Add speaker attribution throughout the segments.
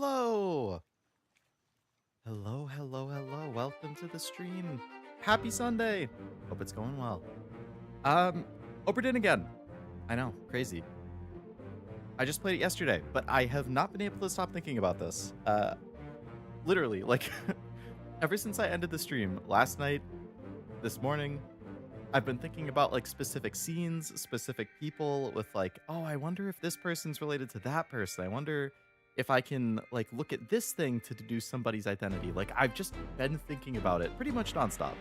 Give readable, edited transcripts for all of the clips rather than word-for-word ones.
Speaker 1: Hello! Hello, hello, hello. Welcome to the stream. Happy Sunday. Hope it's going well. Obra Dinn again. I know, crazy. I just played it yesterday, but I have not been able to stop thinking about this. Literally, like, ever since I ended the stream last night, this morning, I've been thinking about, like, specific scenes, specific people with, like, oh, I wonder if this person's related to that person. I wonder if I can, like, look at this thing to deduce somebody's identity. Like, I've just been thinking about it pretty much nonstop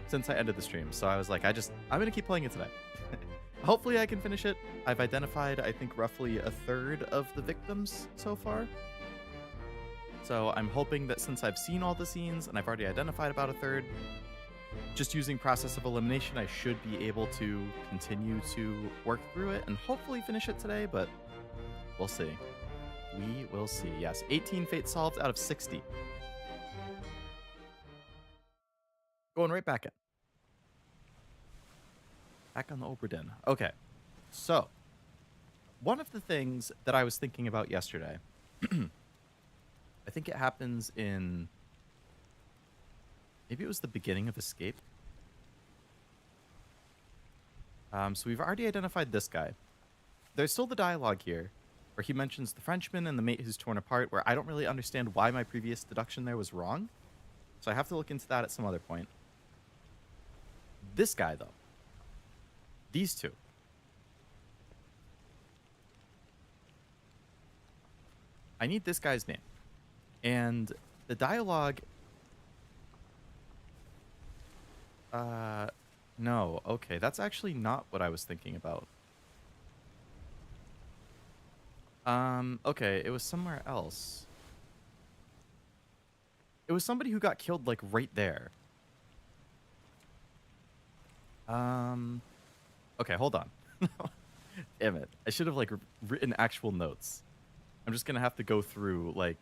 Speaker 1: since I ended the stream. So I was like, I'm going to keep playing it today. Hopefully I can finish it. I've identified, I think, roughly a third of the victims so far. So I'm hoping that since I've seen all the scenes and I've already identified about a third, just using process of elimination, I should be able to continue to work through it and hopefully finish it today, but we'll see. We will see. Yes, 18 fate solved out of 60. Going right back in. Back on the Obra Dinn. Okay, so one of the things that I was thinking about yesterday, I think it happens in, maybe it was the beginning of Escape. So we've already identified this guy. There's still the dialogue here where he mentions the Frenchman and the mate who's torn apart, where I don't really understand why my previous deduction there was wrong. So I have to look into that at some other point. This guy, though. These two. I need this guy's name. And the dialogue... no. Okay, that's actually not what I was thinking about. Okay, it was somewhere else. It was somebody who got killed, like, right there. Okay, hold on. Damn it. I should have, like, written actual notes. I'm just gonna have to go through, like...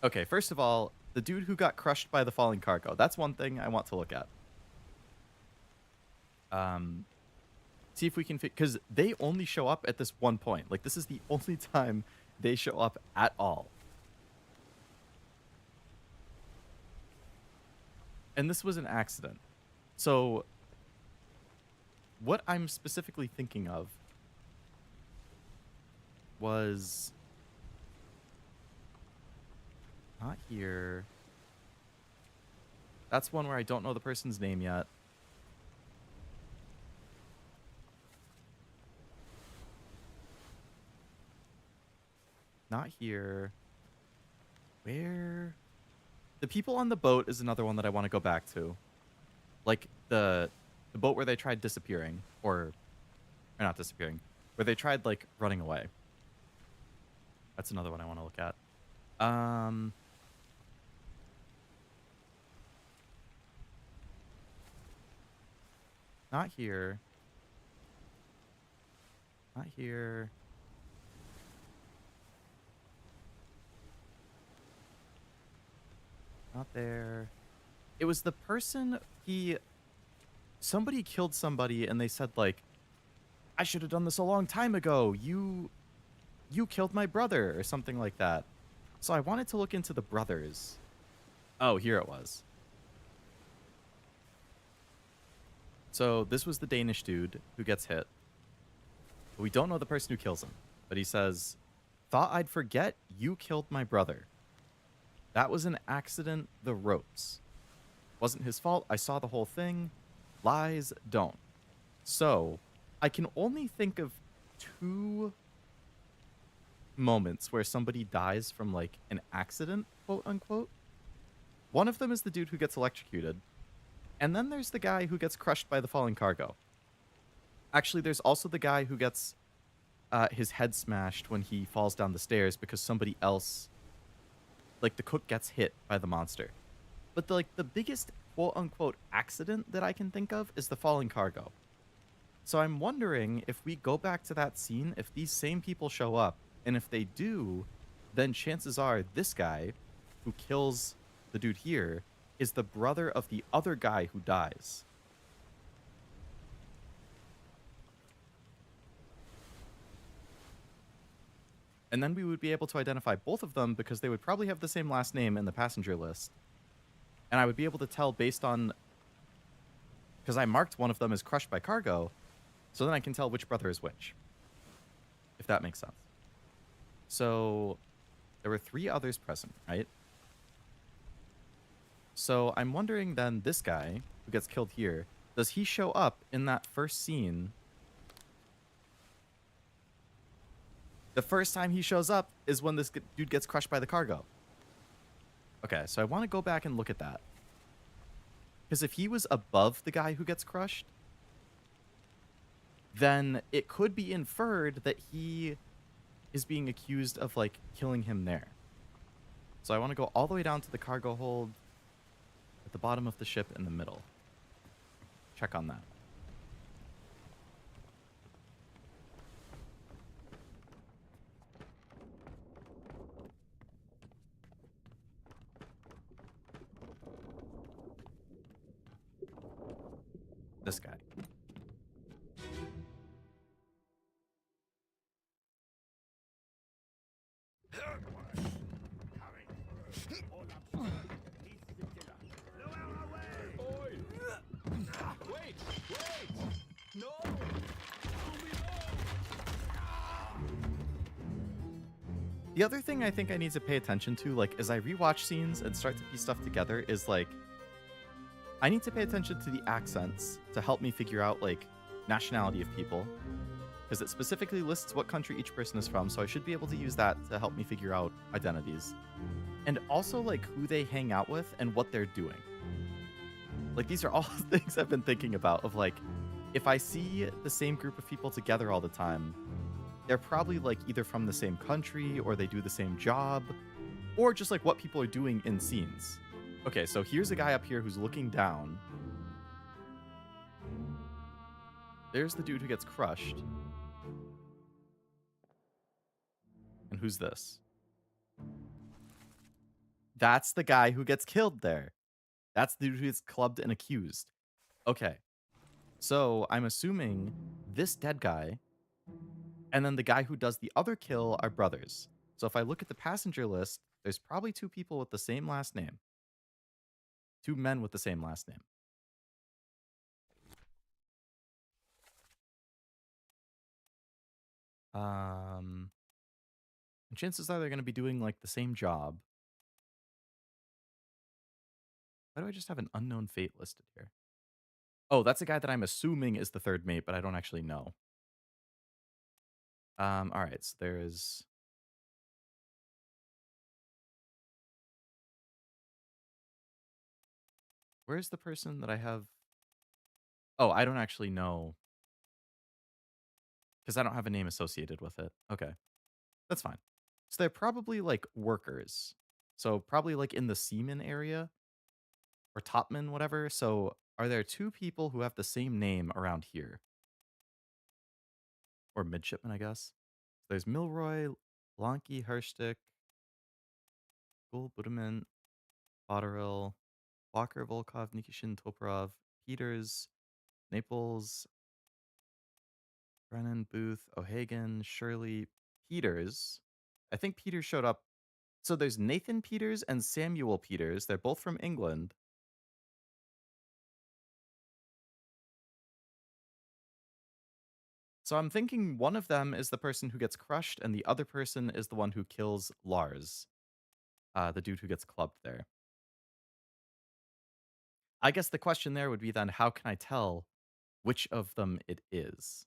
Speaker 1: Okay, first of all, the dude who got crushed by the falling cargo. That's one thing I want to look at. See if we can fit, because they only show up at this one point. Like, this is the only time they show up at all. And this was an accident. So, what I'm specifically thinking of was not here. That's one where I don't know the person's name yet. Not here. Where? The people on the boat is another one that I want to go back to. Like the boat where they tried disappearing, or not disappearing, where they tried like running away. That's another one I want to look at. Not here. Not here. Not there. It was the person, somebody killed somebody and they said like, I should have done this a long time ago. You killed my brother or something like that. So I wanted to look into the brothers. Oh, here it was. So this was the Danish dude who gets hit. We don't know the person who kills him, but he says, thought I'd forget you killed my brother. That was an accident, the ropes. Wasn't his fault, I saw the whole thing. Lies don't. So, I can only think of two moments where somebody dies from, like, an accident, quote unquote. One of them is the dude who gets electrocuted. And then there's the guy who gets crushed by the falling cargo. Actually, there's also the guy who gets his head smashed when he falls down the stairs because somebody else... like, the cook gets hit by the monster. But, the biggest quote-unquote accident that I can think of is the falling cargo. So I'm wondering if we go back to that scene, if these same people show up, and if they do, then chances are this guy who kills the dude here is the brother of the other guy who dies. And then we would be able to identify both of them because they would probably have the same last name in the passenger list. And I would be able to tell based on, because I marked one of them as crushed by cargo, so then I can tell which brother is which, if that makes sense. So there were 3 others present, right? So I'm wondering then, this guy who gets killed here, does he show up in that first scene? The first time he shows up is when this dude gets crushed by the cargo. Okay, so I want to go back and look at that. Because if he was above the guy who gets crushed, then it could be inferred that he is being accused of, like, killing him there. So I want to go all the way down to the cargo hold at the bottom of the ship in the middle. Check on that. This guy. The other thing I think I need to pay attention to, like, as I rewatch scenes and start to piece stuff together, is, like, I need to pay attention to the accents to help me figure out, like, nationality of people. Because it specifically lists what country each person is from, so I should be able to use that to help me figure out identities. And also, like, who they hang out with and what they're doing. Like, these are all things I've been thinking about, of, like, if I see the same group of people together all the time, they're probably, like, either from the same country, or they do the same job, or just, like, what people are doing in scenes. Okay, so here's a guy up here who's looking down. There's the dude who gets crushed. And who's this? That's the guy who gets killed there. That's the dude who gets clubbed and accused. Okay. So I'm assuming this dead guy and then the guy who does the other kill are brothers. So if I look at the passenger list, there's probably 2 people with the same last name. 2 men with the same last name. And chances are they're going to be doing, like, the same job. Why do I just have an unknown fate listed here? Oh, that's a guy that I'm assuming is the 3rd mate, but I don't actually know. All right, so there's... Where's the person that I have? Oh, I don't actually know. Because I don't have a name associated with it. Okay, that's fine. So they're probably, like, workers. So probably, like, in the seaman area or topman, whatever. So are there 2 people who have the same name around here? Or midshipman, I guess. So there's Milroy, Blanky, Herstick, Gul, Budaman, Botterill, Walker, Volkov, Nikishin, Toporov, Peters, Naples, Brennan, Booth, O'Hagan, Shirley, Peters. I think Peters showed up. So there's Nathan Peters and Samuel Peters. They're both from England. So I'm thinking one of them is the person who gets crushed, and the other person is the one who kills Lars, the dude who gets clubbed there. I guess the question there would be then, how can I tell which of them it is?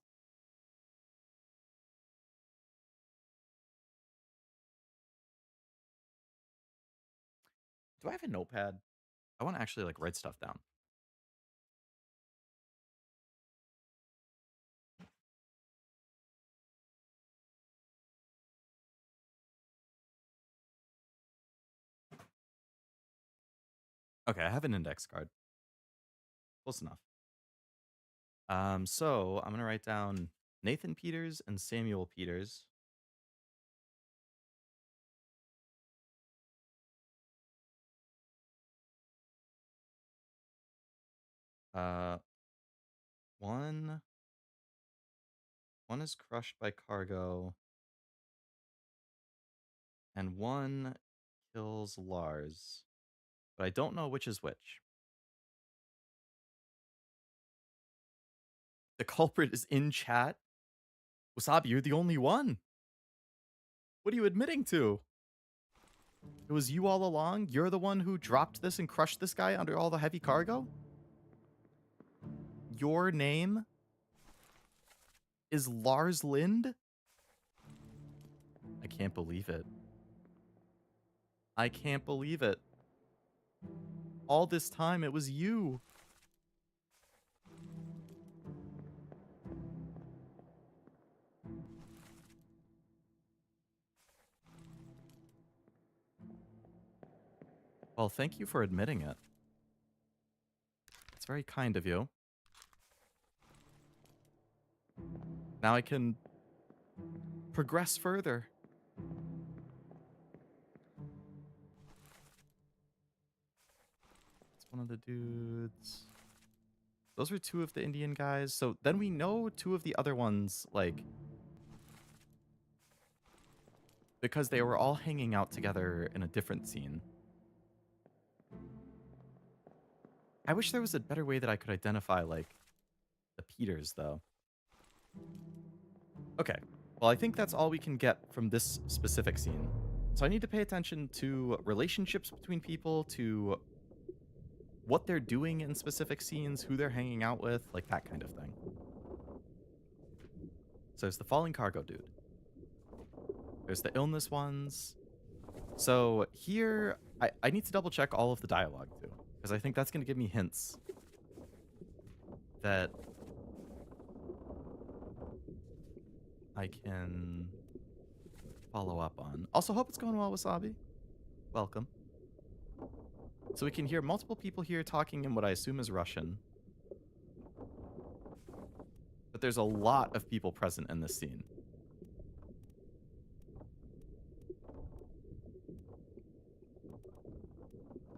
Speaker 1: Do I have a notepad? I want to actually, like, write stuff down. Okay, I have an index card. Close enough. So I'm gonna write down Nathan Peters and Samuel Peters. Uh, one is crushed by cargo. And one kills Lars. But I don't know which is which. The culprit is in chat. Wasabi, you're the only one. What are you admitting to? It was you all along? You're the one who dropped this and crushed this guy under all the heavy cargo? Your name is Lars Lind? I can't believe it. I can't believe it. All this time, it was you. Well, thank you for admitting it. It's very kind of you. Now I can progress further. It's one of the dudes. Those were two of the Indian guys. So then we know two of the other ones, like, because they were all hanging out together in a different scene. I wish there was a better way that I could identify, like, the Peters, though. Okay. Well, I think that's all we can get from this specific scene. So I need to pay attention to relationships between people, to what they're doing in specific scenes, who they're hanging out with, like that kind of thing. So there's the falling cargo dude. There's the illness ones. So here, I need to double check all of the dialogue too, because I think that's going to give me hints that I can follow up on. Also, hope it's going well, Wasabi. Welcome. So we can hear multiple people here talking in what I assume is Russian. But there's a lot of people present in this scene.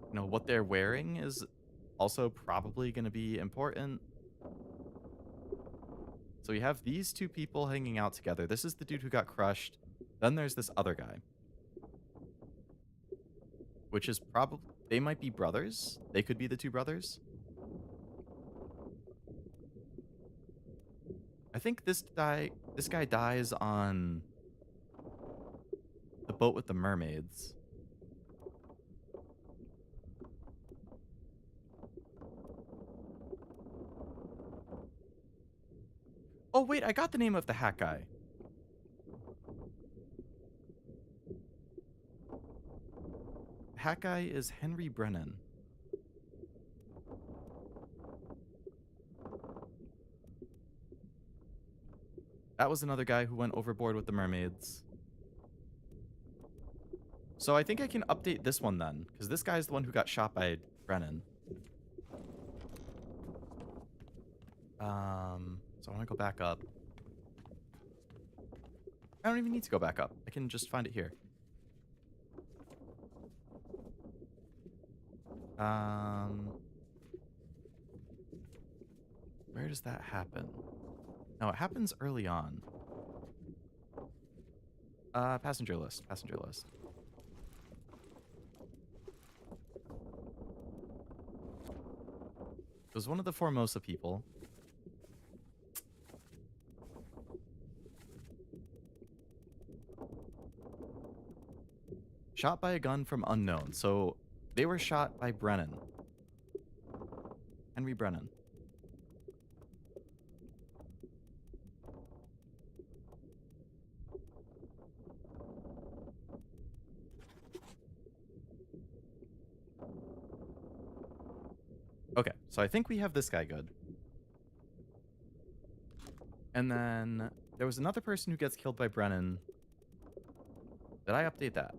Speaker 1: You know, what they're wearing is also probably going to be important. So we have these two people hanging out together. This is the dude who got crushed. Then there's this other guy. Which is probably... They might be brothers. They could be the two brothers. I think this guy dies on the boat with the mermaids. Oh, wait, I got the name of the hat guy. The hat guy is Henry Brennan. That was another guy who went overboard with the mermaids. So I think I can update this one then, because this guy's the one who got shot by Brennan. So I want to go back up. I don't even need to go back up. I can just find it here. Where does that happen? No, it happens early on. Passenger list. Passenger list. It was one of the Formosa people. Shot by a gun from unknown. So they were shot by Brennan. Henry Brennan. Okay, so I think we have this guy good. And then there was another person who gets killed by Brennan. Did I update that?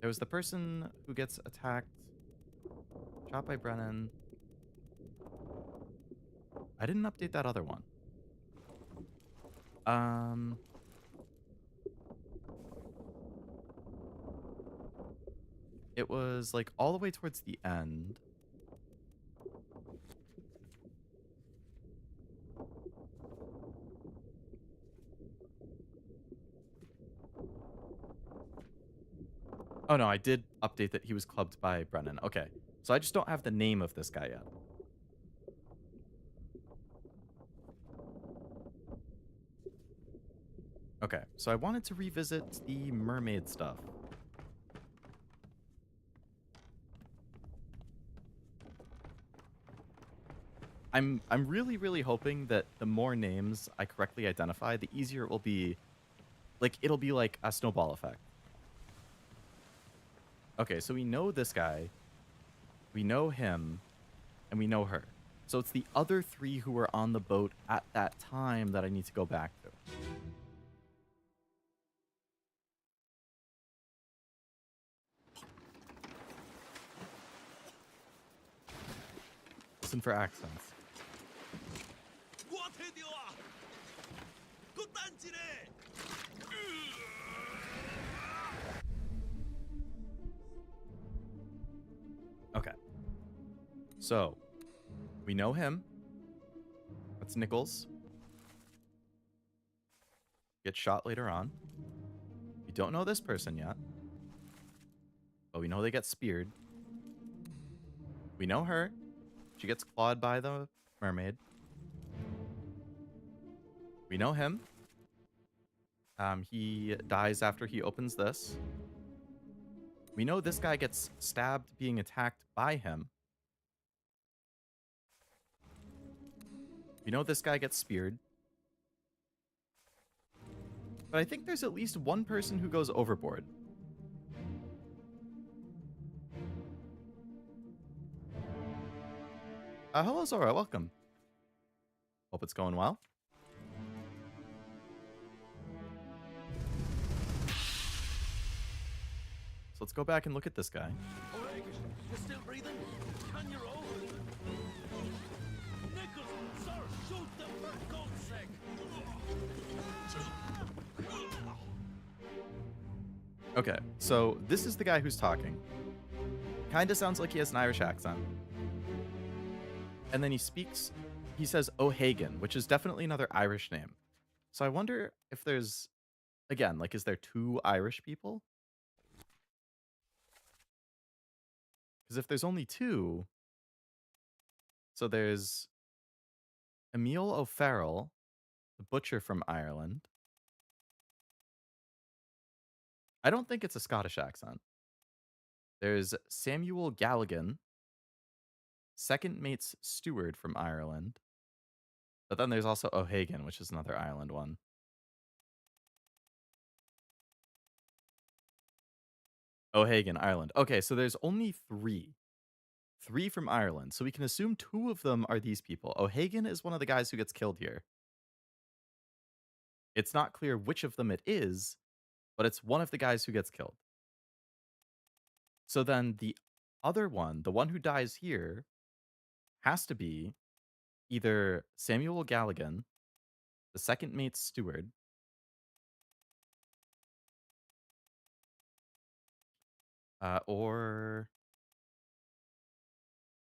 Speaker 1: There was the person who gets attacked, shot by Brennan. I didn't update that other one. It was like all the way towards the end. Oh, no, I did update that he was clubbed by Brennan. Okay. So I just don't have the name of this guy yet. Okay. So I wanted to revisit the mermaid stuff. I'm really, really hoping that the more names I correctly identify, the easier it will be. Like, it'll be like a snowball effect. Okay, so we know this guy, we know him, and we know her. So it's the other three who were on the boat at that time that I need to go back to. Listen for accents. Okay. So, we know him. That's Nichols. Gets shot later on. We don't know this person yet. But we know they get speared. We know her. She gets clawed by the mermaid. We know him. He dies after he opens this. We know this guy gets stabbed being attacked by him. We know this guy gets speared. But I think there's at least one person who goes overboard. Hello, Zora. Welcome. Hope it's going well. So let's go back and look at this guy.
Speaker 2: You're still breathing? Can you roll? Nichols, sir, shoot them for God's sake!
Speaker 1: Okay, so this is the guy who's talking. Kinda sounds like he has an Irish accent. And then he speaks, he says O'Hagan, which is definitely another Irish name. So I wonder if there's, again, like, is there two Irish people? Because if there's only two, so there's Emil O'Farrell, the butcher from Ireland. I don't think it's a Scottish accent. There's Samuel Galligan, second mate's steward from Ireland. But then there's also O'Hagan, which is another Ireland one. O'Hagan, Ireland. Okay, so there's only three. Three from Ireland. So we can assume two of them are these people. O'Hagan is one of the guys who gets killed here. It's not clear which of them it is, but it's one of the guys who gets killed. So then the other one, the one who dies here, has to be either Samuel Galligan, the second mate's steward, or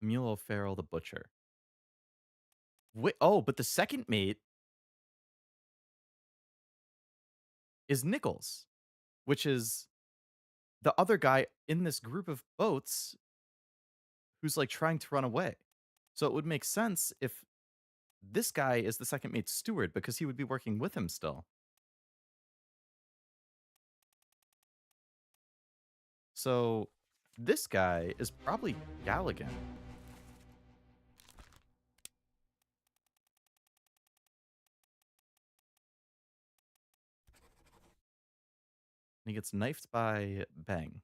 Speaker 1: Emil O'Farrell, the butcher. Wait, oh, but the second mate is Nichols, which is the other guy in this group of boats who's like trying to run away. So it would make sense if this guy is the second mate's steward because he would be working with him still. So this guy is probably Galligan. And he gets knifed by Bang.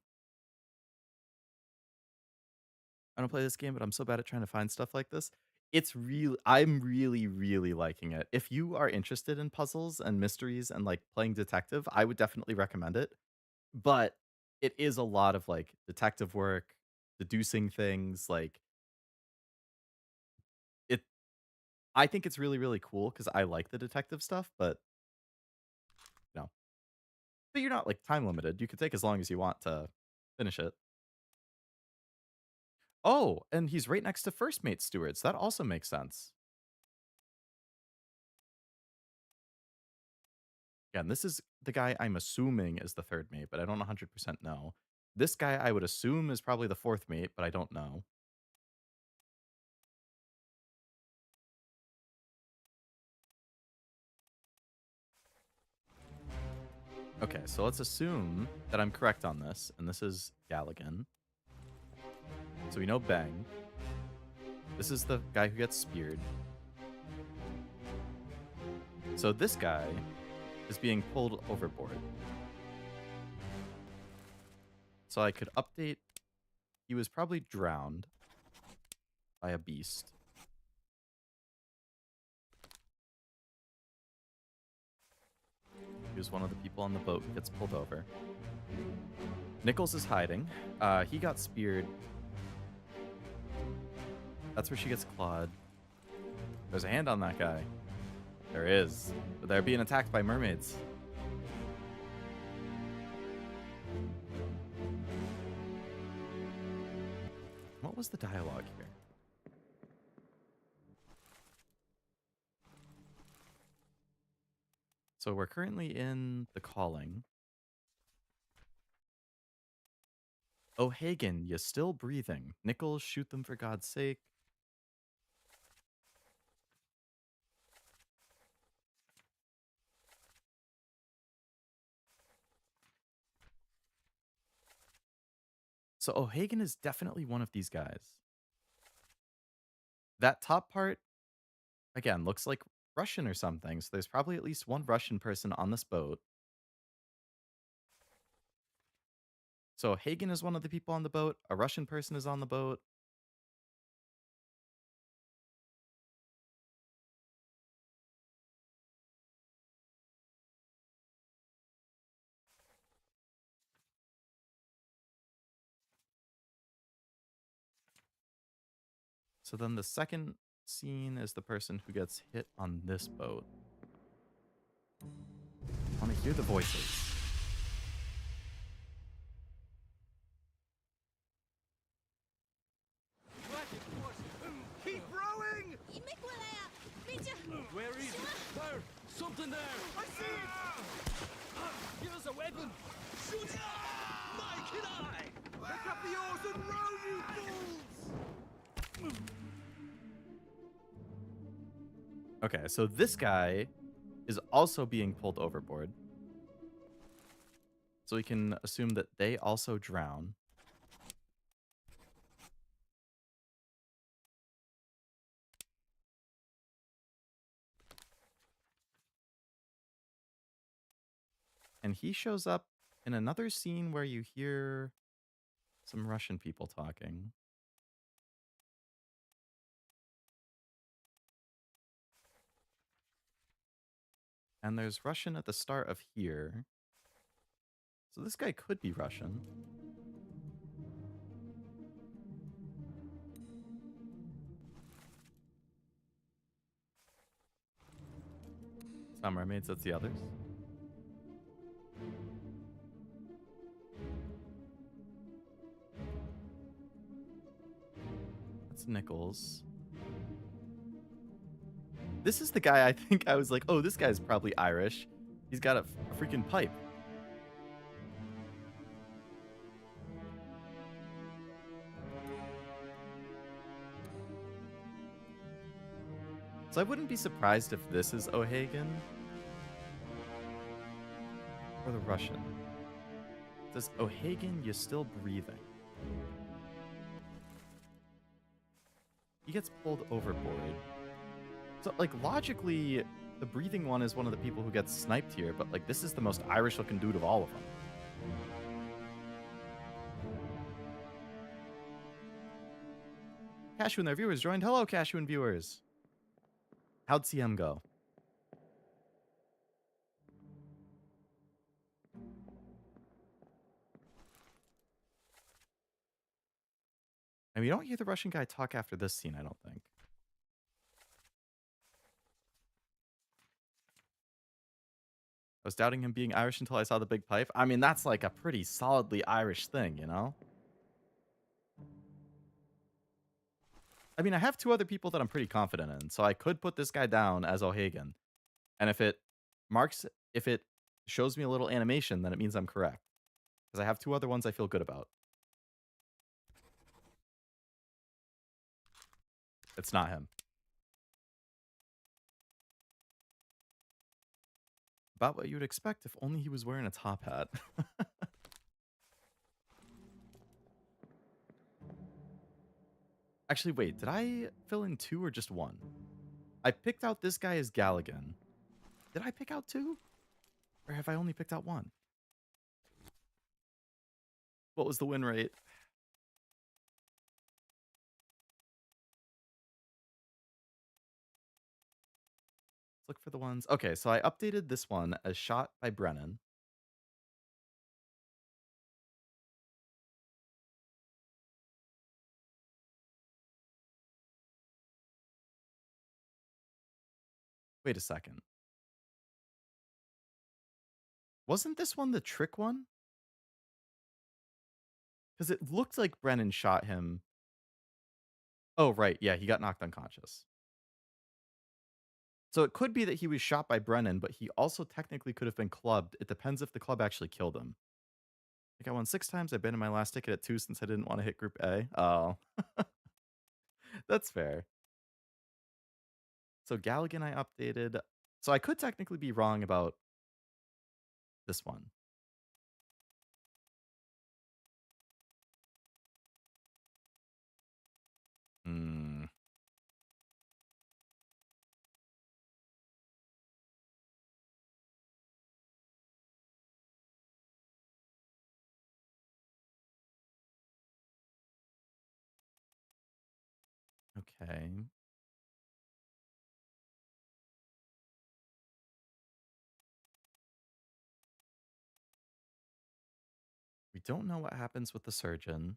Speaker 1: I don't play this game, but I'm so bad at trying to find stuff like this. I'm really, really liking it. If you are interested in puzzles and mysteries and like playing detective, I would definitely recommend it. But it is a lot of like detective work, deducing things, like it I think it's really, really cool because I like the detective stuff, but you know, but you're not like time limited. You could take as long as you want to finish it. Oh, and he's right next to first mate stewards. That also makes sense. Again, this is the guy I'm assuming is the third mate, but I don't 100% know. This guy I would assume is probably the fourth mate, but I don't know. Okay, so let's assume that I'm correct on this, and this is Galligan. So we know Bang. This is the guy who gets speared. So this guy is being pulled overboard. So I could update. He was probably drowned by a beast. He was one of the people on the boat who gets pulled over. Nichols is hiding. He got speared. That's where she gets clawed. There's a hand on that guy. There is. But they're being attacked by mermaids. What was the dialogue here? So we're currently in The Calling. O'Hagan, you still breathing. Nichols, shoot them for God's sake. So O'Hagan is definitely one of these guys. That top part, again, looks like Russian or something. So there's probably at least one Russian person on this boat. So Hagen is one of the people on the boat. A Russian person is on the boat. So then the second scene is the person who gets hit on this boat. I want to hear the voices.
Speaker 2: Keep rowing! Where is it? There! Something there! I see it! Give us a weapon! Shoot it! Mike and I! Pick up the oars and row, you fools!
Speaker 1: Okay, so this guy is also being pulled overboard. So we can assume that they also drown. And he shows up in another scene where you hear some Russian people talking. And there's Russian at the start of here. So this guy could be Russian. It's not mermaids, that's the others. That's Nichols. This is the guy I think I was like, oh, this guy's probably Irish. He's got a freaking pipe. So I wouldn't be surprised if this is O'Hagan. Or the Russian. It says, O'Hagan, you're still breathing. He gets pulled overboard. So, like, logically, the breathing one is one of the people who gets sniped here, but, like, this is the most Irish-looking dude of all of them. Cashew and their viewers joined. Hello, Cashew and viewers. How'd CM go? And we don't hear the Russian guy talk after this scene, I don't think. I was doubting him being Irish until I saw the big pipe. I mean, that's like a pretty solidly Irish thing, you know? I mean, I have two other people that I'm pretty confident in, so I could put this guy down as O'Hagan. And if it shows me a little animation, then it means I'm correct. Because I have 2 other ones I feel good about. It's not him. About what you would expect if only he was wearing a top hat. Actually, wait, did I fill in 2 or just 1? I picked out this guy as Galligan. Did I pick out 2? Or have I only picked out 1? What was the win rate? Let's look for the ones. Okay, so I updated this one as shot by Brennan. Wait a second. Wasn't this one the trick one? Because it looked like Brennan shot him. Oh, right. Yeah, he got knocked unconscious. So it could be that he was shot by Brennan, but he also technically could have been clubbed. It depends if the club actually killed him. I think I won 6 times. I've been in my last ticket at 2 since I didn't want to hit Group A. Oh, that's fair. So Galligan I updated. So I could technically be wrong about this one. Hmm. Okay. We don't know what happens with the surgeon.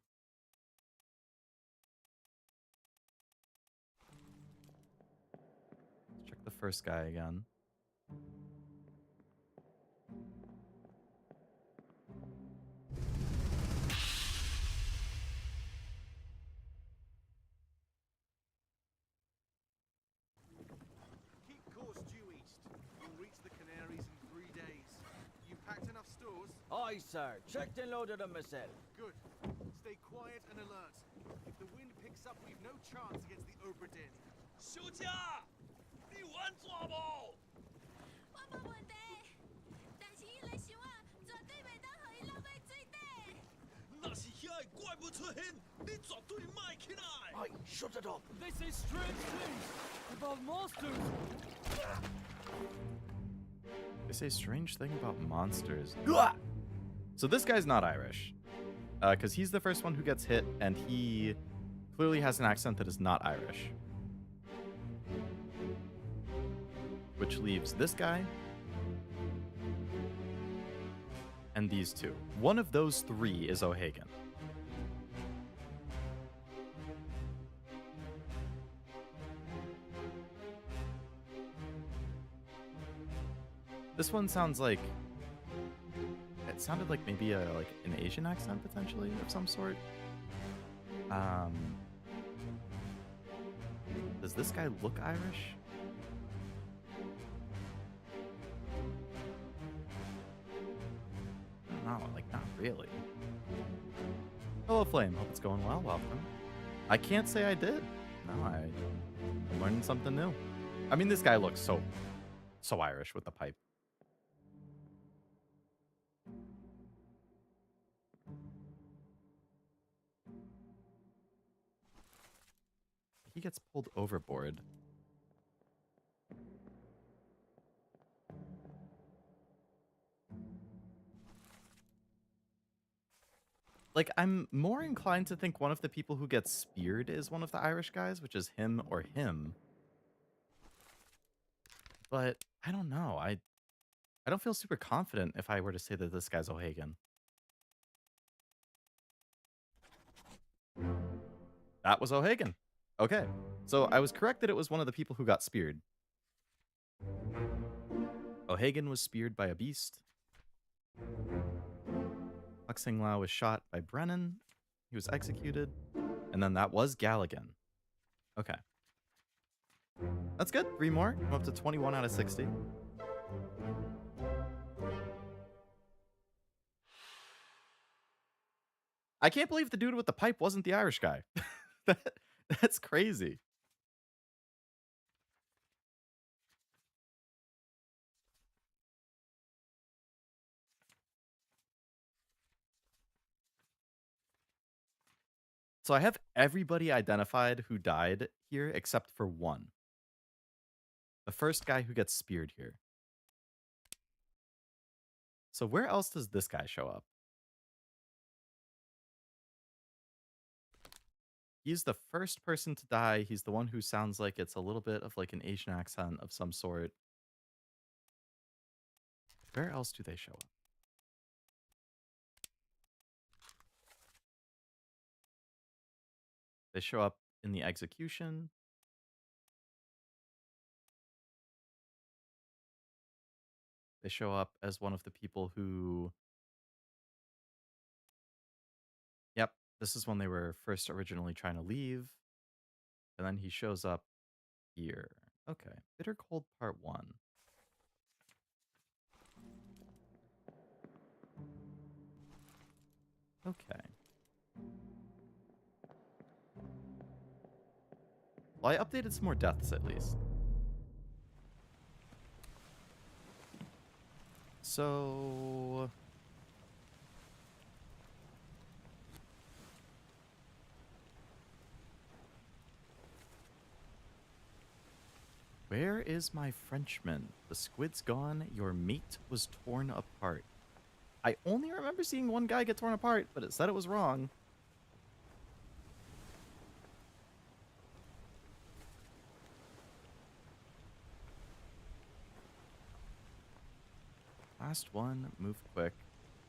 Speaker 1: Let's check the first guy again.
Speaker 2: Keep course due east. You'll reach the Canaries in 3 days. You packed enough stores?
Speaker 3: Aye, sir. Checked and loaded them myself.
Speaker 2: Good. Stay quiet and alert. If the wind picks up, we've no chance against the Obra Dinn.
Speaker 4: 休假，你玩抓不？
Speaker 5: 我冇问题，但是伊来想啊，绝对袂当互伊落来水底。
Speaker 4: 那是遐个怪物出现，你绝对卖起来。
Speaker 3: Aye, shut it up.
Speaker 6: They say strange things about monsters.
Speaker 1: They say strange thing about monsters. So this guy's not Irish. Because he's the first one who gets hit, and he clearly has an accent that is not Irish. Which leaves this guy and these 2. One of those 3 is O'Hagan. This one sounds like... It sounded like maybe an Asian accent, potentially, of some sort. Does this guy look Irish? I don't know, like, not really. Hello, Flame. Hope it's going well. Welcome. I can't say I did. No, I'm learning something new. I mean, this guy looks so Irish with the pipe. He gets pulled overboard. Like, I'm more inclined to think one of the people who gets speared is one of the Irish guys, which is him or him. But I don't know. I don't feel super confident if I were to say that this guy's O'Hagan. That was O'Hagan. Okay. So I was correct that it was one of the people who got speared. O'Hagan was speared by a beast. Huxing Lao was shot by Brennan. He was executed. And then that was Galligan. Okay. That's good. 3 more. I'm up to 21 out of 60. I can't believe the dude with the pipe wasn't the Irish guy. That, that's crazy. So I have everybody identified who died here except for one. The first guy who gets speared here. So where else does this guy show up? He's the first person to die. He's the one who sounds like it's a little bit of like an Asian accent of some sort. Where else do they show up? They show up in the execution. They show up as one of the people who... Yep, this is when they were first originally trying to leave. And then he shows up here. Okay, Bitter Cold Part 1. Okay. Well, I updated some more deaths at least. So... Where is my Frenchman? The squid's gone. Your mate was torn apart. I only remember seeing one guy get torn apart, but it said it was wrong. Last one, move quick.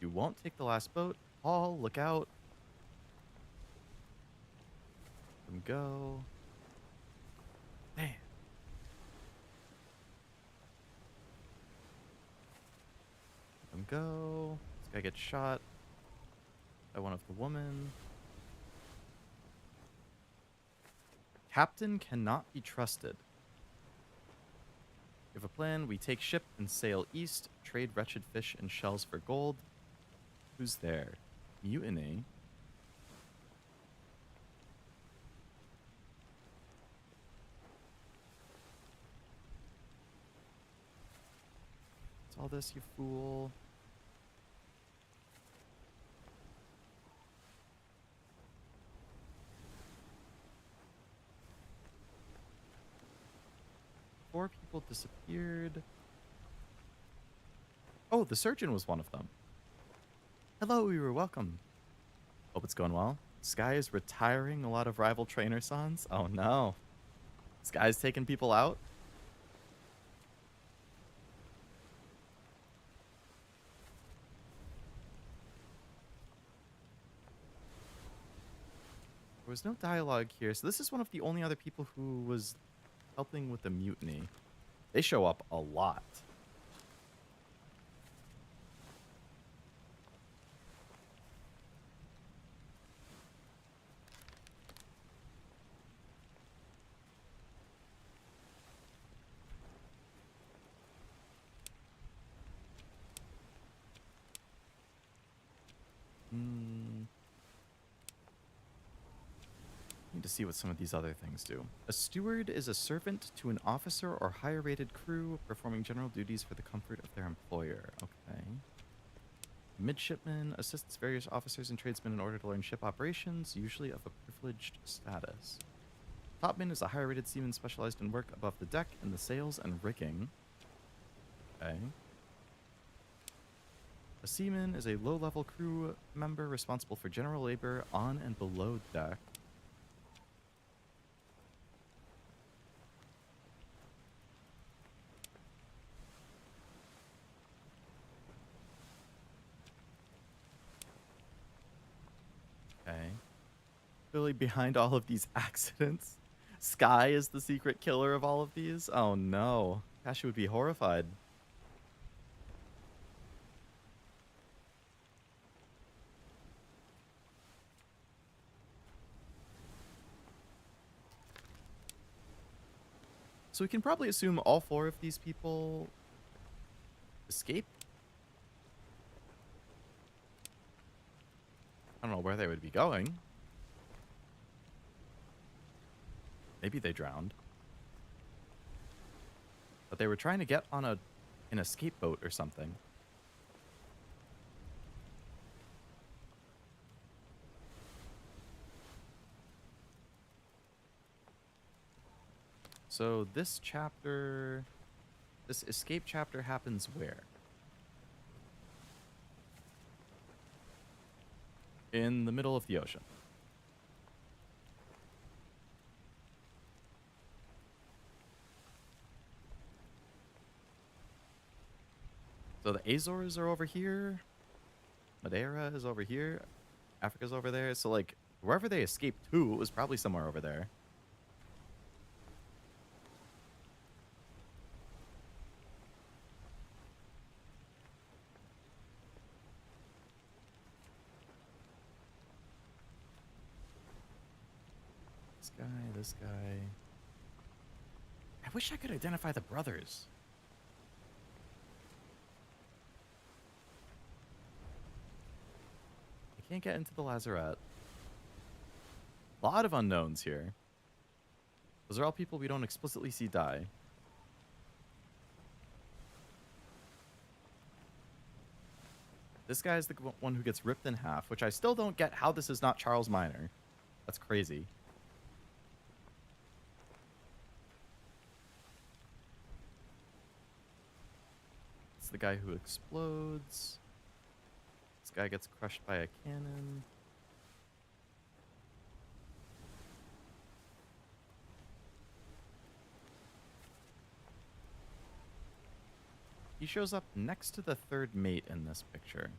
Speaker 1: You won't take the last boat. Paul, look out. Let him go. Damn. Let him go. This guy gets shot by one of the women. Captain cannot be trusted. We have a plan. We take ship and sail east, trade wretched fish and shells for gold. Who's there? Mutiny. What's all this, you fool? Four people disappeared. Oh, the surgeon was one of them. Hello, you were welcome. Hope it's going well. Sky is retiring a lot of rival trainer sons. Oh no. Sky's taking people out. There was no dialogue here, so this is one of the only other people who was helping with the mutiny. They show up a lot. Need to see what some of these other things do. A steward is a servant to an officer or higher rated crew performing general duties for the comfort of their employer. Okay. Midshipman assists various officers and tradesmen in order to learn ship operations, usually of a privileged status. Topman is a higher rated seaman specialized in work above the deck in the sails and rigging. Okay. A seaman is a low-level crew member responsible for general labor on and below deck. Okay. Really behind all of these accidents? Sky is the secret killer of all of these? Oh no. Kashi would be horrified. So we can probably assume all four of these people escape. I don't know where they would be going. Maybe they drowned. But they were trying to get on an escape boat or something. So this chapter, this escape chapter happens where? In the middle of the ocean. So the Azores are over here. Madeira is over here. Africa's over there. So, like, wherever they escaped to, it was probably somewhere over there. This guy. I wish I could identify the brothers. I can't get into the lazarette. A lot of unknowns here. Those are all people we don't explicitly see die. This guy's the one who gets ripped in half, which I still don't get how this is not Charles Minor. That's crazy. It's the guy who explodes. This guy gets crushed by a cannon. He shows up next to the third mate in this picture.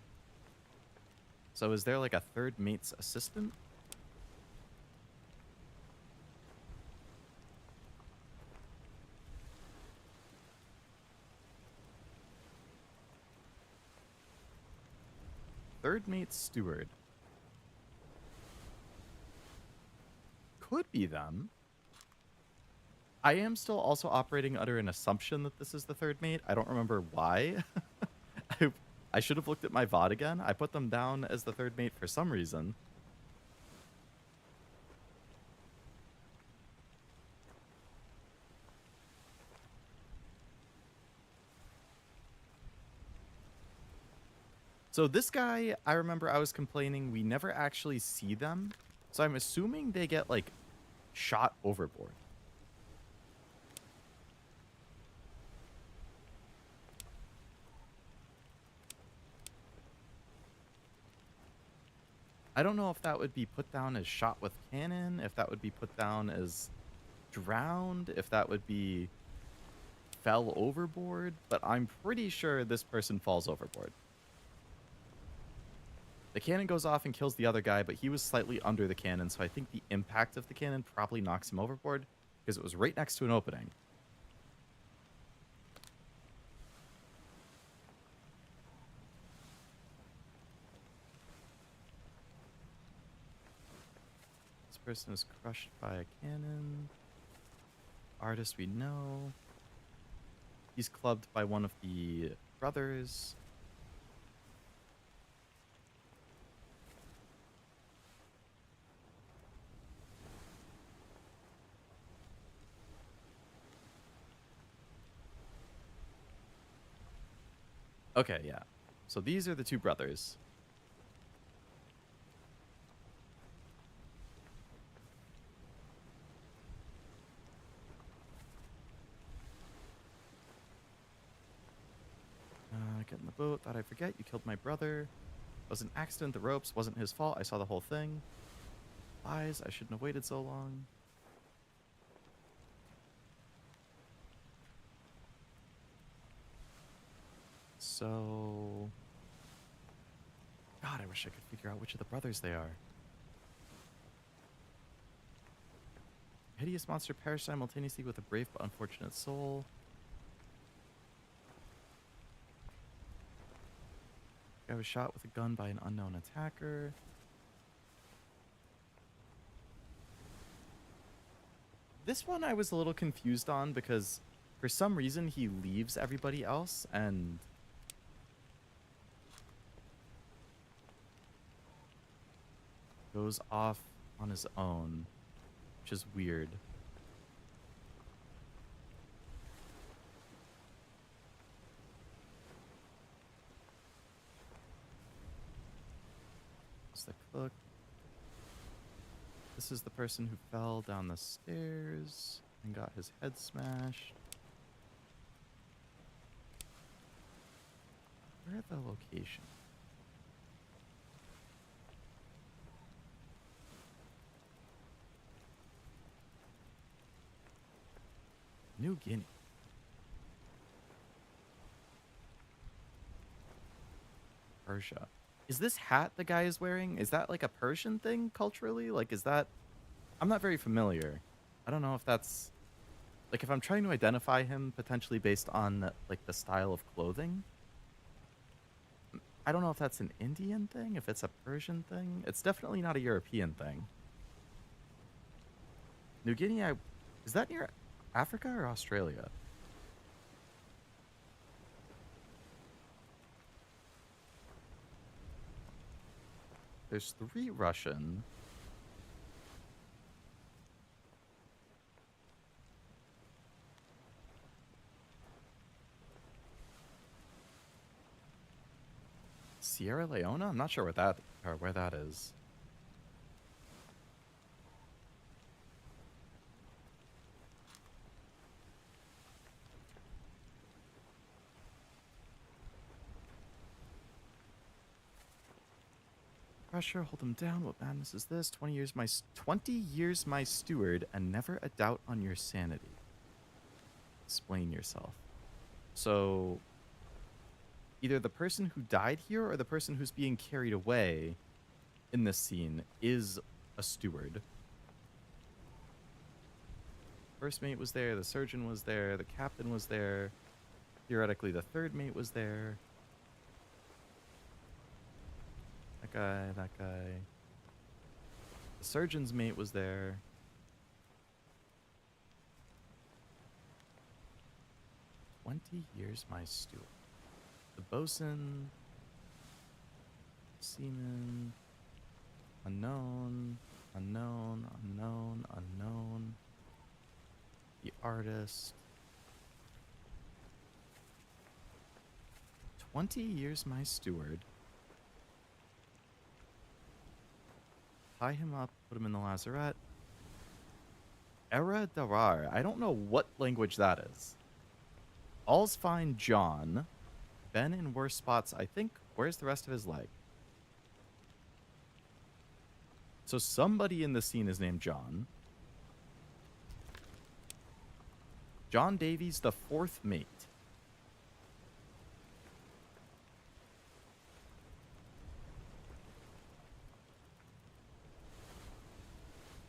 Speaker 1: So is there like a third mate's assistant? Third mate's steward. Could be them. I am still also operating under an assumption that this is the third mate. I don't remember why. I should have looked at my VOD again. I put them down as the third mate for some reason. So this guy, I remember I was complaining we never actually see them. So I'm assuming they get, like, shot overboard. I don't know if that would be put down as shot with cannon, if that would be put down as drowned, if that would be fell overboard, but I'm pretty sure this person falls overboard. The cannon goes off and kills the other guy, but he was slightly under the cannon, so I think the impact of the cannon probably knocks him overboard because it was right next to an opening. This person is crushed by a cannon. Artist we know. He's clubbed by one of the brothers. Okay, yeah. So these are the two brothers. Get in the boat. Thought I'd forget. You killed my brother. It was an accident. The ropes wasn't his fault. I saw the whole thing. Lies. I shouldn't have waited so long. So... God, I wish I could figure out which of the brothers they are. Hideous monster perished simultaneously with a brave but unfortunate soul. I was shot with a gun by an unknown attacker. This one I was a little confused on because for some reason he leaves everybody else and... goes off on his own, which is weird. It's the cook. This is the person who fell down the stairs and got his head smashed. Where are the locations? New Guinea. Persia. Is this hat the guy is wearing? Is that like a Persian thing culturally? Like, is that... I'm not very familiar. I don't know if that's... Like, if I'm trying to identify him potentially based on, like, the style of clothing, I don't know if that's an Indian thing, if it's a Persian thing. It's definitely not a European thing. New Guinea, is that near Africa or Australia? There's 3 Russian. Sierra Leone? I'm not sure what that or where that is. Pressure, hold him down. What madness is this? 20 years my steward, and never a doubt on your sanity. Explain yourself. So, either the person who died here or the person who's being carried away in this scene is a steward. First mate was there, the surgeon was there, the captain was there. Theoretically, the third mate was there. That guy. The surgeon's mate was there. "20 years my steward." The bosun. Seaman. Unknown. Unknown. Unknown. Unknown. The artist. 20 years my steward. Tie him up, put him in the lazarette. Era Darar. I don't know what language that is. All's fine, John. Ben in worse spots, I think. Where's the rest of his leg? So somebody in the scene is named John. John Davies, the 4th mate.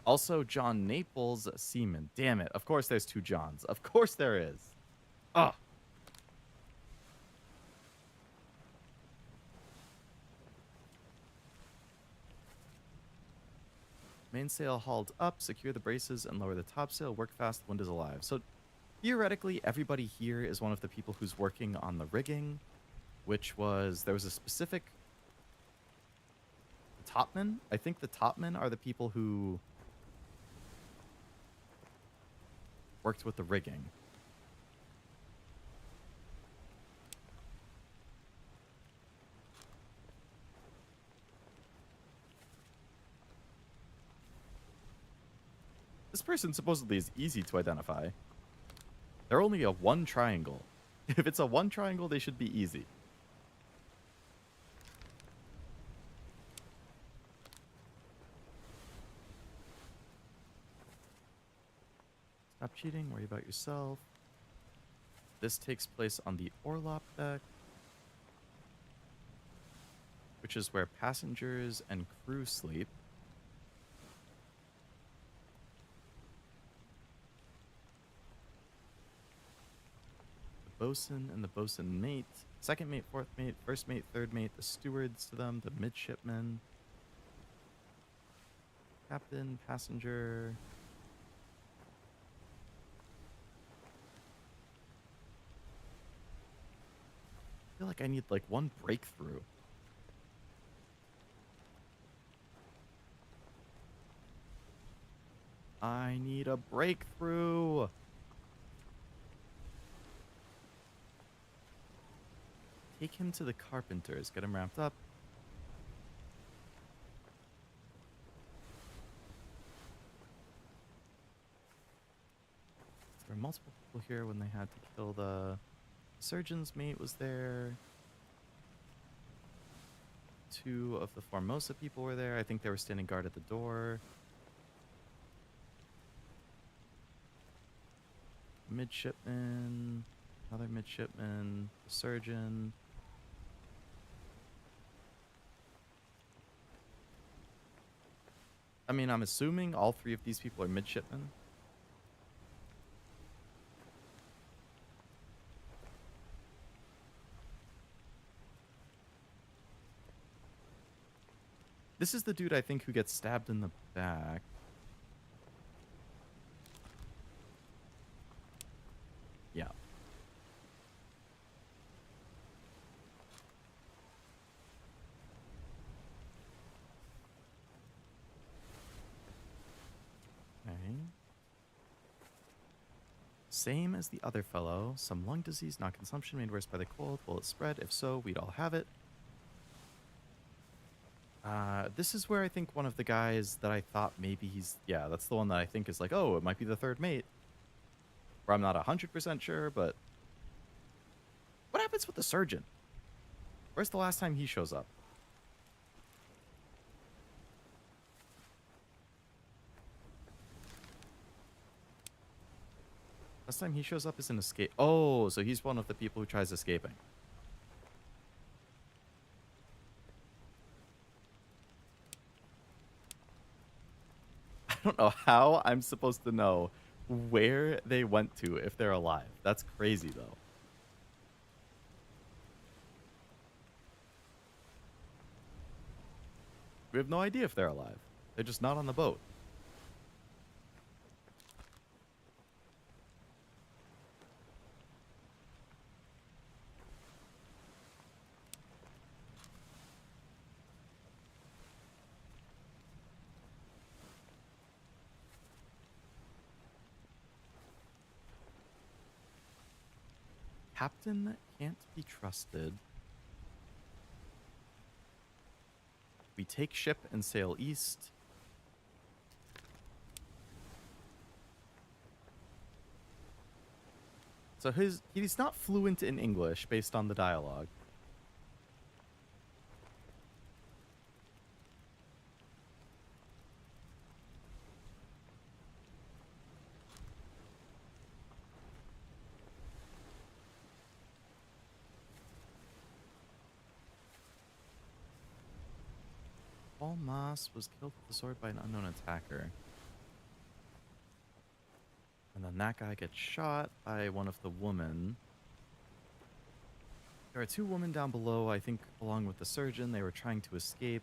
Speaker 1: Also, John Naples, seaman. Damn it. Of course there's 2 Johns. Of course there is. Ah. Mainsail hauled up, secure the braces, and lower the topsail. Work fast, the wind is alive. So, theoretically, everybody here is one of the people who's working on the rigging, which was... There was a specific... Topmen? I think the topmen are the people who... worked with the rigging. This person supposedly is easy to identify. They're only a 1 triangle. If it's a 1 triangle, they should be easy. Stop cheating, worry about yourself. This takes place on the Orlop deck, which is where passengers and crew sleep. The bosun and the bosun mate, 2nd mate, 4th mate, 1st mate, 3rd mate, the stewards to them, the midshipmen, captain, passenger. I feel like I need like 1 breakthrough. I need a breakthrough. Take him to the carpenters. Get him ramped up. There were multiple people here when they had to kill the surgeon's mate was there. 2 of the Formosa people were there. I think they were standing guard at the door. Midshipman. Another midshipman. The surgeon. I mean, I'm assuming all 3 of these people are midshipmen. This is the dude, I think, who gets stabbed in the back. Yeah. Okay. Same as the other fellow. Some lung disease, not consumption, made worse by the cold. Will it spread? If so, we'd all have it. This is where I think one of the guys that I thought maybe he's... Yeah, that's the one that I think is like, oh, it might be the 3rd mate. Where I'm not 100% sure, but... What happens with the surgeon? Where's the last time he shows up? Last time he shows up is an escape. Oh, so he's one of the people who tries escaping. I don't know how I'm supposed to know where they went to if they're alive. That's crazy, though. We have no idea if they're alive. They're just not on the boat. Captain can't be trusted. We take ship and sail east. So he's not fluent in English based on the dialogue. Paul Moss was killed with the sword by an unknown attacker. And then that guy gets shot by one of the women. There are 2 women down below, I think, along with the surgeon. They were trying to escape.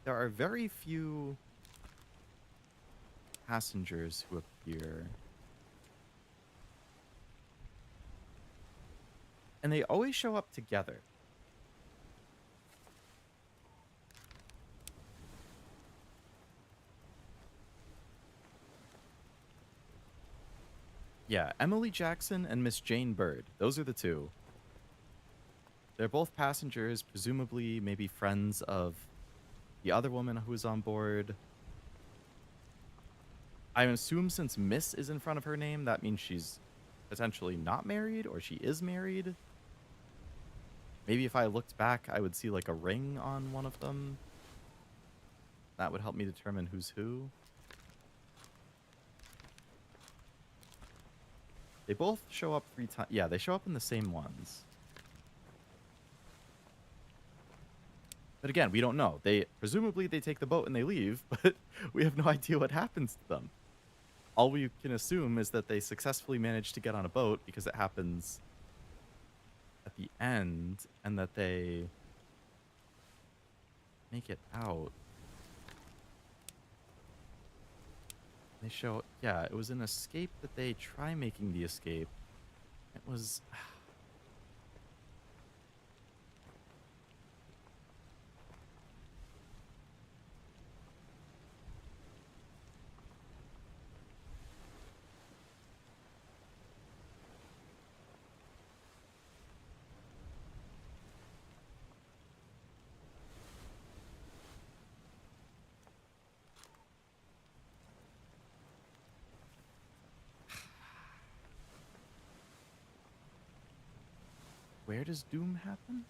Speaker 1: There are very few passengers who appear. And they always show up together. Yeah, Emily Jackson and Miss Jane Bird. Those are the 2. They're both passengers, presumably maybe friends of the other woman who was on board. I assume since Miss is in front of her name, that means she's potentially not married, or she is married. Maybe if I looked back, I would see like a ring on one of them. That would help me determine who's who. They both show up 3 times. Yeah, they show up in the same ones. But again, we don't know. Presumably they take the boat and they leave, but we have no idea what happens to them. All we can assume is that they successfully managed to get on a boat because it happens at the end, and that they make it out. They show, yeah, it was an escape that they try making the escape. It was... Where does doom happen?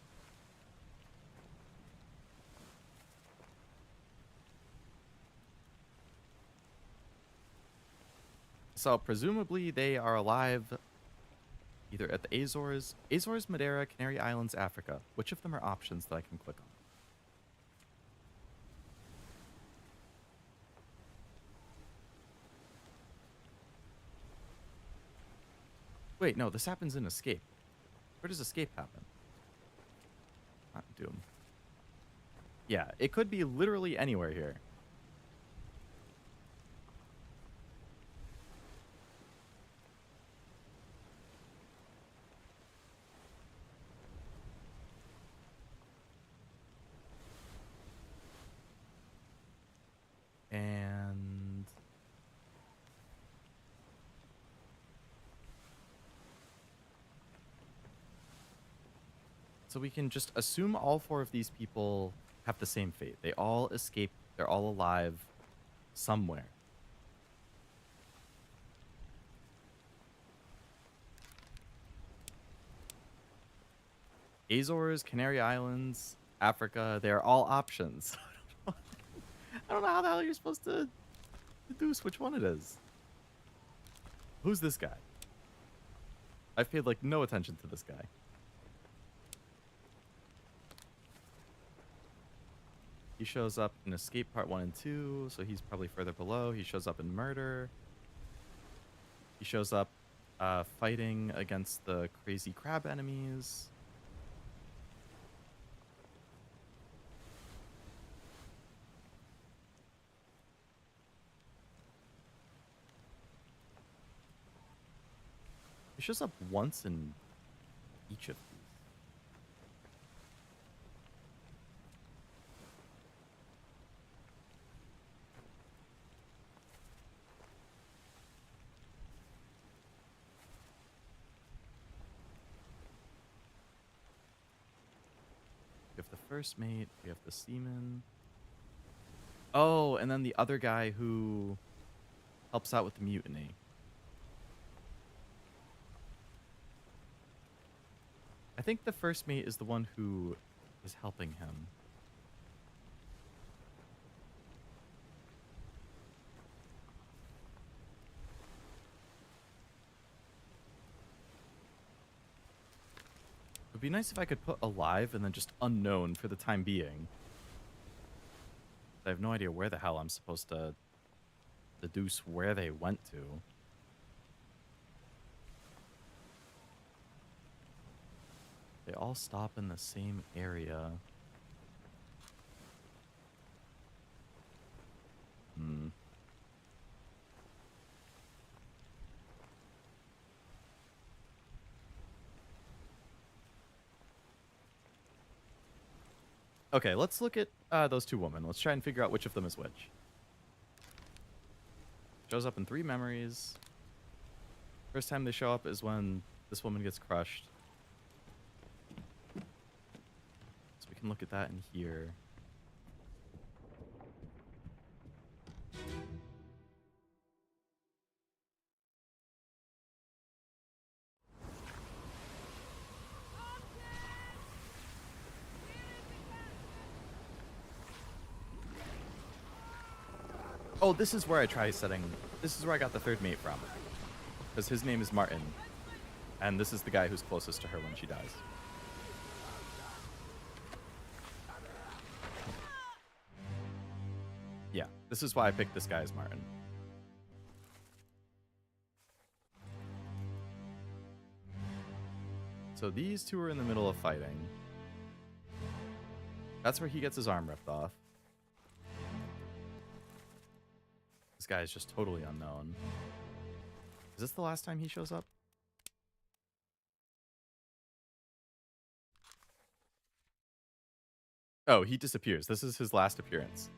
Speaker 1: So presumably they are alive either at the Azores, Madeira, Canary Islands, Africa. Which of them are options that I can click on? Wait, no, this happens in Escape. Where does Escape happen? Not Doom. Yeah, it could be literally anywhere here. And so we can just assume all four of these people have the same fate. They all escape. They're all alive somewhere. Azores, Canary Islands, Africa, they're all options. I don't know how the hell you're supposed to deduce which one it is. Who's this guy? I've paid like no attention to this guy. He shows up in Escape Part 1 and 2, so he's probably further below. He shows up in Murder. He shows up fighting against the crazy crab enemies. He shows up once in each of these. We have the first mate, we have the seaman. Oh, and then the other guy who helps out with the mutiny. I think the first mate is the one who is helping him. It would be nice if I could put alive and then just unknown for the time being. I have no idea where the hell I'm supposed to deduce where they went to. They all stop in the same area. Okay, let's look at those two women. Let's try and figure out which of them is which. Shows up in 3 memories. First time they show up is when this woman gets crushed. So we can look at that in here. Oh, this is where I try setting... This is where I got the third mate from. Because his name is Martin. And this is the guy who's closest to her when she dies. Yeah, this is why I picked this guy as Martin. So these two are in the middle of fighting. That's where he gets his arm ripped off. This guy is just totally unknown. Is this the last time he shows up? Oh, he disappears. This is his last appearance.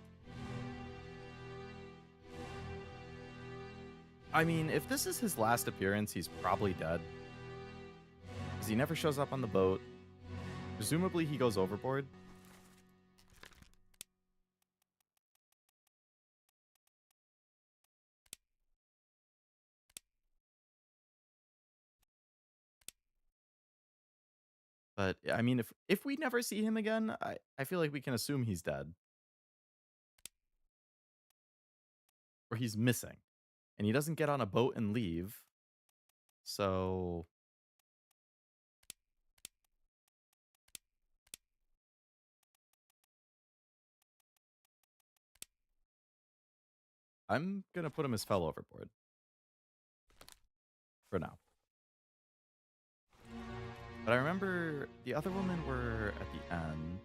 Speaker 1: I mean, if this is his last appearance, he's probably dead. Because he never shows up on the boat. Presumably he goes overboard. But I mean, if we never see him again, I feel like we can assume he's dead or he's missing, and he doesn't get on a boat and leave. So I'm gonna put him as fell overboard for now. But I remember the other women were at the end.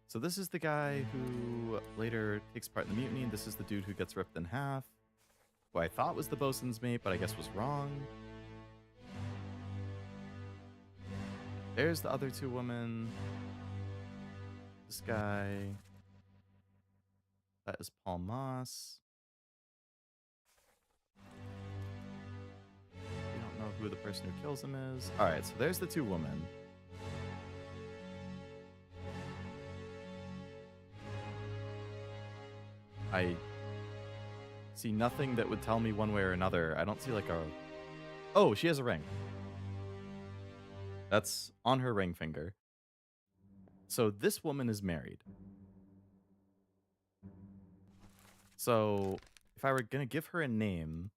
Speaker 1: So this is the guy who later takes part in the mutiny. This is the dude who gets ripped in half, who I thought was the bosun's mate, but I guess was wrong. There's the other two women. This guy. That is Paul Moss. We don't know who the person who kills him is. All right, so there's the two women. I see nothing that would tell me one way or another. I don't see like a... Oh, she has a ring. That's on her ring finger. So this woman is married. So if I were going to give her a name,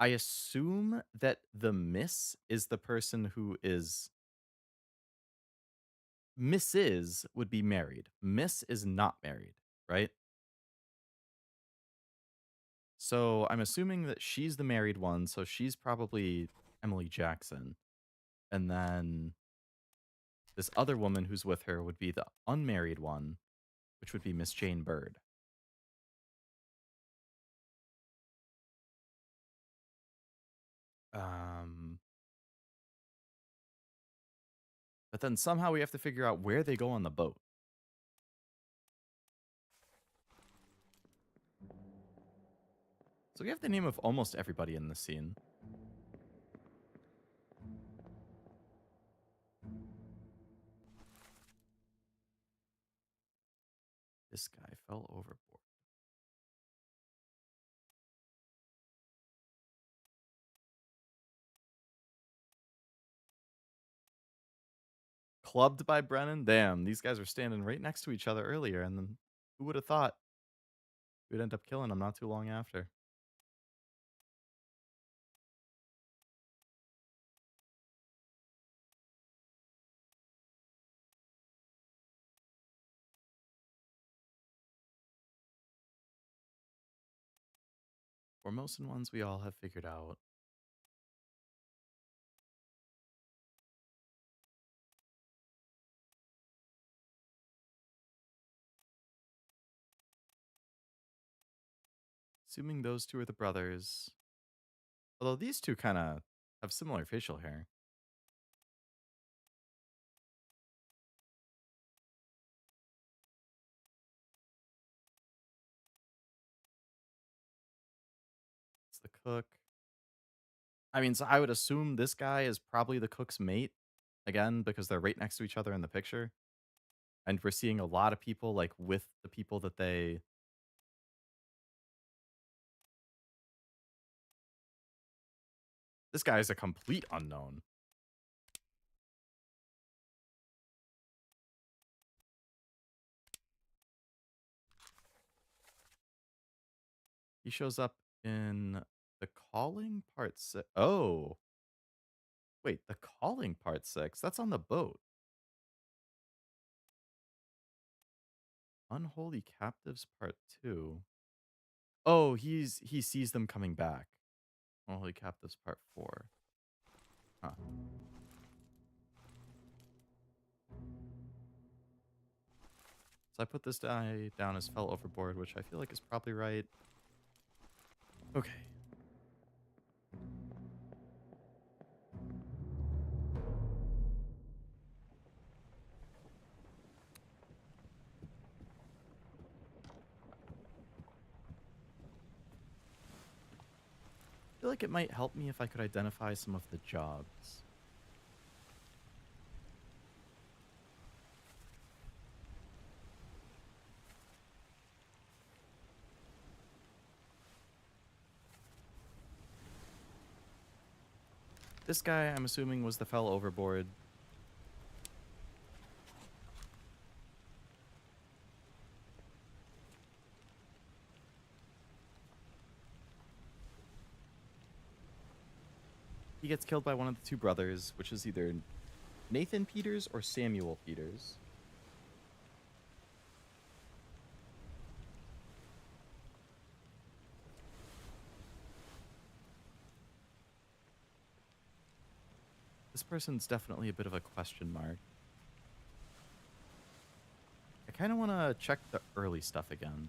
Speaker 1: I assume that the Miss is the person who is... Mrs. would be married. Miss is not married, right? So I'm assuming that she's the married one, so she's probably Emily Jackson. And then this other woman who's with her would be the unmarried one, which would be Miss Jane Bird. But then somehow we have to figure out where they go on the boat. So we have the name of almost everybody in this scene. This guy fell overboard. Clubbed by Brennan? Damn, these guys were standing right next to each other earlier, and then who would have thought we'd end up killing him not too long after? Formosan ones we all have figured out. Assuming those two are the brothers. Although these two kind of have similar facial hair. It's the cook. I mean, so I would assume this guy is probably the cook's mate. Again, because they're right next to each other in the picture. And we're seeing a lot of people like with the people that they... This guy is a complete unknown. He shows up in The Calling Part 6. Oh. Wait, The Calling Part 6? That's on the boat. Unholy Captives Part 2. Oh, he sees them coming back. Unholy Captives Part 4. Huh. So I put this guy down as fell overboard, which I feel like is probably right. Okay. I feel like it might help me if I could identify some of the jobs. This guy, I'm assuming, was the fell overboard. He gets killed by one of the two brothers, which is either Nathan Peters or Samuel Peters. This person's definitely a bit of a question mark. I kind of want to check the early stuff again.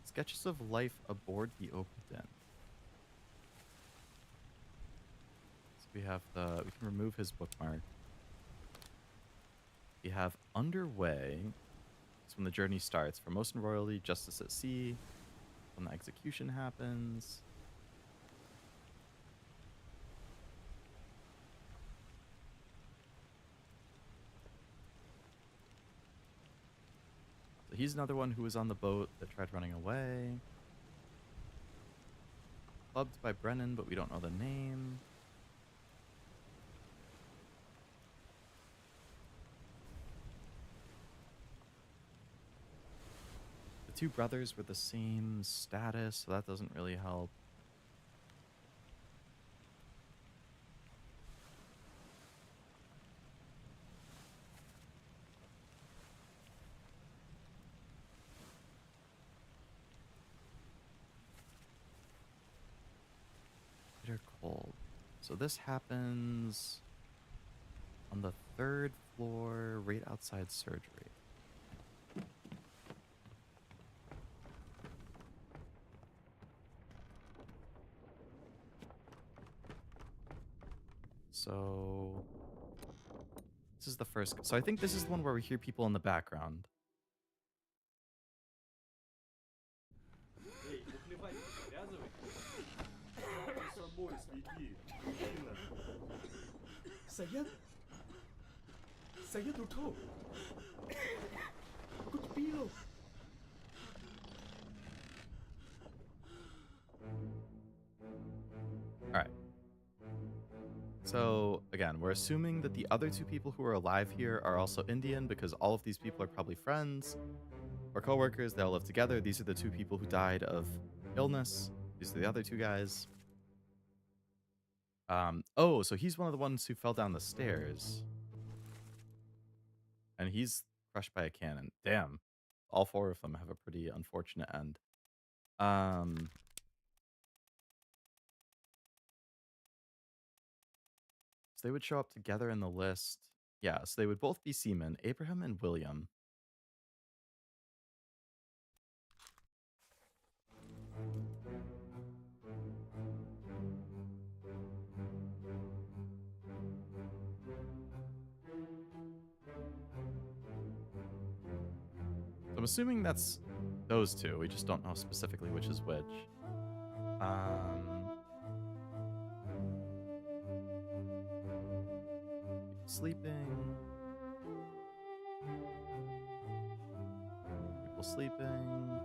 Speaker 1: Sketches of life aboard the Obra Dinn. So we have we can remove his bookmark. We have underway. It's when the journey starts. For most in royalty, justice at sea. When the execution happens. So he's another one who was on the boat that tried running away. Clubbed by Brennan, but we don't know the name. The two brothers were the same status, so that doesn't really help. Bitter cold. So this happens on the 3rd floor, right outside surgery. So this is the first. So I think this is the one where we hear people in the background.
Speaker 2: Saya? Saya tutup. Aku terpilih.
Speaker 1: All right. So again, we're assuming that the other two people who are alive here are also Indian because all of these people are probably friends or coworkers. They all live together. These are the two people who died of illness. These are the other two guys. Oh, so he's one of the ones who fell down the stairs. And he's crushed by a cannon. Damn. All 4 of them have a pretty unfortunate end. So they would show up together in the list. Yeah, so they would both be seamen, Abraham and William. So I'm assuming that's those two. We just don't know specifically which is which. Sleeping. People sleeping.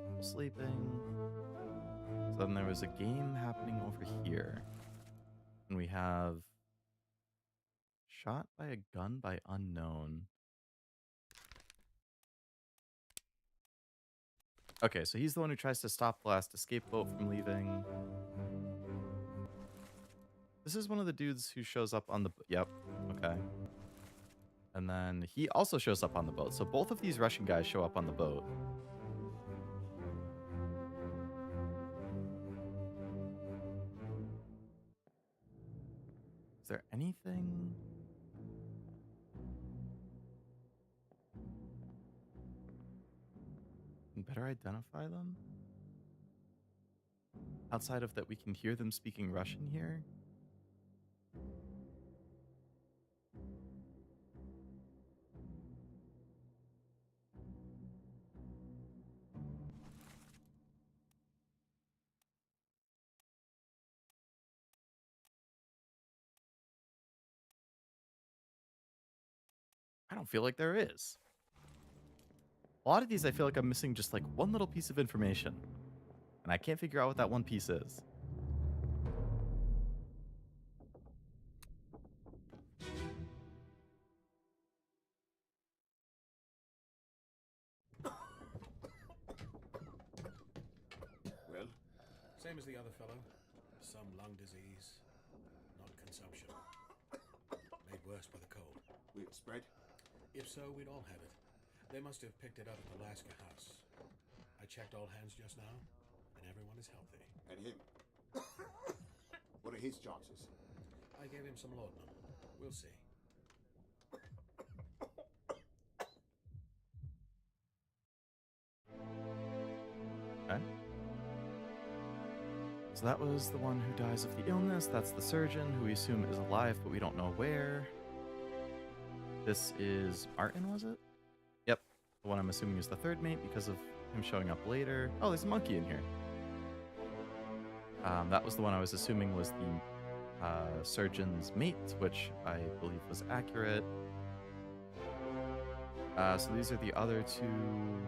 Speaker 1: People sleeping. So then there was a game happening over here. And we have shot by a gun by unknown. Okay, so he's the one who tries to stop the last escape boat from leaving. This is one of the dudes who shows up on the... Yep, okay. And then he also shows up on the boat. So both of these Russian guys show up on the boat. Is there anything... can better identify them? Outside of that, we can hear them speaking Russian here. I don't feel like there is. A lot of these, I feel like I'm missing just like one little piece of information. And I can't figure out what that one piece is.
Speaker 7: Well,
Speaker 8: Same as the other fellow. Some lung disease, non-consumption. Made worse by the cold.
Speaker 7: will it spread?
Speaker 8: If so, we'd all have it. They must have picked it up at the Alaska house. I checked all hands just now, and everyone is healthy.
Speaker 7: And him? What are his chances?
Speaker 8: I gave him some laudanum. We'll see.
Speaker 1: Okay. So that was the one who dies of the illness. That's the surgeon, who we assume is alive, but we don't know where. This is Martin, was it? Yep. The one I'm assuming is the third mate because of him showing up later. Oh, there's a monkey in here. That was the one I was assuming was the surgeon's mate, which I believe was accurate. So these are the other two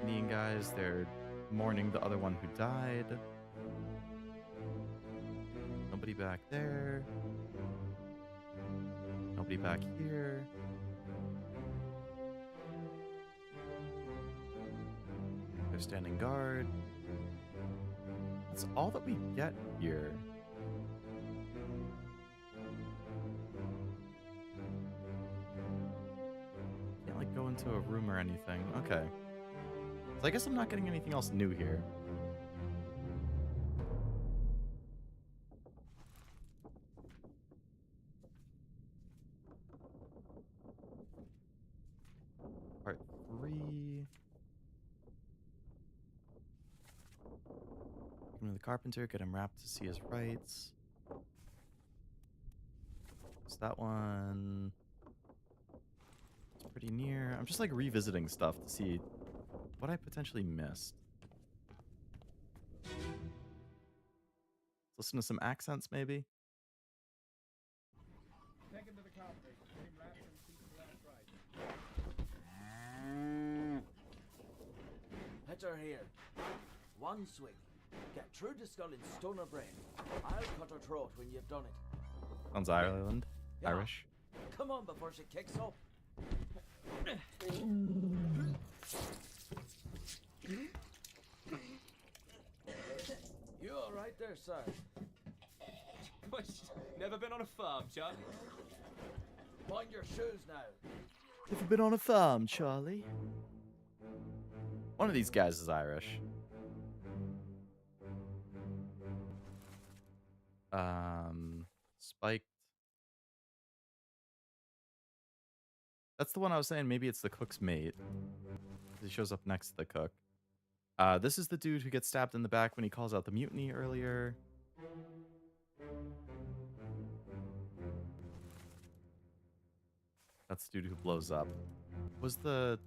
Speaker 1: Indian guys. They're mourning the other one who died. Nobody back there. Nobody back here. They're standing guard. That's all that we get here. Can't like go into a room or anything. Okay. So I guess I'm not getting anything else new here. Part 3. Come to the carpenter, get him wrapped to see his rights. So that one... It's pretty near. I'm just like revisiting stuff to see what I potentially missed. Listen to some accents, maybe?
Speaker 6: Take him to the carpenter. Get him wrapped and see the last right.
Speaker 3: Hit her here. One swing. Get through the skull and stone her brain. I'll cut her throat when you've done it.
Speaker 1: Sounds Ireland.
Speaker 3: Yeah.
Speaker 1: Irish.
Speaker 3: Come on before she kicks up. You all right there, sir?
Speaker 2: Never been on a farm, Charlie?
Speaker 3: Mind your shoes now.
Speaker 1: Have you been on a farm, Charlie? One of these guys is Irish. Spiked. That's the one I was saying. Maybe it's the cook's mate. He shows up next to the cook. This is the dude who gets stabbed in the back when he calls out the mutiny earlier. That's the dude who blows up. Was the...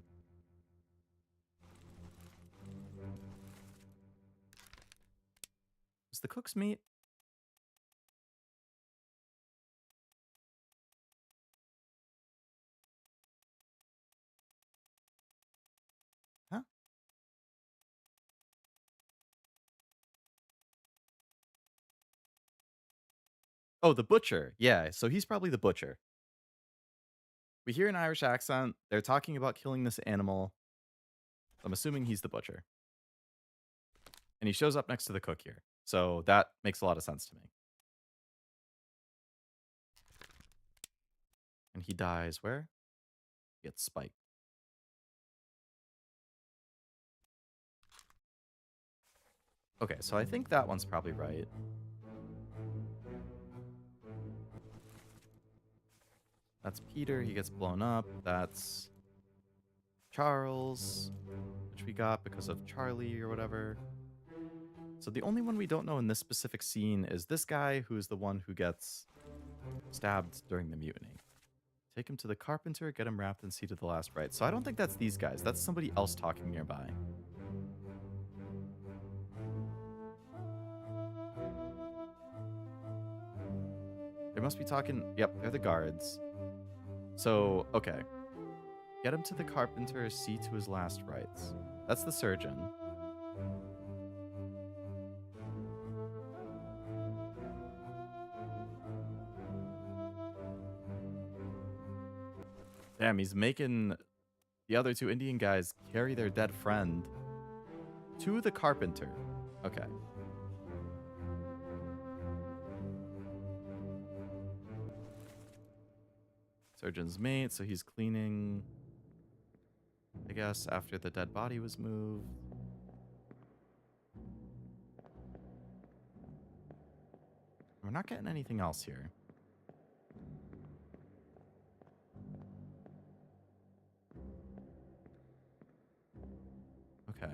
Speaker 1: Was the cook's mate? Huh? Oh, the butcher. Yeah, so he's probably the butcher. We hear an Irish accent. They're talking about killing this animal. I'm assuming he's the butcher. And he shows up next to the cook here. So that makes a lot of sense to me. And he dies where? He gets spiked. Okay, so I think that one's probably right. That's Peter, he gets blown up. That's Charles, which we got because of Charlie or whatever. So the only one we don't know in this specific scene is this guy who's the one who gets stabbed during the mutiny. Take him to the carpenter, get him wrapped and see to the last right. So I don't think that's these guys. That's somebody else talking nearby. They must be talking... Yep, they're the guards. So, okay. Get him to the carpenter, see to his last rites. That's the surgeon. Damn, he's making the other two Indian guys carry their dead friend to the carpenter. Okay. Surgeon's mate, so he's cleaning, I guess, after the dead body was moved. We're not getting anything else here. Okay.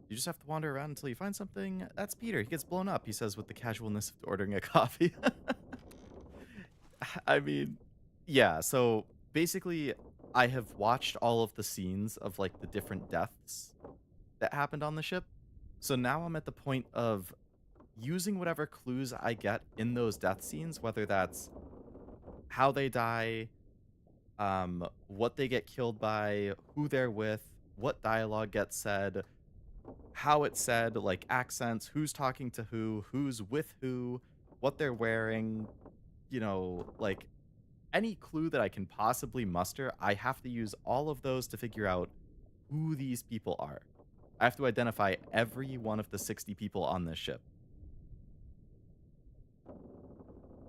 Speaker 1: You just have to wander around until you find something. That's Peter. He gets blown up, he says with the casualness of ordering a coffee. I mean, yeah, so basically I have watched all of the scenes of like the different deaths that happened on the ship. So now I'm at the point of using whatever clues I get in those death scenes, whether that's how they die, what they get killed by, who they're with, what dialogue gets said, how it's said, like accents, who's talking to who's with who, what they're wearing, you know, like any clue that I can possibly muster, I have to use all of those to figure out who these people are. I have to identify every one of the 60 people on this ship.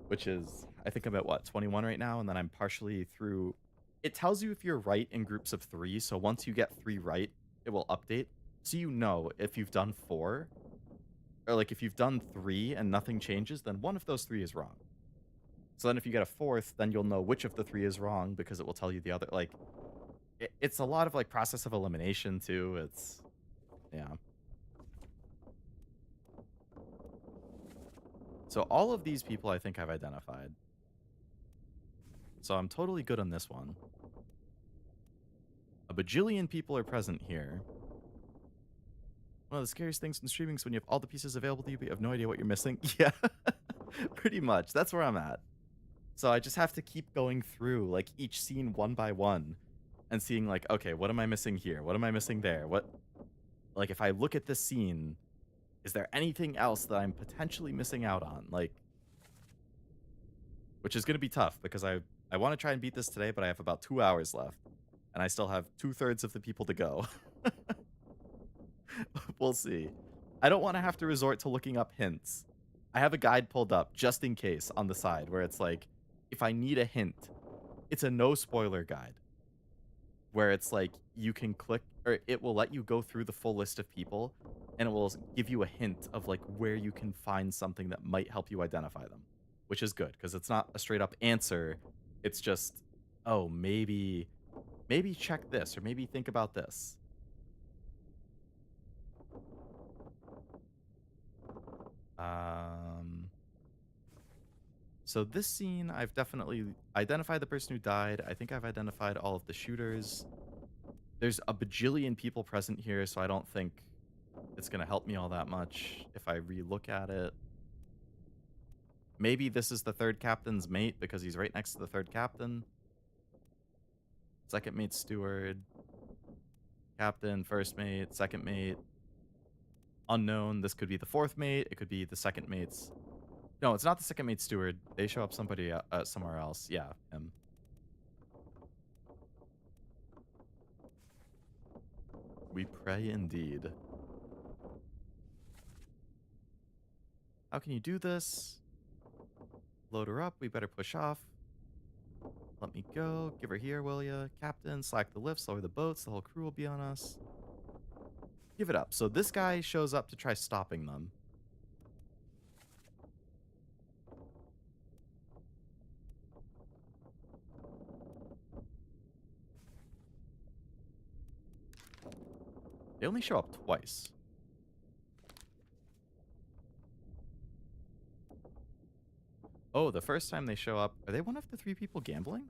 Speaker 1: Which is, I think I'm at what, 21 right now, and then I'm partially through. It tells you if you're right in groups of 3, so once you get 3 right, it will update. So you know if you've done 4, or like if you've done 3 and nothing changes, then one of those 3 is wrong. So then if you get a 4th, then you'll know which of the 3 is wrong because it will tell you the other. Like, it's a lot of like process of elimination too. It's, yeah. So all of these people I think I've identified. So I'm totally good on this one. A bajillion people are present here. One of the scariest things in streaming is when you have all the pieces available to you, but you have no idea what you're missing. Yeah, pretty much. That's where I'm at. So I just have to keep going through like each scene one by one and seeing like, okay, what am I missing here? What am I missing there? What, like if I look at this scene, is there anything else that I'm potentially missing out on? Like, which is going to be tough because I want to try and beat this today, but I have about 2 hours left and I still have 2/3 of the people to go. We'll see. I don't want to have to resort to looking up hints. I have a guide pulled up just in case on the side where it's like, if I need a hint, it's a no spoiler guide where it's like you can click or it will let you go through the full list of people and it will give you a hint of like where you can find something that might help you identify them, which is good because it's not a straight up answer. It's just, oh, maybe check this or maybe think about this. So this scene, I've definitely identified the person who died. I think I've identified all of the shooters. There's a bajillion people present here, so I don't think it's going to help me all that much if I re-look at it. Maybe this is the 3rd captain's mate because he's right next to the 3rd captain. 2nd mate steward. Captain, 1st mate, 2nd mate. Unknown. This could be the 4th mate. It could be the 2nd mate's. No, it's not the 2nd mate steward. They show up somebody somewhere else. Yeah, him. We pray indeed. How can you do this? Load her up. We better push off. Let me go. Give her here, will ya? Captain, slack the lifts, lower the boats. The whole crew will be on us. Give it up. So this guy shows up to try stopping them. They only show up twice. Oh, the first time they show up, are they one of the 3 people gambling?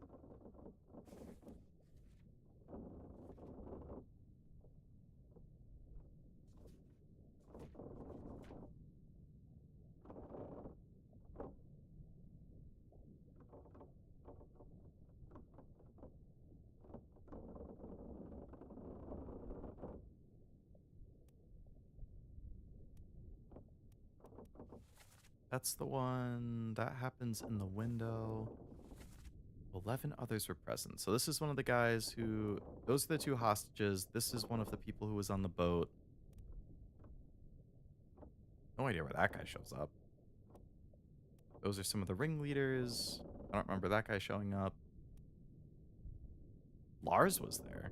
Speaker 1: That's the one that happens in the window. 11 others were present. So this is one of the guys who, those are the two hostages. This is one of the people who was on the boat. No idea where that guy shows up. Those are some of the ringleaders. I don't remember that guy showing up. Lars was there.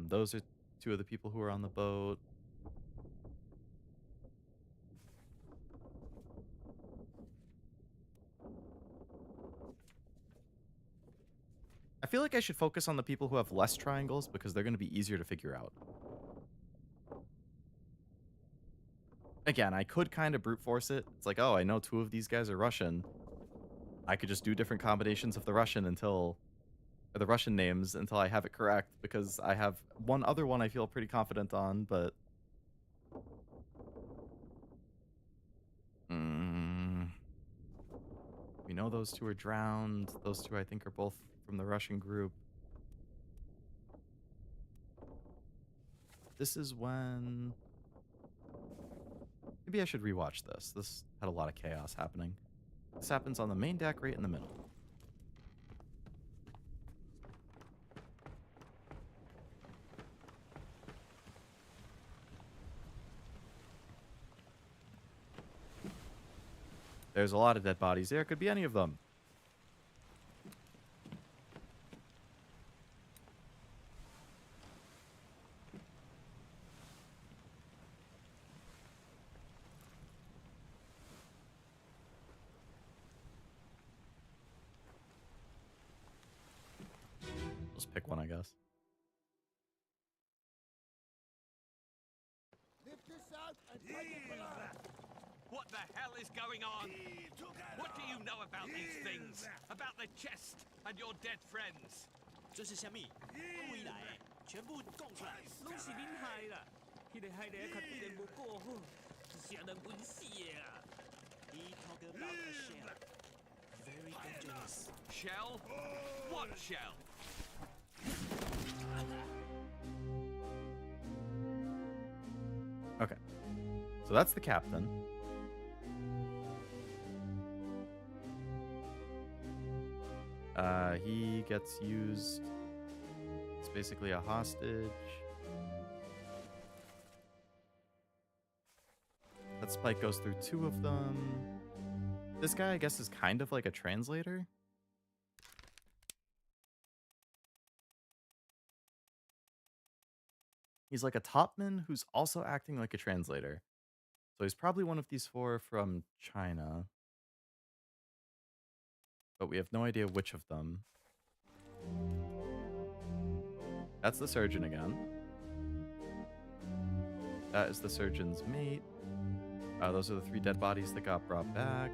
Speaker 1: Those are two of the people who are on the boat. I feel like I should focus on the people who have less triangles because they're going to be easier to figure out. Again, I could kind of brute force it. It's like, oh, I know two of these guys are Russian. I could just do different combinations of the Russian until, or the Russian names until I have it correct, because I have one other one I feel pretty confident on, but we know those two are drowned. Those two I think are both from the Russian group. This is when, maybe I should rewatch this. This had a lot of chaos happening. This happens on the main deck right in the middle. There's a lot of dead bodies there. Could be any of them. Just pick one, I guess.
Speaker 7: Lift this out and take it below.
Speaker 2: What the hell is going on? What do you know about these things? About the chest and your dead friends?
Speaker 4: 这是虾米？未来全部供出来，
Speaker 2: 拢是恁害啦！迄个害得较电无过好，是谁人滚死的啊
Speaker 4: He talk about a shell. Very dangerous.？Shell?
Speaker 2: What shell?
Speaker 1: Okay. So that's the captain. He gets used. It's basically a hostage. That spike goes through two of them. This guy, I guess, is kind of like a translator. He's like a topman who's also acting like a translator. So he's probably one of these four from China. But we have no idea which of them. That's the surgeon again. That is the surgeon's mate. Those are the three dead bodies that got brought back.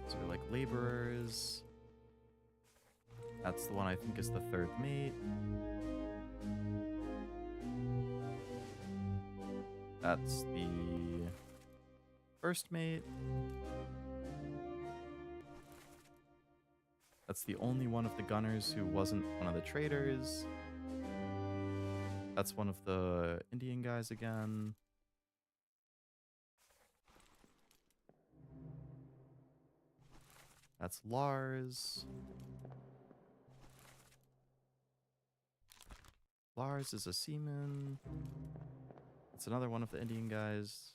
Speaker 1: So they're like laborers. That's the one I think is the third mate. That's the first mate. That's the only one of the gunners who wasn't one of the traders. That's one of the Indian guys again. That's Lars. Lars is a seaman. It's another one of the Indian guys.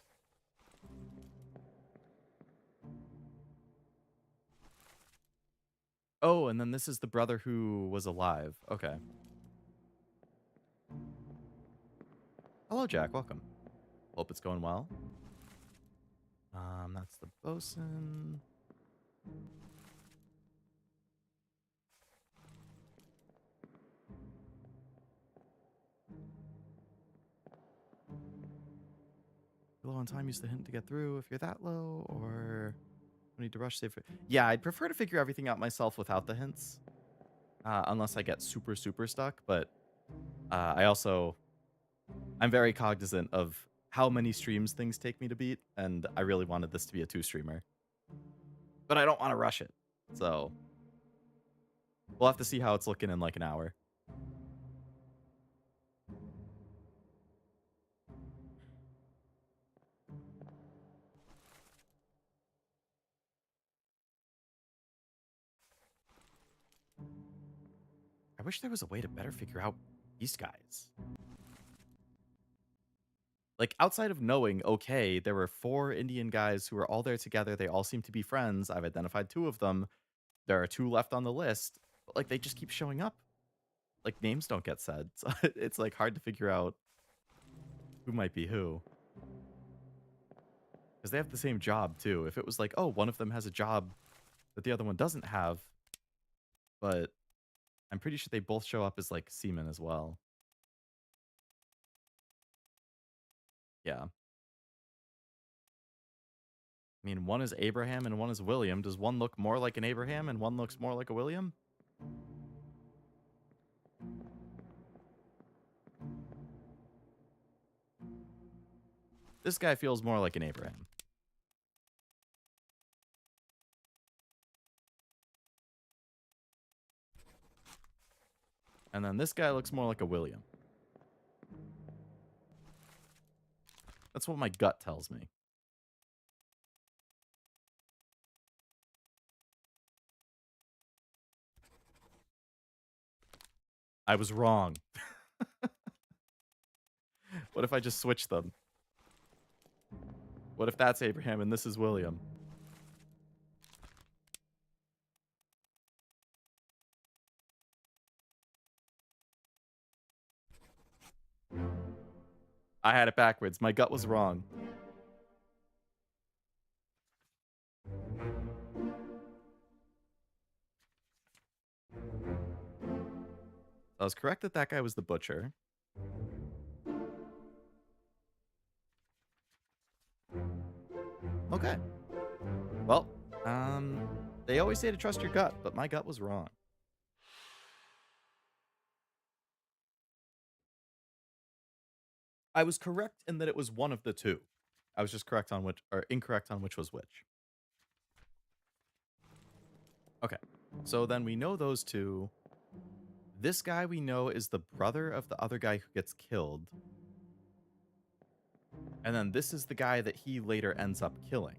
Speaker 1: Oh, and then this is the brother who was alive. Okay. Hello, Jack. Welcome. Hope it's going well. That's the bosun. Low on time, use the hint to get through if you're that low, or we need to rush save. Yeah, I'd prefer to figure everything out myself without the hints, unless I get super stuck. But I'm very cognizant of how many streams things take me to beat, and I really wanted this to be a 2-streamer. but I don't want to rush it. So we'll have to see how it's looking in like an hour. I wish there was a way to better figure out these guys. Like, outside of knowing, okay, there were 4 Indian guys who were all there together. They all seem to be friends. I've identified 2 of them. There are 2 left on the list. But, like, they just keep showing up. Like, names don't get said. So it's, like, hard to figure out who might be who. Because they have the same job, too. If it was like, oh, one of them has a job that the other one doesn't have, but I'm pretty sure they both show up as, like, seamen as well. Yeah. I mean, one is Abraham and one is William. Does one look more like an Abraham and one looks more like a William? This guy feels more like an Abraham. And then this guy looks more like a William. That's what my gut tells me. I was wrong. What if I just switch them? What if that's Abraham and this is William? I had it backwards. My gut was wrong. I was correct that that guy was the butcher. Okay. Well, they always say to trust your gut, but my gut was wrong. I was correct in that it was one of the 2. I was just correct on which, or incorrect on which was which. Okay. So then we know those 2. This guy we know is the brother of the other guy who gets killed. And then this is the guy that he later ends up killing.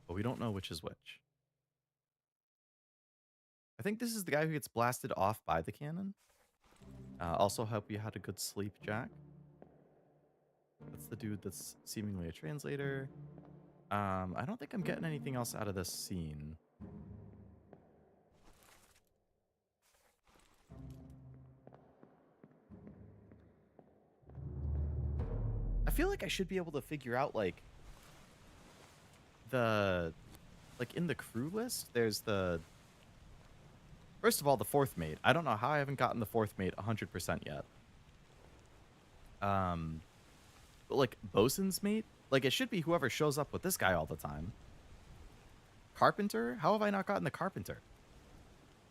Speaker 1: But we don't know which is which. I think this is the guy who gets blasted off by the cannon. Also hope you had a good sleep, Jack. That's the dude that's seemingly a translator. I don't think I'm getting anything else out of this scene. I feel like I should be able to figure out, like, like, in the crew list, there's the... First of all, the 4th mate. I don't know how I haven't gotten the 4th mate 100% yet. But, like, bosun's mate? Like, it should be whoever shows up with this guy all the time. Carpenter? How have I not gotten the carpenter?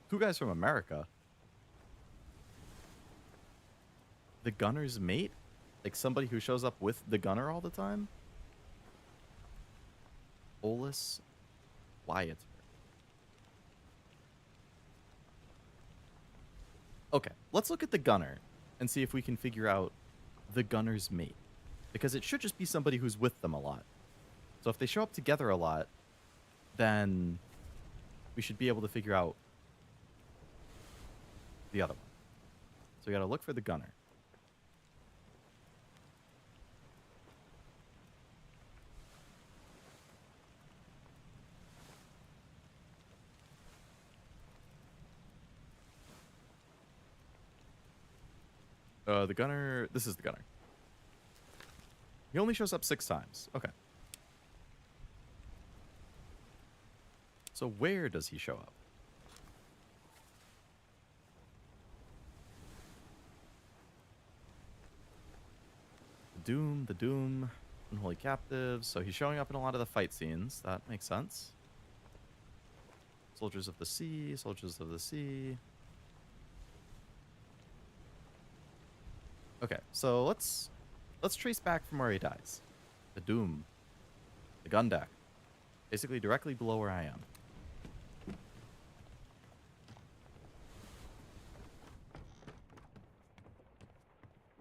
Speaker 1: 2 guys from America. The gunner's mate? Like, somebody who shows up with the gunner all the time? Olus Wyatt. Okay, let's look at the gunner and see if we can figure out the gunner's mate. Because it should just be somebody who's with them a lot. So if they show up together a lot, then we should be able to figure out the other one. So we gotta look for the gunner. The gunner... This is the gunner. He only shows up 6 times. Okay. So where does he show up? The Doom, Unholy Captives. So he's showing up in a lot of the fight scenes. That makes sense. Soldiers of the Sea, Soldiers of the Sea. Okay, so let's trace back from where he dies. The Doom. The gun deck. Basically directly below where I am.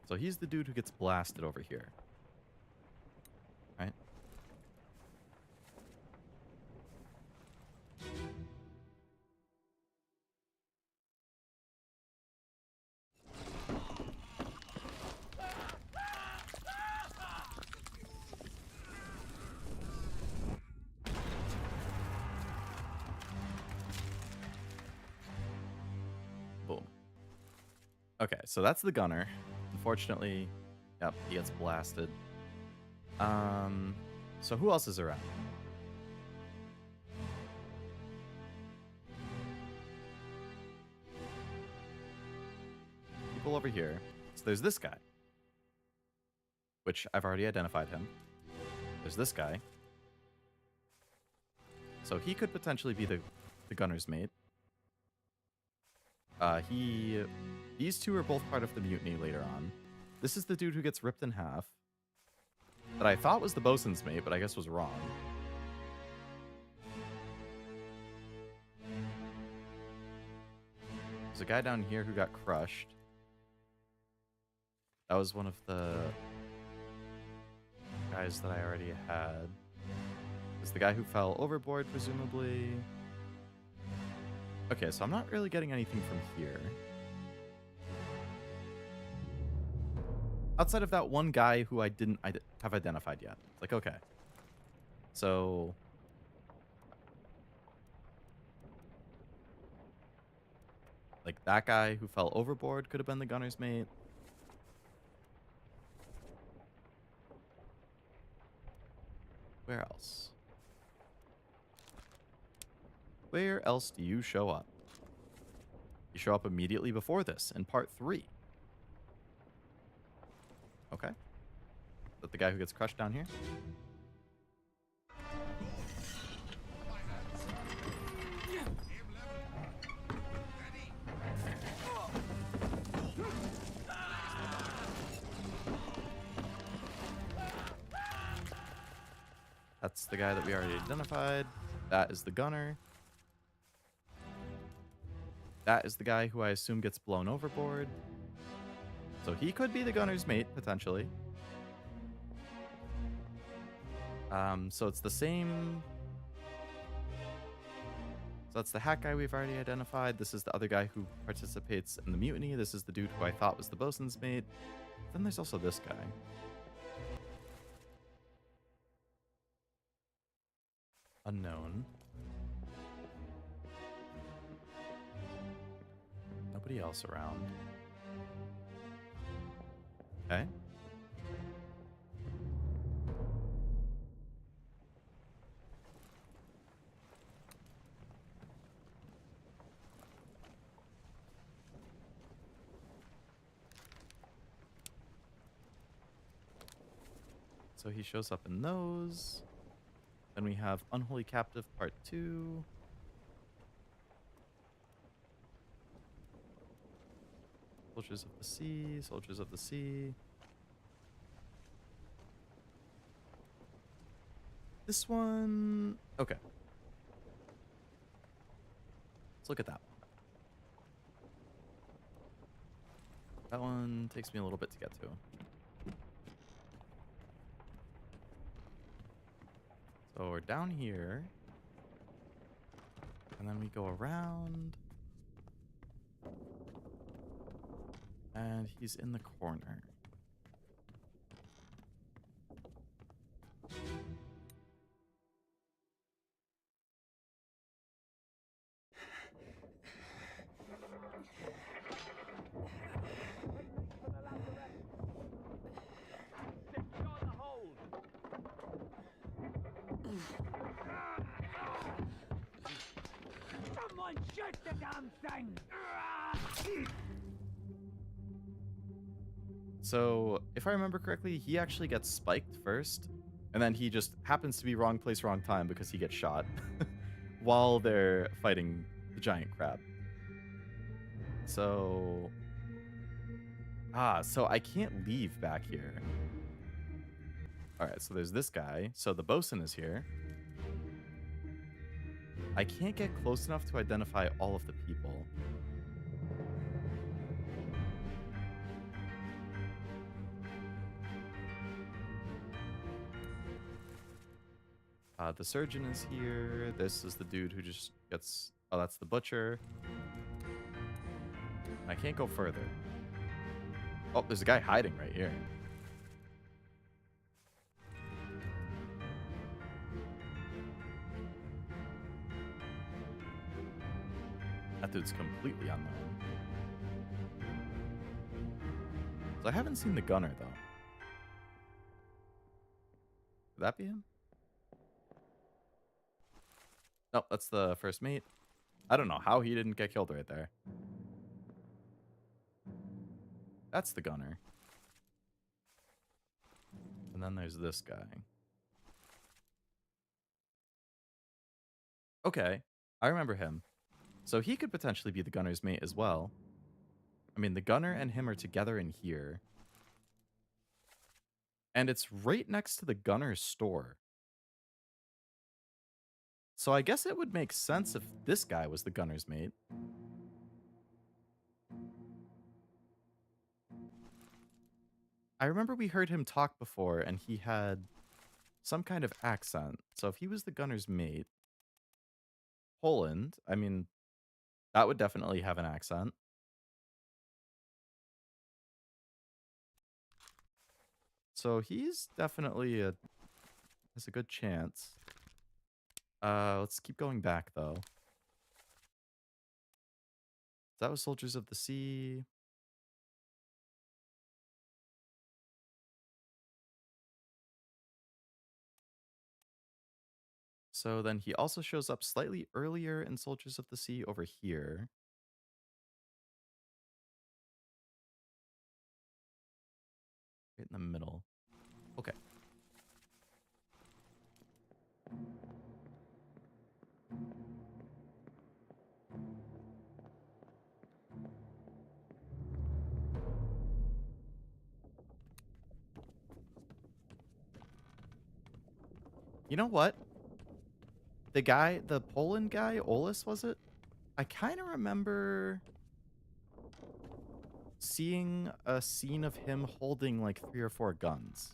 Speaker 1: So he's the dude who gets blasted over here. Right? Boom. Okay, so that's the gunner. Unfortunately, yep, he gets blasted. So who else is around? People over here. So there's this guy, which I've already identified him. There's this guy. So he could potentially be the gunner's mate. These two are both part of the mutiny later on. This is the dude who gets ripped in half. That I thought was the bosun's mate, but I guess was wrong. There's a guy down here who got crushed. That was one of the guys that I already had. It's the guy who fell overboard, presumably. Okay, so I'm not really getting anything from here. Outside of that one guy who I didn't have identified yet. Like, okay. So... like, that guy who fell overboard could have been the gunner's mate. Where else? Where else do you show up? You show up immediately before this, in part 3. Okay. Is that the guy who gets crushed down here? That's the guy that we already identified. That is the gunner. That is the guy who I assume gets blown overboard. So he could be the gunner's mate, potentially. So it's the same... So that's the hack guy we've already identified. This is the other guy who participates in the mutiny. This is the dude who I thought was the bosun's mate. Then there's also this guy. Unknown. Nobody else around. Okay. So he shows up in those. Then we have Unholy Captive Part 2. Soldiers of the Sea, Soldiers of the Sea. This one... okay. Let's look at that one. That one takes me a little bit to get to. So we're down here. And then we go around. And he's in the corner.
Speaker 2: Someone shoot the damn thing!
Speaker 1: So, if I remember correctly, he actually gets spiked first, and then he just happens to be wrong place, wrong time because he gets shot while they're fighting the giant crab. So... so I can't leave back here. Alright, so there's this guy. So the bosun is here. I can't get close enough to identify all of the people. The surgeon is here. This is the dude who just gets... Oh, that's the butcher. I can't go further. Oh, there's a guy hiding right here. That dude's completely unknown. So I haven't seen the gunner, though. Could that be him? Nope, that's the first mate. I don't know how he didn't get killed right there. That's the gunner. And then there's this guy. Okay, I remember him. So he could potentially be the gunner's mate as well. I mean, the gunner and him are together in here. And it's right next to the gunner's store. So I guess it would make sense if this guy was the gunner's mate. I remember we heard him talk before, and he had some kind of accent. So if he was the gunner's mate, Poland, I mean, that would definitely have an accent. So he's definitely has a good chance. Let's keep going back, though. That was Soldiers of the Sea. So then he also shows up slightly earlier in Soldiers of the Sea over here. Right in the middle. Okay. You know what? The guy, the Poland guy, Olus, was it? I kind of remember seeing a scene of him holding like 3 or 4 guns.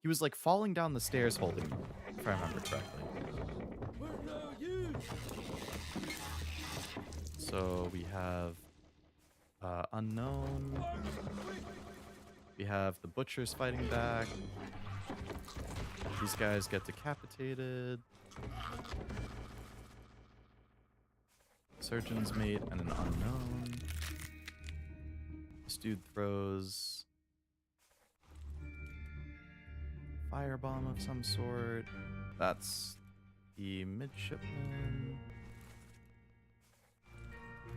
Speaker 1: He was like falling down the stairs holding them, if I remember correctly. So we have unknown. We have the butchers fighting back. These guys get decapitated. Surgeon's mate and an unknown. This dude throws firebomb of some sort. That's the midshipman.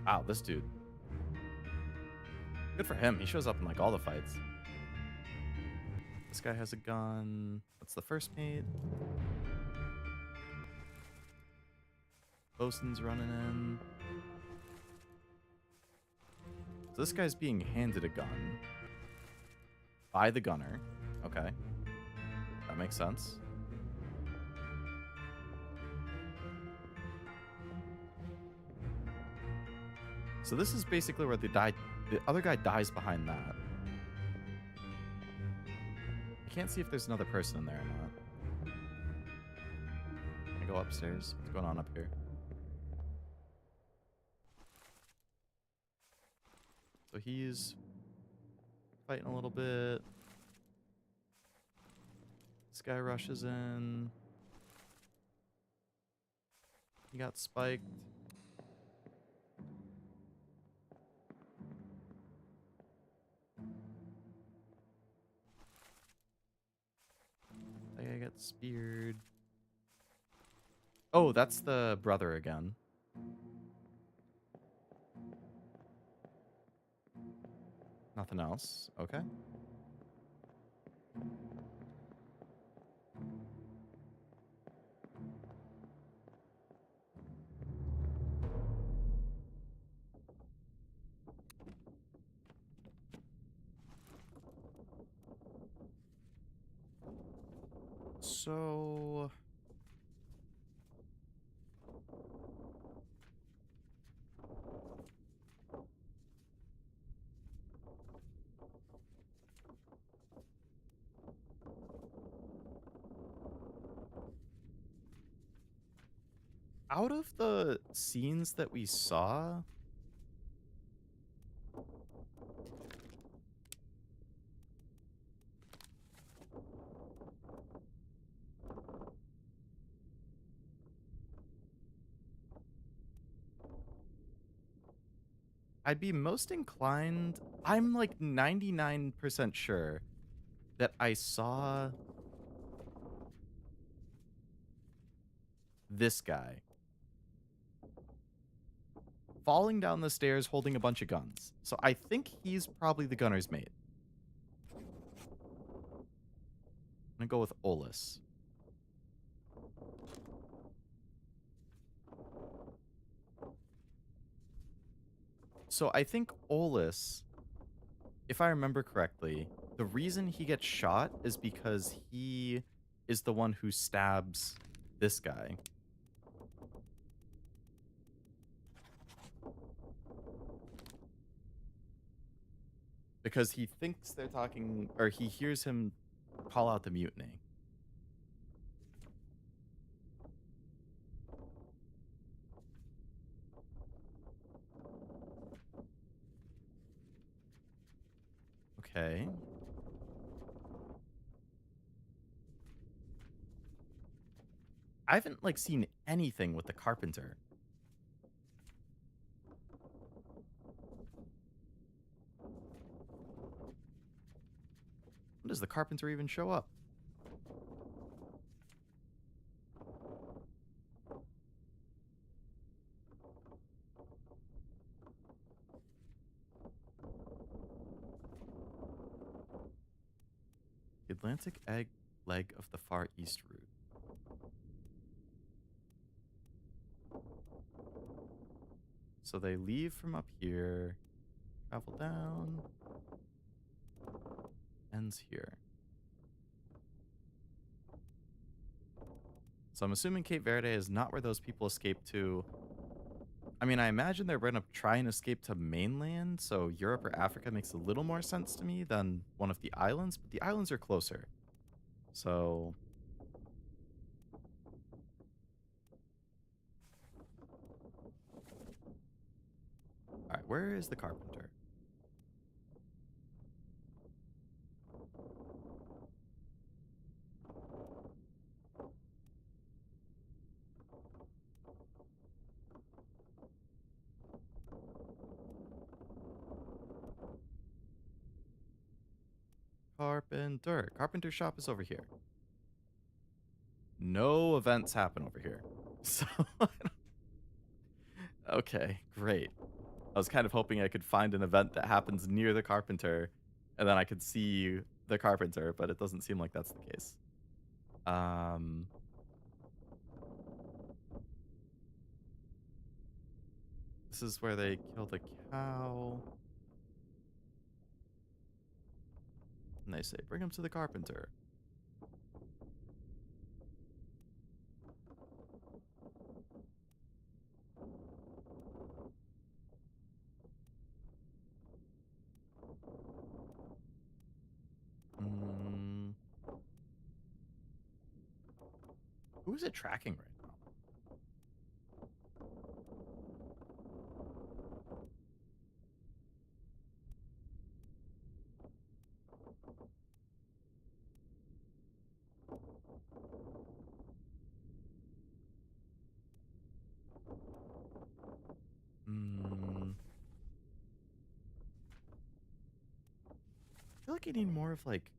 Speaker 1: Wow, this dude. Good for him. He shows up in like all the fights. This guy has a gun. That's the first mate. Bosun's running in. So this guy's being handed a gun by the gunner. Okay. That makes sense. So this is basically where the other guy dies behind that. I can't see if there's another person in there or not. Can I go upstairs? What's going on up here? So he's fighting a little bit. This guy rushes in. He got spiked. That guy got speared. Oh, that's the brother again. Nothing else. Okay. So out of the scenes that we saw, I'd be most inclined, I'm like 99% sure that I saw this guy falling down the stairs holding a bunch of guns. So I think he's probably the gunner's mate. I'm gonna go with Olus. So I think Olus, if I remember correctly, the reason he gets shot is because he is the one who stabs this guy. Because he thinks they're talking, or he hears him call out the mutiny. Okay. I haven't like seen anything with the carpenter. When does the carpenter even show up? The Atlantic egg leg of the Far East route. So they leave from up here, travel down, ends here. So I'm assuming Cape Verde is not where those people escaped to. I mean, I imagine they're going to try and escape to mainland, so Europe or Africa makes a little more sense to me than one of the islands, but the islands are closer. So all right, where is the carpenter? Carpenter. Carpenter shop is over here. No events happen over here. So, okay, great. I was kind of hoping I could find an event that happens near the carpenter and then I could see the carpenter, but it doesn't seem like that's the case. This is where they kill the cow. And they say, bring him to the carpenter. Who is it tracking right now? I feel like I need more of like,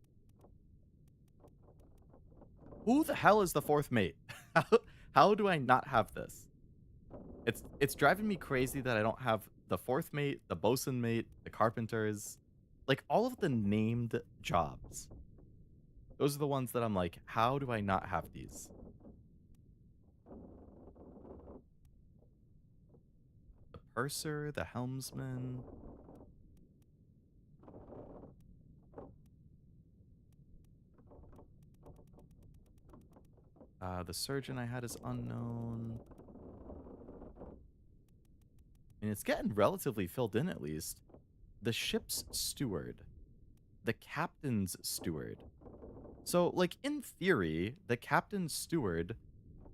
Speaker 1: who the hell is the fourth mate? How do I not have this? It's driving me crazy that I don't have the fourth mate, the bosun mate, the carpenters, like all of the named jobs. Those are the ones that I'm like, how do I not have these? The purser, the helmsman. The surgeon I had is unknown. And it's getting relatively filled in, at least. The ship's steward. The captain's steward. So, like, in theory, the captain's steward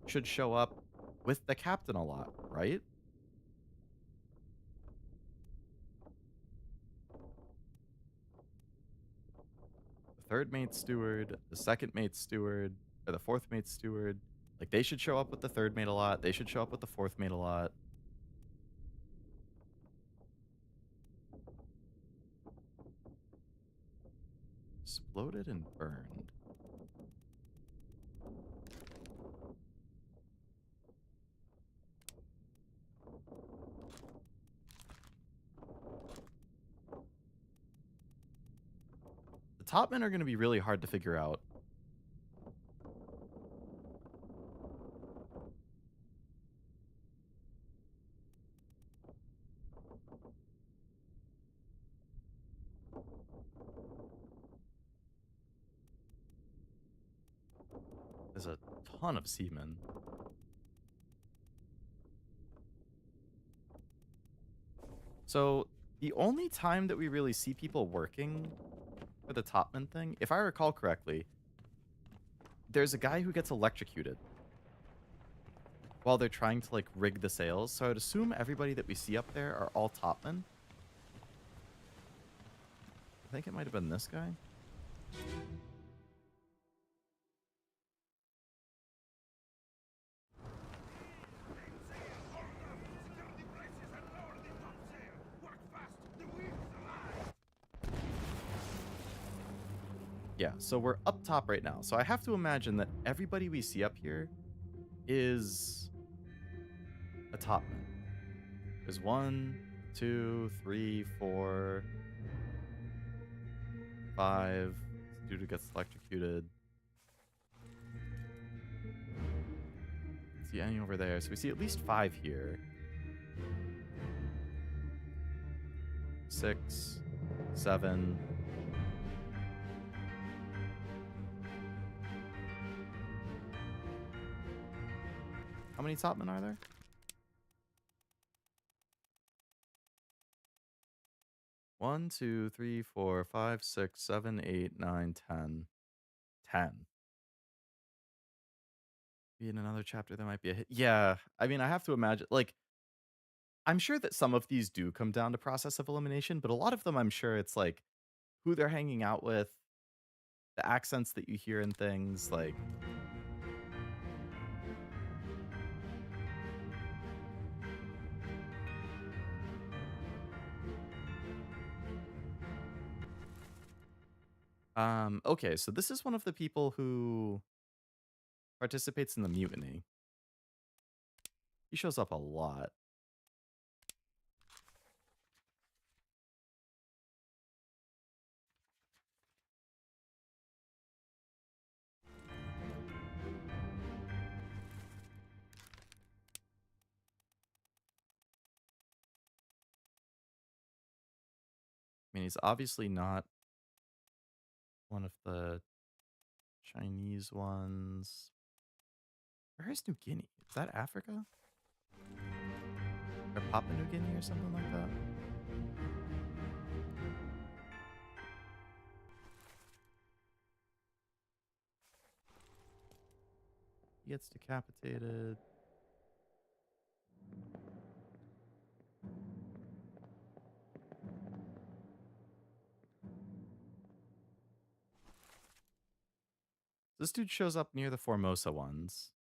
Speaker 1: should show up with the captain a lot, right? The third mate's steward, the second mate's steward, or the fourth mate's steward. Like, they should show up with the third mate a lot. They should show up with the fourth mate a lot. Exploded and burned. The top men are going to be really hard to figure out. There's a ton of seamen. So the only time that we really see people working for the topman thing, if I recall correctly, there's a guy who gets electrocuted while they're trying to, like, rig the sails. So I would assume everybody that we see up there are all topmen. I think it might have been this guy. Yeah, so we're up top right now. So I have to imagine that everybody we see up here is a topman. There's 1, 2, 3, 4, 5. This dude gets electrocuted. See any over there? So we see at least 5 here. 6, 7. How many topmen are there? One, 2, 3, 4, 5, 6, 7, 8, 9, 10. 10. Be in another chapter, there might be a hit. Yeah, I mean, I have to imagine, like, I'm sure that some of these do come down to process of elimination, but a lot of them, I'm sure it's like who they're hanging out with, the accents that you hear and things, like. Okay, so this is one of the people who participates in the mutiny. He shows up a lot. I mean, he's obviously not one of the Chinese ones. Where is New Guinea? Is that Africa? Or Papua New Guinea or something like that? He gets decapitated. This dude shows up near the Formosa ones.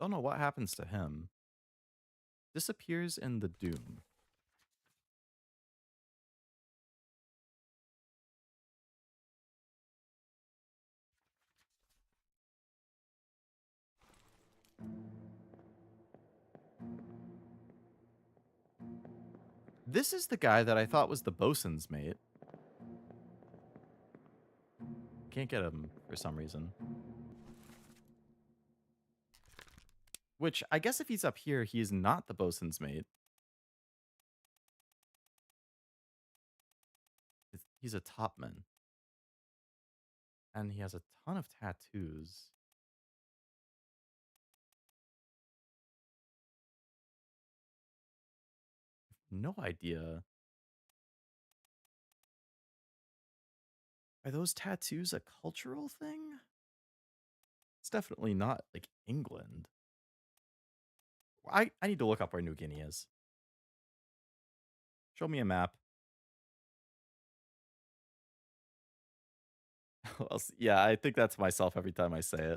Speaker 1: Don't know what happens to him. Disappears in the Doom. This is the guy that I thought was the bosun's mate. Can't get him for some reason. Which I guess if he's up here, he is not the bosun's mate. He's a topman. And he has a ton of tattoos. No idea. Are those tattoos a cultural thing? It's definitely not like England. I need to look up where New Guinea is. Show me a map. Yeah, I think that's myself every time I say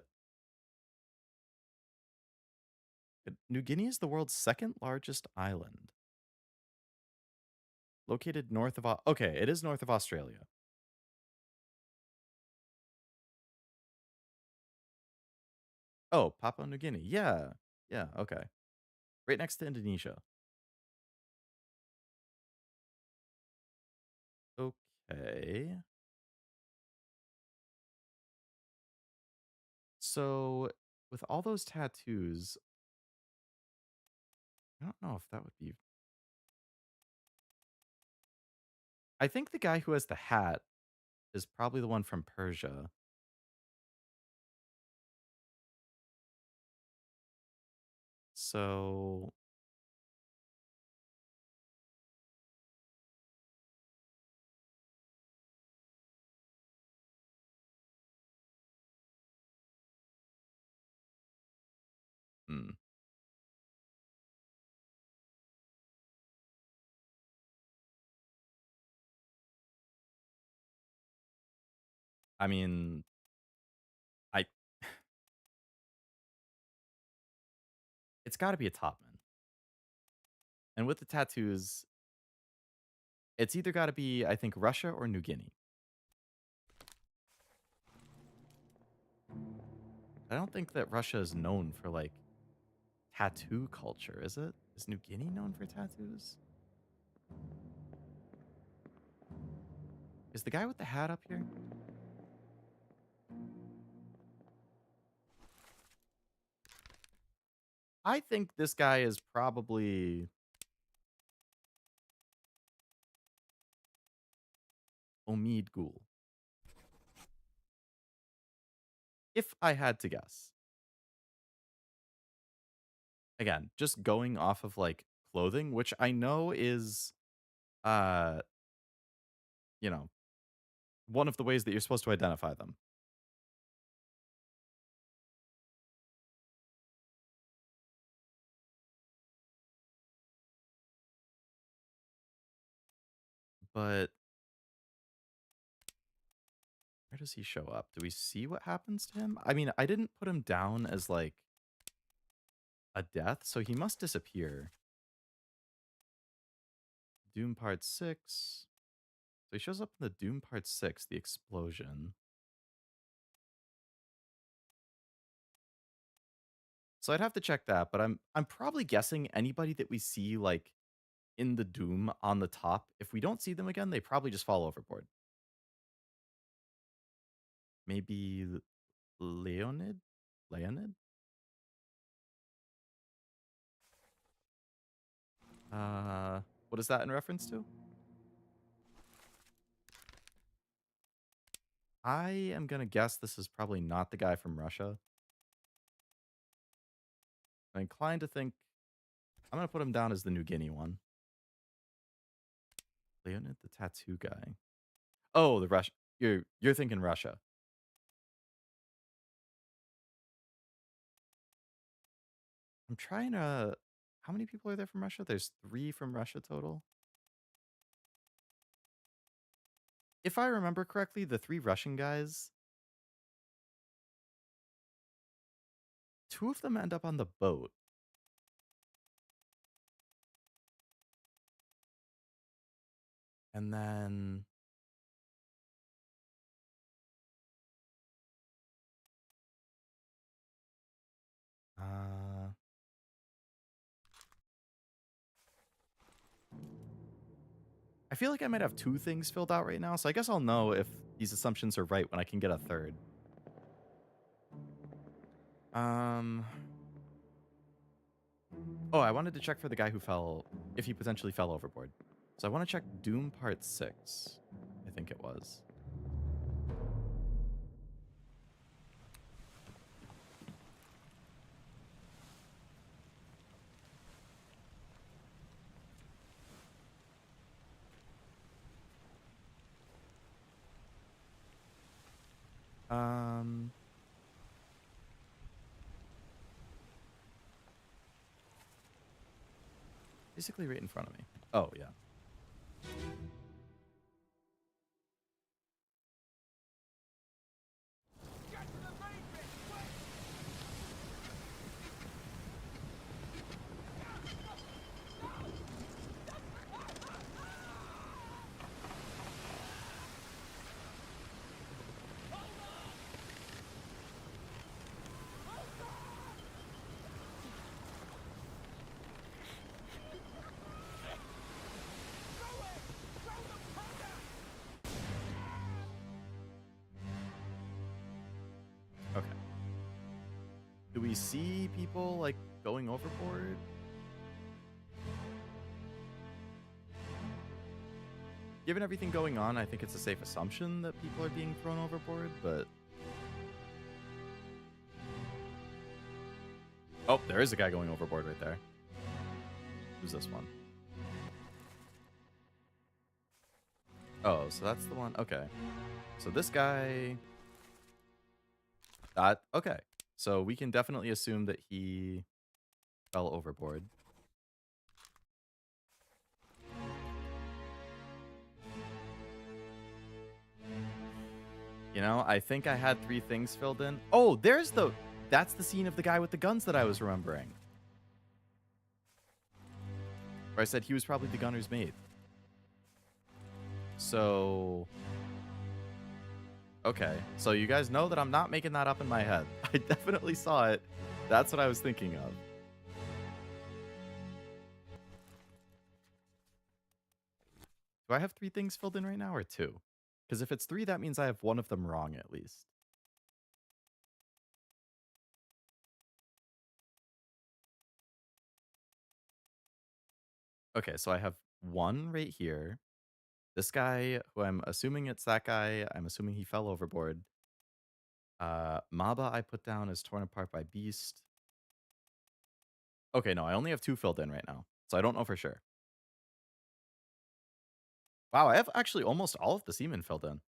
Speaker 1: it. New Guinea is the world's second largest island. Located north of... Okay, it is north of Australia. Oh, Papua New Guinea. Yeah. Yeah, okay. Right next to Indonesia. Okay. So, with all those tattoos, I don't know if that would be... I think the guy who has the hat is probably the one from Persia. So... Hmm. I mean, I... It's got to be a topman. And with the tattoos, it's either got to be, I think, Russia or New Guinea. I don't think that Russia is known for, like, tattoo culture, is it? Is New Guinea known for tattoos? Is the guy with the hat up here? I think this guy is probably Omid Gul. If I had to guess. Again, just going off of like clothing, which I know is uh you know, one of the ways that you're supposed to identify them. But where does he show up? Do we see what happens to him? I mean, I didn't put him down as like a death, so he must disappear. Doom Part 6. So he shows up in the Doom Part 6, the explosion. So I'd have to check that, but I'm probably guessing anybody that we see like in the Doom on the top, if we don't see them again, they probably just fall overboard. Maybe Leonid? Leonid? What is that in reference to? I am gonna guess this is probably not the guy from Russia. I'm inclined to think I'm gonna put him down as the New Guinea one. Leonid, the tattoo guy. Oh, the Russia. You're thinking Russia. I'm trying to. How many people are there from Russia? There's 3 from Russia total. If I remember correctly, the 3 Russian guys, 2 of them end up on the boat. And then uh I feel like I might have 2 things filled out right now, so I guess I'll know if these assumptions are right when I can get a third. Oh, I wanted to check for the guy who fell, if he potentially fell overboard. So I want to check Doom Part 6, I think it was. Basically right in front of me. Oh, yeah. Okay. Do we see people, like, going overboard? Given everything going on, I think it's a safe assumption that people are being thrown overboard, but... Oh, there is a guy going overboard right there. Who's this one? Oh, so that's the one. Okay. So this guy... okay. So we can definitely assume that he fell overboard. You know, I think I had 3 things filled in. Oh, that's the scene of the guy with the guns that I was remembering. Where I said he was probably the gunner's mate. So... Okay, so you guys know that I'm not making that up in my head. I definitely saw it. That's what I was thinking of. Do I have 3 things filled in right now or 2? Because if it's 3, that means I have one of them wrong at least. Okay, so I have 1 right here. This guy, who I'm assuming it's that guy, I'm assuming he fell overboard. Maba I put down as torn apart by Beast. Okay, no, I only have 2 filled in right now, so I don't know for sure. Wow, I have actually almost all of the seamen filled in.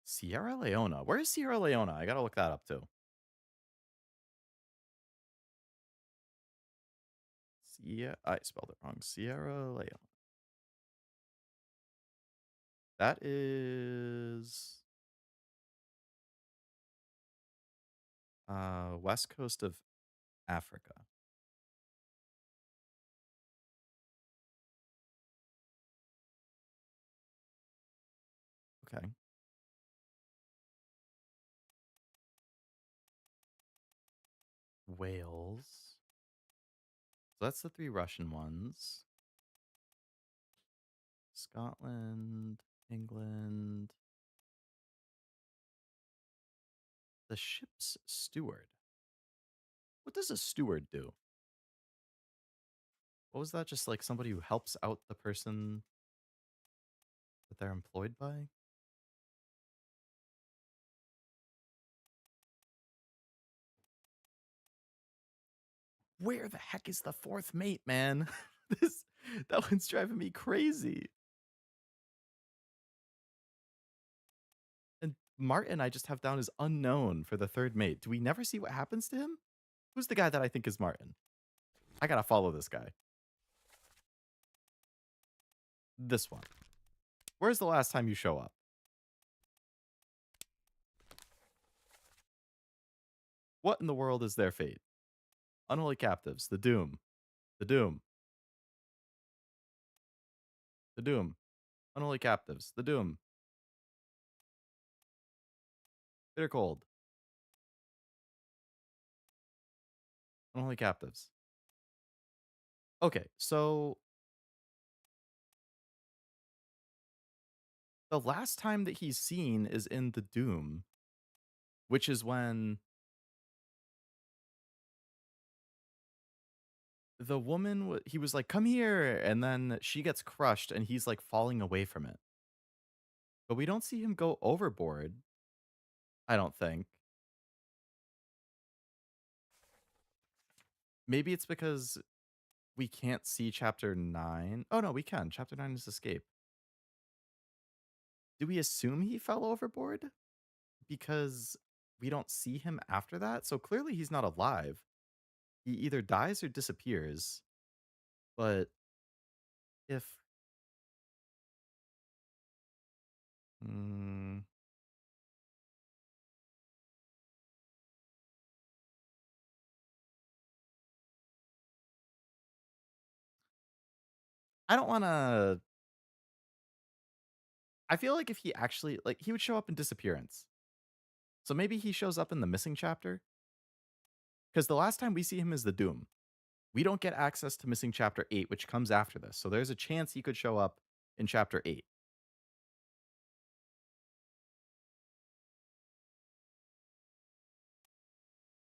Speaker 1: Sierra Leona. Where is Sierra Leona? I gotta look that up too. I spelled it wrong. Sierra Leona. That is west coast of Africa. Okay. Wales. So that's the 3 Russian ones. Scotland, England. The ship's steward. What does a steward do? What was that? Just like somebody who helps out the person that they're employed by? Where the heck is the 4th mate, man? That one's driving me crazy. And Martin, I just have down as unknown for the 3rd mate. Do we never see what happens to him? Who's the guy that I think is Martin? I gotta follow this guy. This one. Where's the last time you show up? What in the world is their fate? Unholy captives. The Doom. The Doom. The Doom. Unholy captives. The Doom. Bitter cold. Unholy captives. Okay, so... the the last time that he's seen is in the Doom, which is when the woman he was like, "Come here," and then she gets crushed, and he's like falling away from it. But we don't see him go overboard. I don't think. Maybe it's because we can't see chapter 9. Oh no, we can. Chapter 9 is escape. Do we assume he fell overboard? Because we don't see him after that? So clearly he's not alive. He either dies or disappears. But if mm, I don't want to. I feel like if he actually like he would show up in disappearance. So maybe he shows up in the missing chapter because the last time we see him is the Doom. We don't get access to missing chapter 8, which comes after this. So there's a chance he could show up in chapter 8.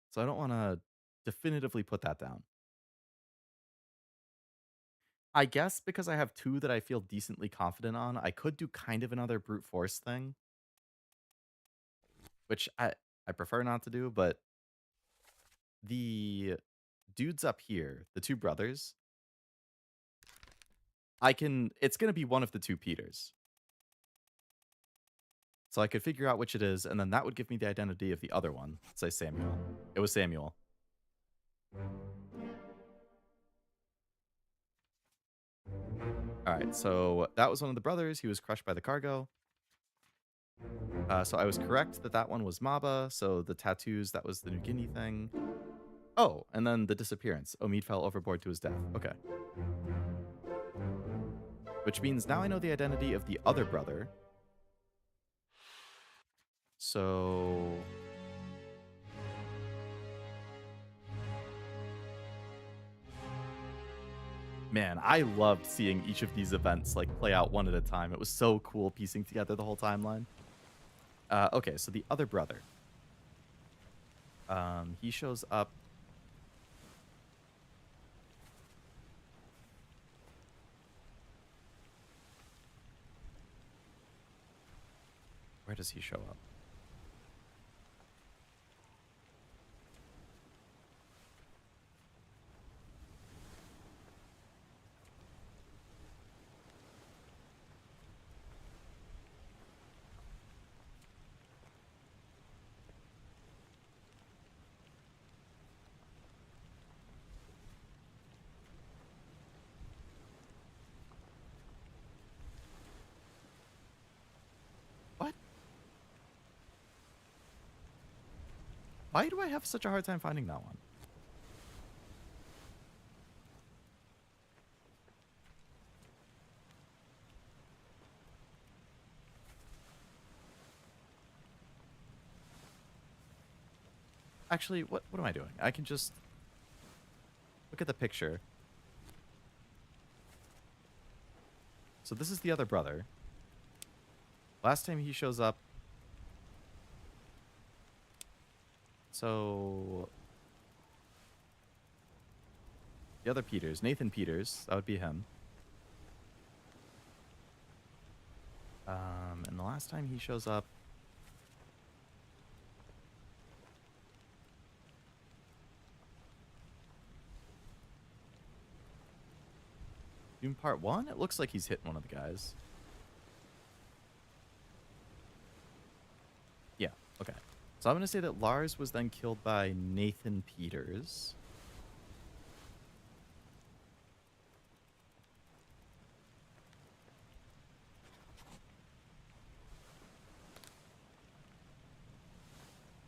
Speaker 1: So I don't want to definitively put that down. I guess because I have two that I feel decently confident on, I could do kind of another brute force thing, which I prefer not to do, but the dudes up here, the two brothers, it's going to be one of the two Peters. So I could figure out which it is, and then that would give me the identity of the other one. Let's say Samuel. It was Samuel. All right, so that was one of the brothers. He was crushed by the cargo. So I was correct that that one was Maba. So the tattoos, that was the New Guinea thing. Oh, and then the disappearance. Omid fell overboard to his death. Okay. Which means now I know the identity of the other brother. So man, I loved seeing each of these events like play out one at a time. It was so cool piecing together the whole timeline. Okay, so the other brother. He shows up. Where does he show up? What? Why do I have such a hard time finding that one? Actually, what am I doing? I can just look at the picture. So this is the other brother. Last time he shows up. So the other Peters, Nathan Peters, that would be him. And the last time he shows up, Doom Part 1? It looks like he's hit one of the guys. Yeah, okay. So I'm going to say that Lars was then killed by Nathan Peters.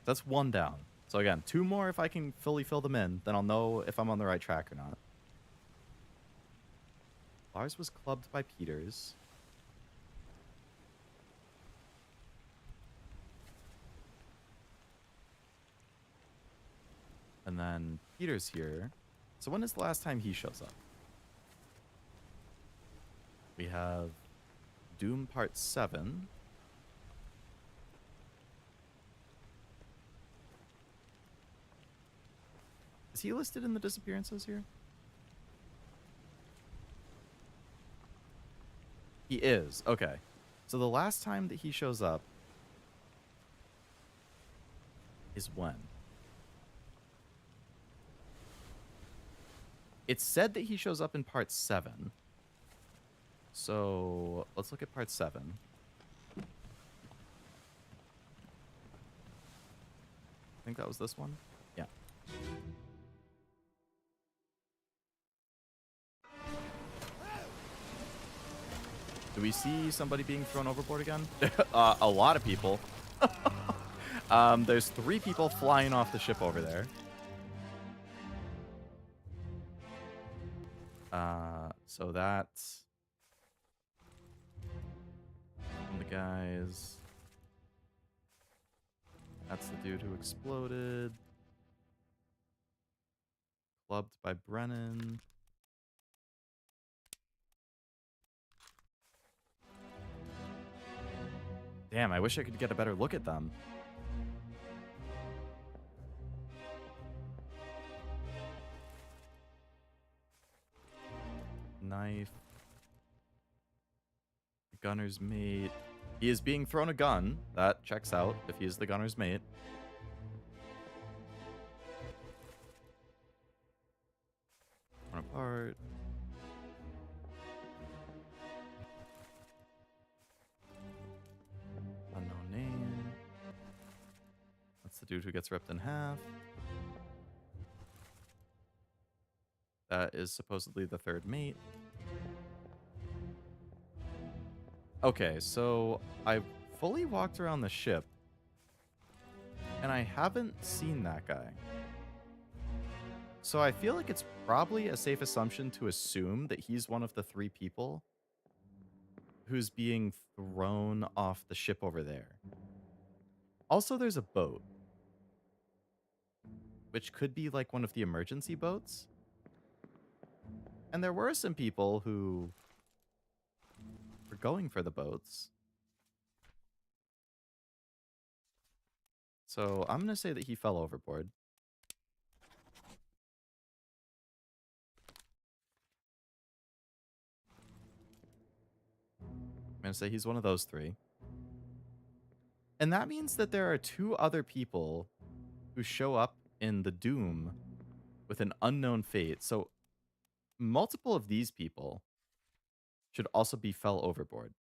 Speaker 1: That's one down. So again, two more if I can fully fill them in. Then I'll know if I'm on the right track or not. Lars was clubbed by Peters. And then Peters here. So when is the last time he shows up? We have Doom Part 7. Is he listed in the disappearances here? He is. Okay. So the last time that he shows up is when? It's said that he shows up in Part 7. So let's look at Part 7. I think that was this one. Yeah. Do we see somebody being thrown overboard again? A lot of people. There's 3 people flying off the ship over there. So that's one of the guys. That's the dude who exploded. Clubbed by Brennan. Damn, I wish I could get a better look at them. Knife. Gunner's mate. He is being thrown a gun. That checks out if he is the gunner's mate. Torn apart. Unknown name. That's the dude who gets ripped in half. That is supposedly the 3rd mate. Okay, so I fully walked around the ship, and I haven't seen that guy. So I feel like it's probably a safe assumption to assume that he's one of the 3 people who's being thrown off the ship over there. Also, there's a boat, which could be like one of the emergency boats. And there were some people who were going for the boats. So I'm going to say that he fell overboard. I'm going to say he's one of those 3. And that means that there are 2 other people who show up in the Doom with an unknown fate. So multiple of these people should also be fell overboard.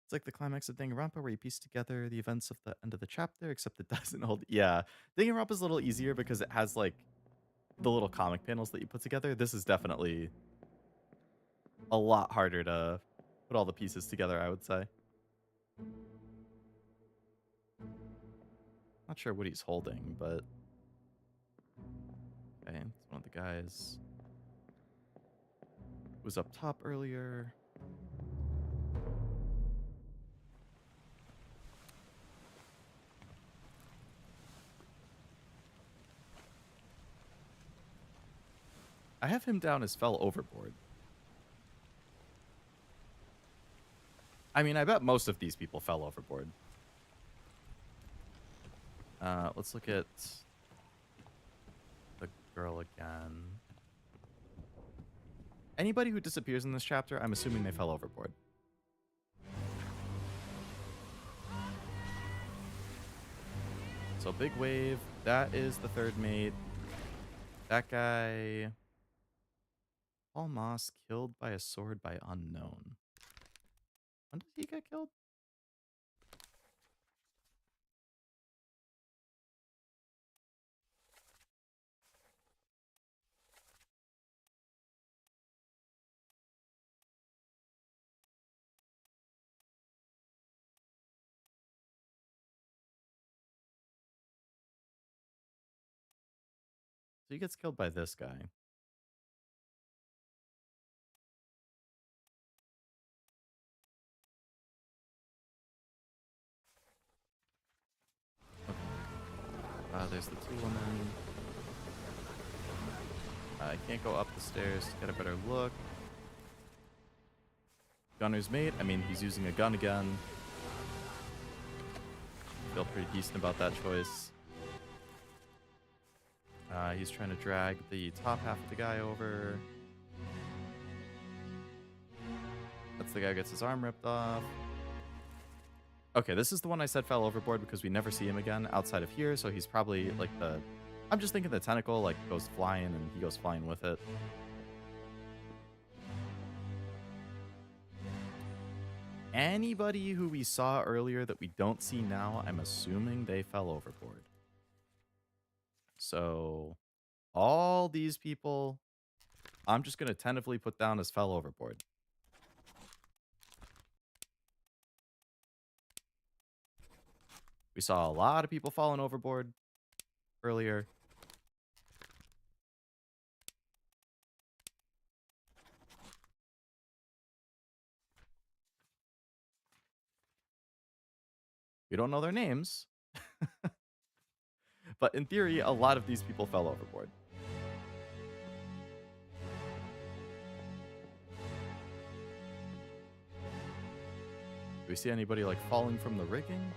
Speaker 1: It's like the climax of Danganronpa where you piece together the events of the end of the chapter, except it doesn't hold. Yeah, Danganronpa is a little easier because it has like the little comic panels that you put together. This is definitely a lot harder to put all the pieces together, I would say. Not sure what he's holding, but okay, it's one of the guys who was up top earlier. I have him down as fell overboard. I mean, I bet most of these people fell overboard. Let's look at the girl again. Anybody who disappears in this chapter, I'm assuming they fell overboard. So big wave, that is the 3rd mate. That guy, Paul Moss, killed by a sword by unknown. When did he get killed? So he gets killed by this guy. There's the two women. I can't go up the stairs to get a better look. Gunner's mate. I mean, he's using a gun again. Feel pretty decent about that choice. He's trying to drag the top half of the guy over. That's the guy who gets his arm ripped off. Okay, this is the one I said fell overboard because we never see him again outside of here, so he's probably like the... I'm just thinking the tentacle like goes flying and he goes flying with it. Anybody who we saw earlier that we don't see now, I'm assuming they fell overboard. So all these people, I'm just going to tentatively put down as fell overboard. We saw a lot of people falling overboard earlier. We don't know their names. But in theory, a lot of these people fell overboard. Do we see anybody like falling from the rigging?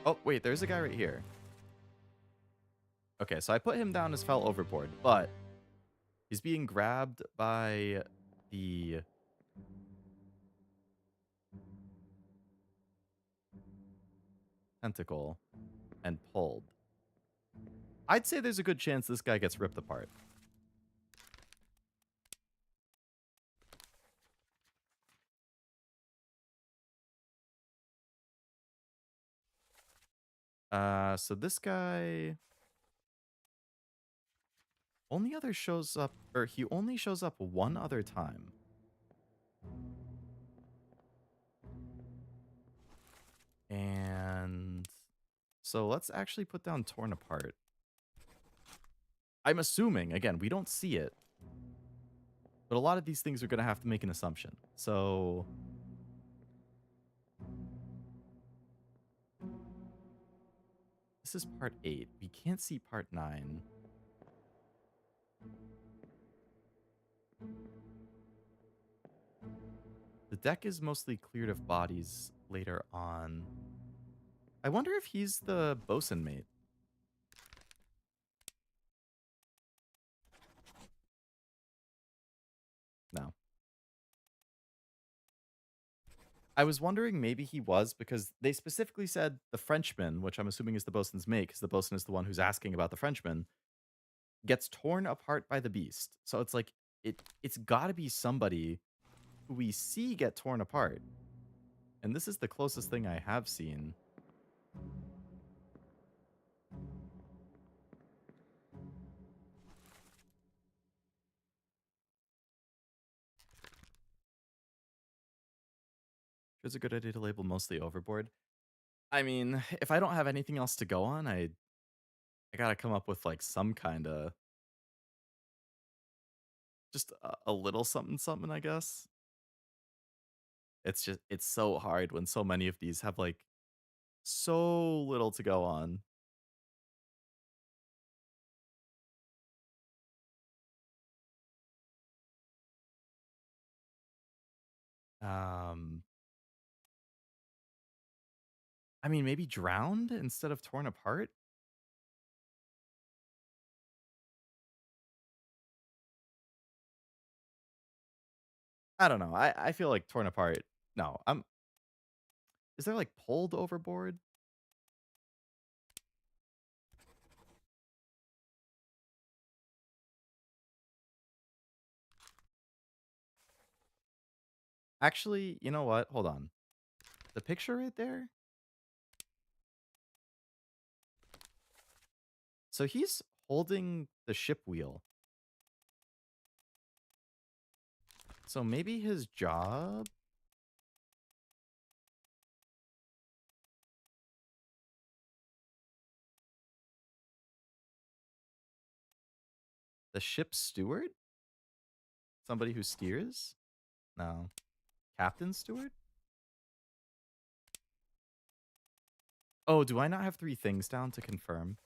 Speaker 1: Oh, wait, there's a guy right here. Okay, so I put him down as fell overboard, but he's being grabbed by the... tentacle and pulled. I'd say there's a good chance this guy gets ripped apart. So this guy only other shows up, or he only shows up one other time. And so let's actually put down torn apart. I'm assuming, again, we don't see it, but a lot of these things are going to have to make an assumption. So this is part 8. We can't see part 9. The deck is mostly cleared of bodies later on. I wonder if he's the bosun mate. No. I was wondering maybe he was, because they specifically said the Frenchman, which I'm assuming is the bosun's mate, because the bosun is the one who's asking about the Frenchman, gets torn apart by the beast. So it's like, it's got to be somebody who we see get torn apart. And this is the closest thing I have seen. It's a good idea to label mostly overboard. I mean, if I don't have anything else to go on, I gotta come up with like some kind of just a little something something, I guess. It's so hard when so many of these have like so little to go on. Um, I mean, maybe drowned instead of torn apart. I don't know. I feel like torn apart. No, is there like pulled overboard? Actually, you know what? Hold on. The picture right there. So he's holding the ship wheel. So maybe his job... The ship's steward? Somebody who steers? No. Captain steward? Oh, do I not have 3 things down to confirm?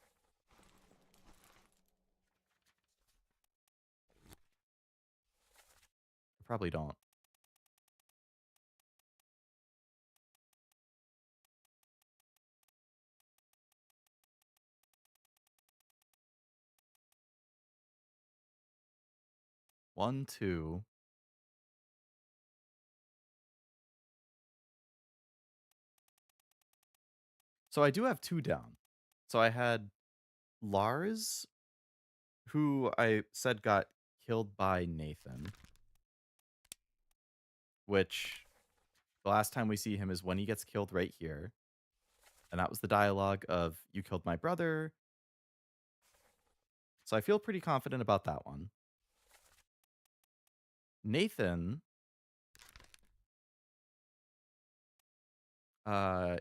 Speaker 1: I probably don't. One, two. So I do have 2 down. So I had Lars, who I said got killed by Nathan, which the last time we see him is when he gets killed right here. And that was the dialogue of, "You killed my brother." So I feel pretty confident about that one. Nathan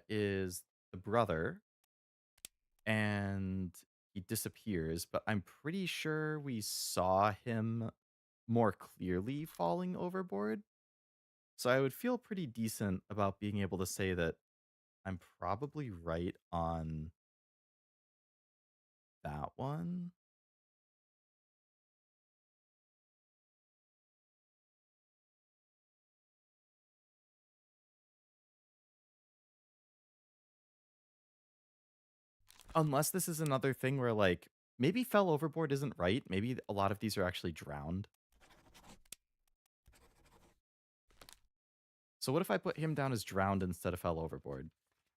Speaker 1: is the brother, and he disappears, but I'm pretty sure we saw him more clearly falling overboard. So I would feel pretty decent about being able to say that I'm probably right on that one. Unless this is another thing where, like, maybe fell overboard isn't right. Maybe a lot of these are actually drowned. So what if I put him down as drowned instead of fell overboard?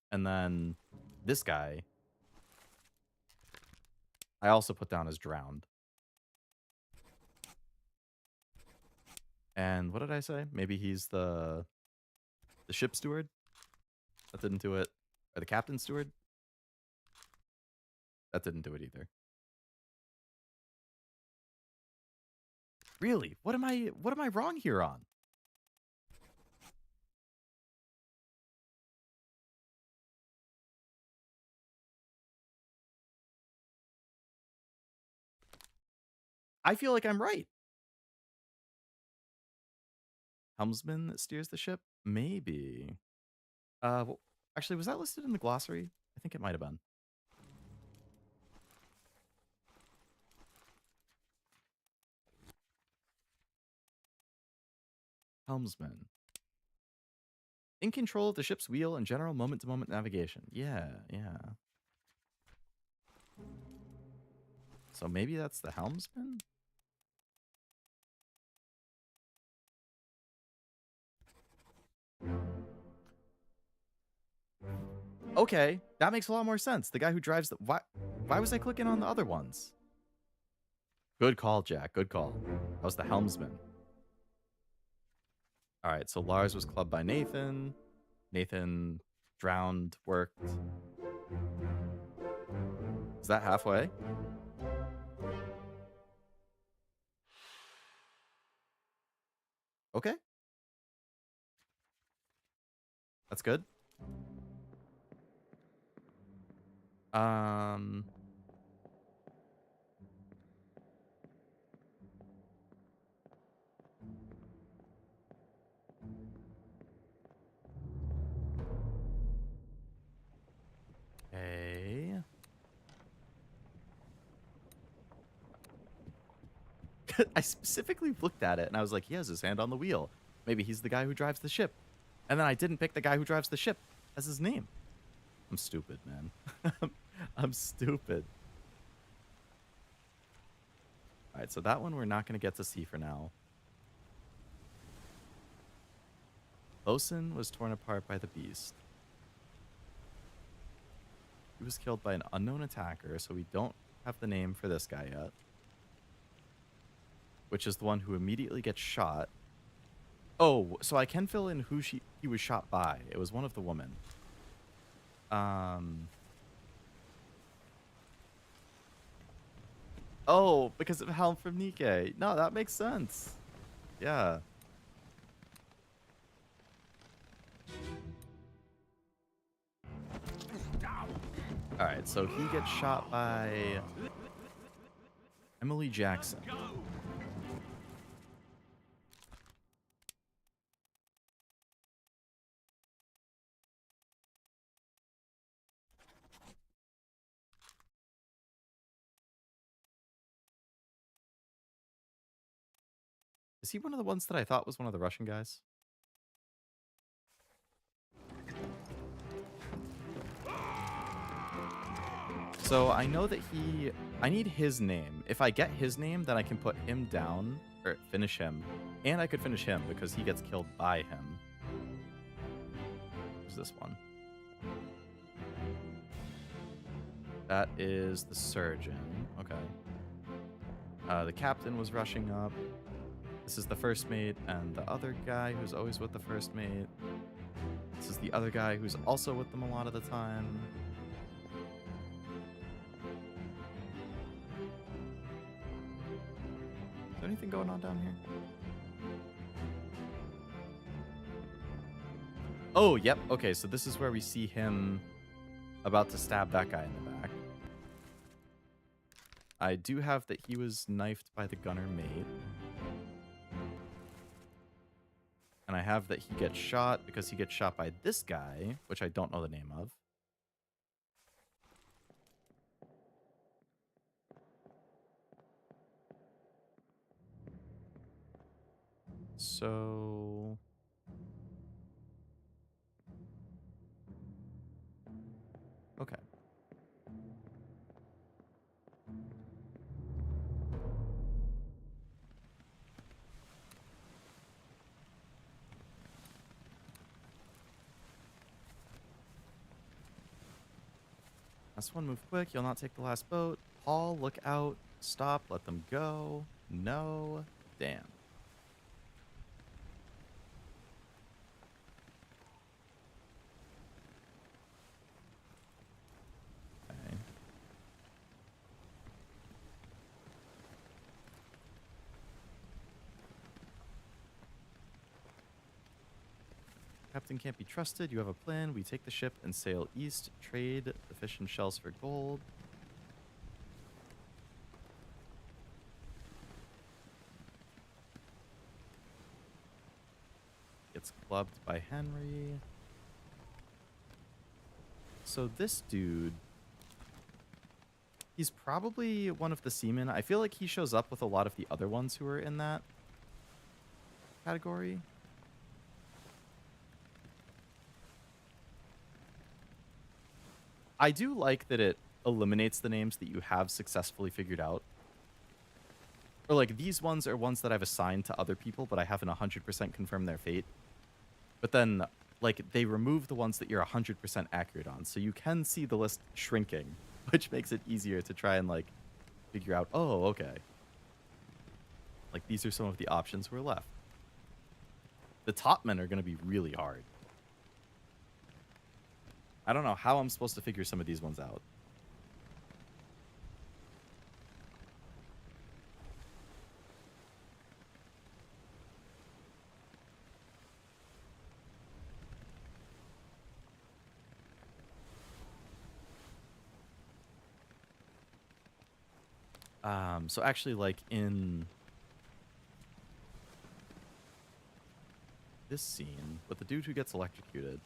Speaker 1: And then this guy, I also put down as drowned. And what did I say? Maybe he's the ship steward? That didn't do it. Or the captain steward? That didn't do it either. Really? What am I wrong here on? I feel like I'm right. Helmsman that steers the ship? Maybe. Well, actually, was that listed in the glossary? I think it might have been. Helmsman. In control of the ship's wheel and general moment-to-moment navigation. Yeah, yeah. So maybe that's the helmsman? Okay, that makes a lot more sense. The guy who drives the... Why was I clicking on the other ones? Good call, Jack. Good call. That was the helmsman. All right, so Lars was clubbed by Nathan. Nathan drowned, worked. Is that halfway? Okay. That's good. Um... Okay. I specifically looked at it and I was like, he has his hand on the wheel. Maybe he's the guy who drives the ship. And then I didn't pick the guy who drives the ship as his name. I'm stupid, man. I'm stupid. All right, so that one we're not going to get to see for now. Bosun was torn apart by the beast. He was killed by an unknown attacker, so we don't have the name for this guy yet. Which is the one who immediately gets shot. Oh, so I can fill in who he was shot by. It was one of the women. Oh, because of Helm from Nikke. No, that makes sense. Yeah. All right, so he gets shot by Emily Jackson. Is he one of the ones that I thought was one of the Russian guys? So I know that I need his name. If I get his name, then I can put him down, or finish him. And I could finish him because he gets killed by him. Who's this one? That is the surgeon. Okay. The captain was rushing up. This is the first mate, and the other guy who's always with the first mate. This is the other guy who's also with them a lot of the time. Is there anything going on down here? Oh, yep. Okay, so this is where we see him about to stab that guy in the back. I do have that he was knifed by the gunner mate. And I have that he gets shot because he gets shot by this guy, which I don't know the name of. So... okay. Last one, move quick. You'll not take the last boat. Paul, look out. Stop. Let them go. No. Damn. Okay. Captain can't be trusted. You have a plan. We take the ship and sail east. Trade the fish and shells for gold. Gets clubbed by Henry. So this dude, he's probably one of the seamen. I feel like he shows up with a lot of the other ones who are in that category. I do like that it eliminates the names that you have successfully figured out. Or like these ones are ones that I've assigned to other people, but I haven't 100% confirmed their fate. But then like they remove the ones that you're 100% accurate on. So you can see the list shrinking, which makes it easier to try and like figure out, oh, okay. Like these are some of the options who are left. The top men are going to be really hard. I don't know how I'm supposed to figure some of these ones out. So actually, like in this scene with the dude who gets electrocuted,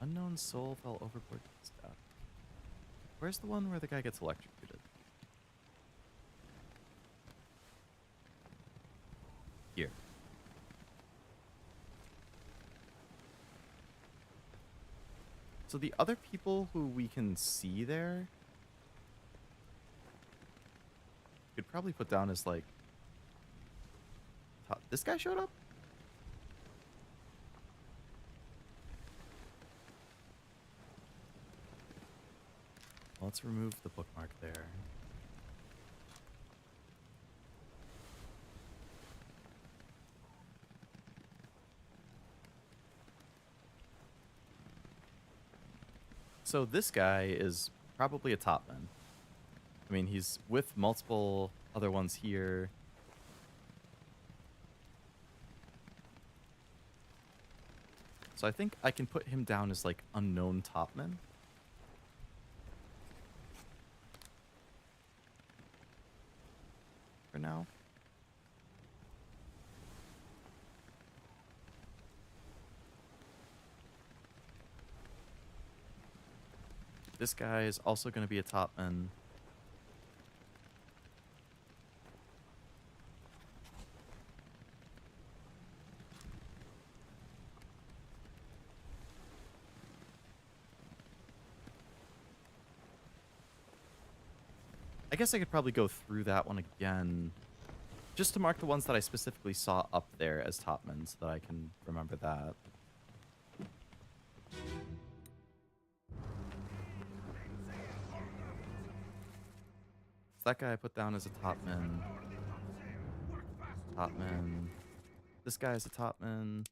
Speaker 1: unknown soul fell overboard to his death. Where's the one where the guy gets electrocuted? Here. So the other people who we can see there could probably put down as like this guy showed up? Let's remove the bookmark there. So this guy is probably a topman. I mean, he's with multiple other ones here. So I think I can put him down as like unknown topman. For now. This guy is also going to be a topman. I guess I could probably go through that one again, just to mark the ones that I specifically saw up there as topmen, so that I can remember that. So that guy I put down as a topman. Topman. This guy is a topman.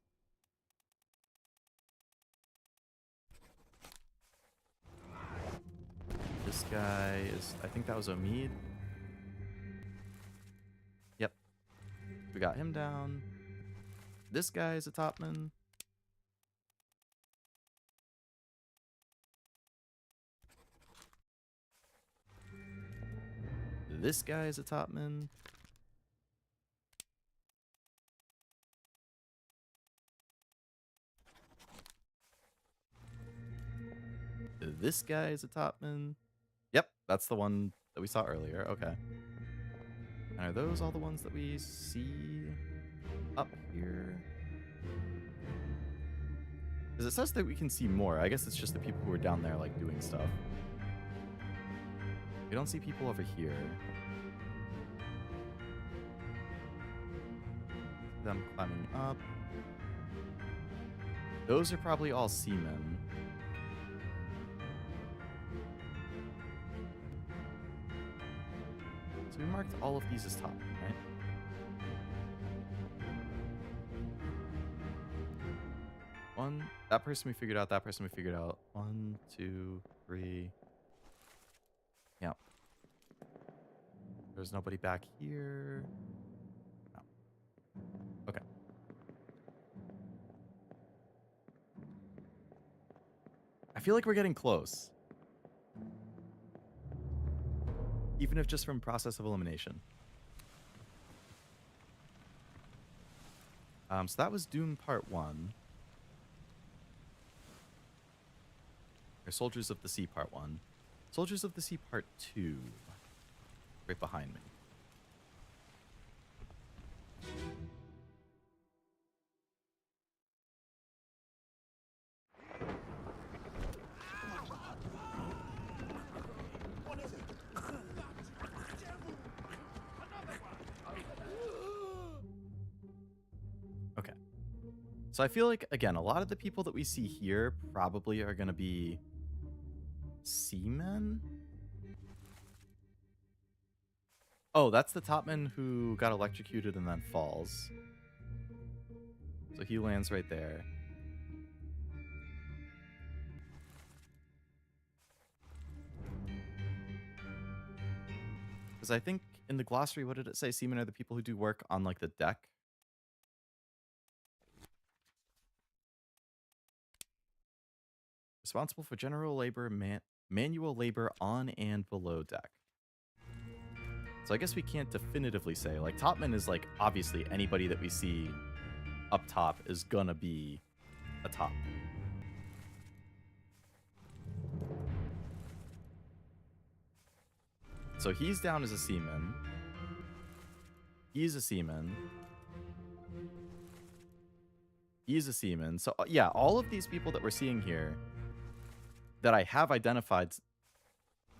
Speaker 1: This guy is, I think that was Omid. Yep. We got him down. This guy is a topman. This guy is a topman. This guy is a topman. Yep, that's the one that we saw earlier. Okay. And are those all the ones that we see up here? Because it says that we can see more. I guess it's just the people who are down there, like, doing stuff. We don't see people over here. Them climbing up. Those are probably all seamen. So we marked all of these as top, right? One, that person we figured out, that person we figured out. 1, 2, 3. Yeah. There's nobody back here. No. Okay. I feel like we're getting close. Even if just from process of elimination. So that was Doom Part 1. Or Soldiers of the Sea Part 1. Soldiers of the Sea Part 2. Right behind me. Okay. So I feel like, again, a lot of the people that we see here probably are going to be seamen. Oh, that's the topman who got electrocuted and then falls. So he lands right there. Because I think in the glossary, what did it say? Seamen are the people who do work on, like, the deck. Responsible for general labor, manual labor on and below deck. So I guess we can't definitively say. Like, topman is, like, obviously anybody that we see up top is gonna be a top. So he's down as a seaman. He's a seaman. He's a seaman. So, yeah, all of these people that we're seeing here that I have identified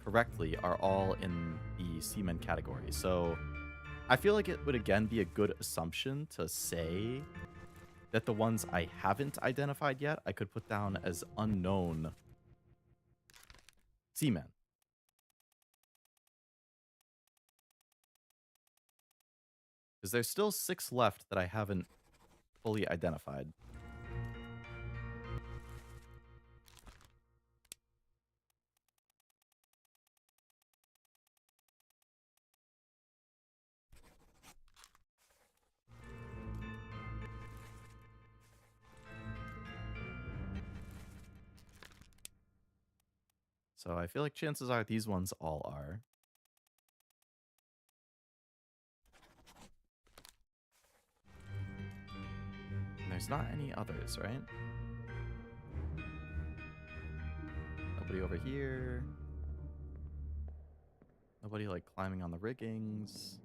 Speaker 1: correctly are all in the seaman category. So I feel like it would, again, be a good assumption to say that the ones I haven't identified yet, I could put down as unknown seamen. Because there's still 6 left that I haven't fully identified. So I feel like chances are these ones all are. And there's not any others, right? Nope. Nobody over here. Nobody like climbing on the riggings.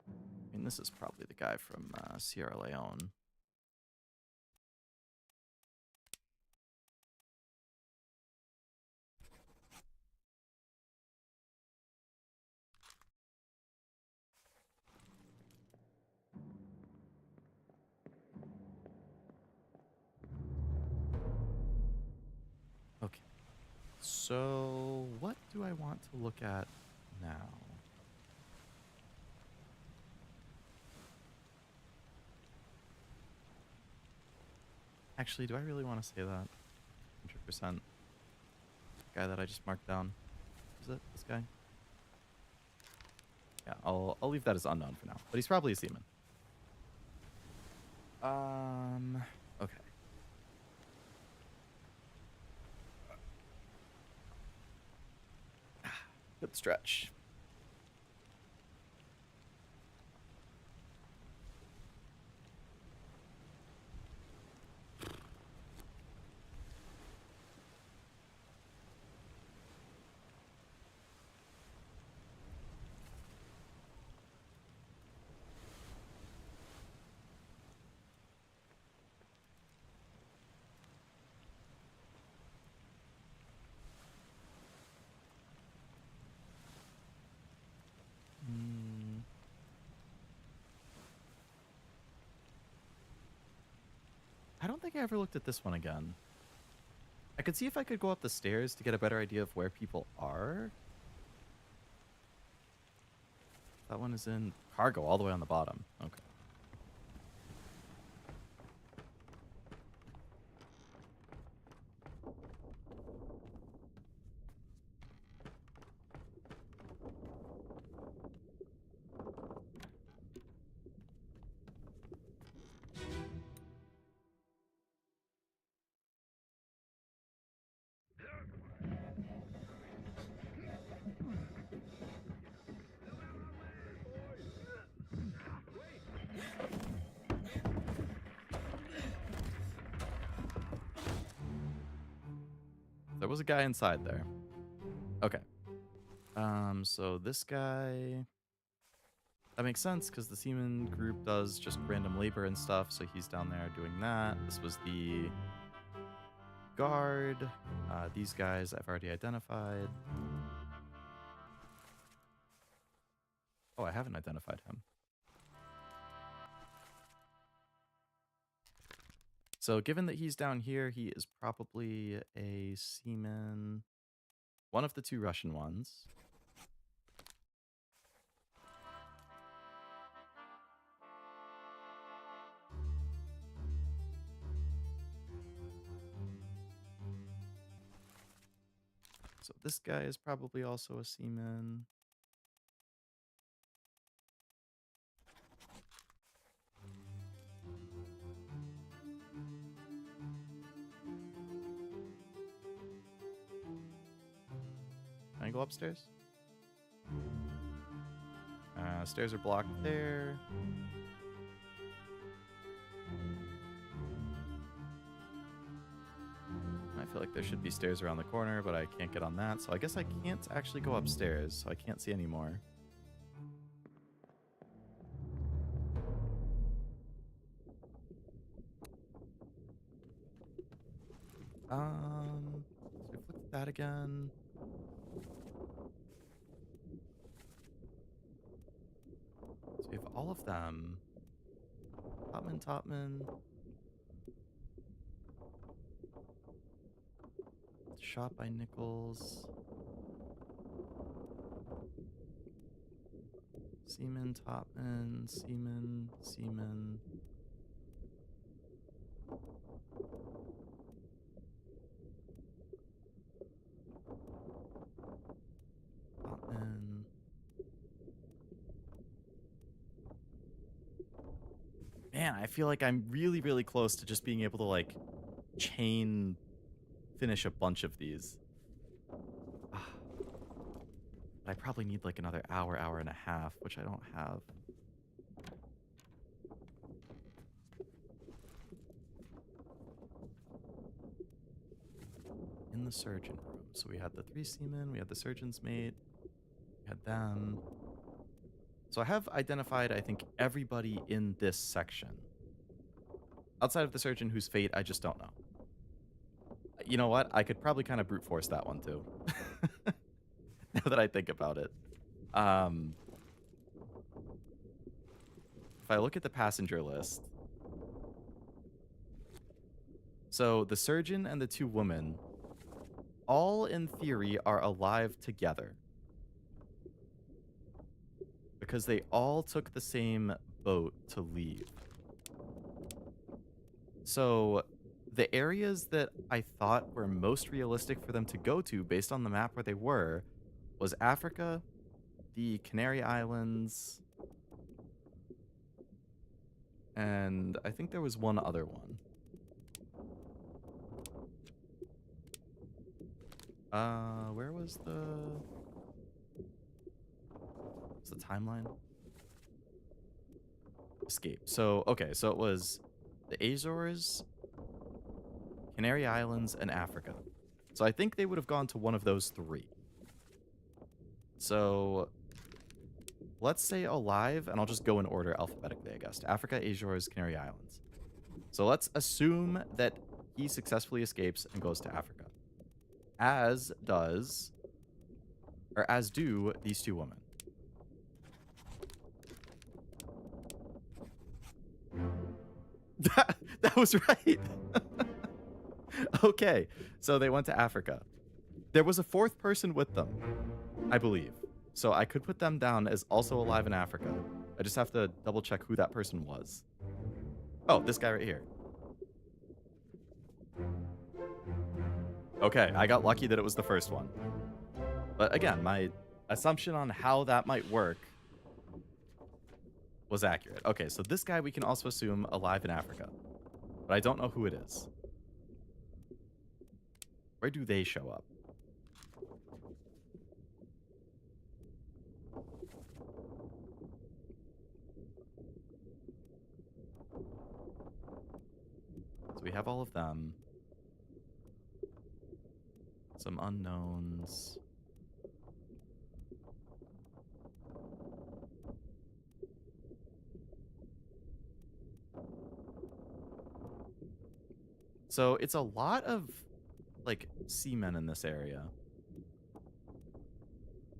Speaker 1: I mean, this is probably the guy from Sierra Leone. Okay. So, what do I want to look at now? Actually, do I really want to say that? 100%. Guy that I just marked down. Is it this guy? Yeah, I'll leave that as unknown for now. But he's probably a seaman. Okay. Good stretch. I don't think I ever looked at this one again. I could see if I could go up the stairs to get a better idea of where people are. That one is in cargo all the way on the bottom. Okay. There was a guy inside there. Okay. So this guy... That makes sense, because the seaman group does just random labor and stuff, so he's down there doing that. This was the guard. These guys I've already identified. Oh, I haven't identified him. So given that he's down here, he is probably a seaman. One of the two Russian ones. So this guy is probably also a seaman. Can I go upstairs? Stairs are blocked there. I feel like there should be stairs around the corner, but I can't get on that. So I guess I can't actually go upstairs, so I can't see anymore. So we've looked at that again. So we have all of them. Topman. Shot by Nichols. Seaman, Topman, Seaman. Topman. Man, I feel like I'm really, really close to just being able to, like, finish a bunch of these. I probably need, like, another hour and a half, which I don't have. the surgeon room. So we had the 3 seamen, we had the surgeon's mate, we had them. So I have identified, I think, everybody in this section. Outside of the surgeon whose fate I just don't know. You know what? I could probably kind of brute force that one too. Now that I think about it. If I look at the passenger list. So the surgeon and the 2 women, all in theory are alive together. Because they all took the same boat to leave. So the areas that I thought were most realistic for them to go to based on the map where they were was Africa, the Canary Islands, and I think there was one other one. Where was the timeline? Escape. So, okay, so it was the Azores, Canary Islands, and Africa. So I think they would have gone to one of those 3. So let's say alive, and I'll just go in order alphabetically, I guess. Africa, Azores, Canary Islands. So let's assume that he successfully escapes and goes to Africa. As do these 2 women. That was right. Okay, so they went to Africa. There was a 4th person with them, I believe. So I could put them down as also alive in Africa. I just have to double check who that person was. Oh, this guy right here. Okay, I got lucky that it was the first one. But again, my assumption on how that might work was accurate. Okay, so this guy we can also assume alive in Africa. But I don't know who it is. Where do they show up? So we have all of them. Some unknowns. So it's a lot of, like, seamen in this area.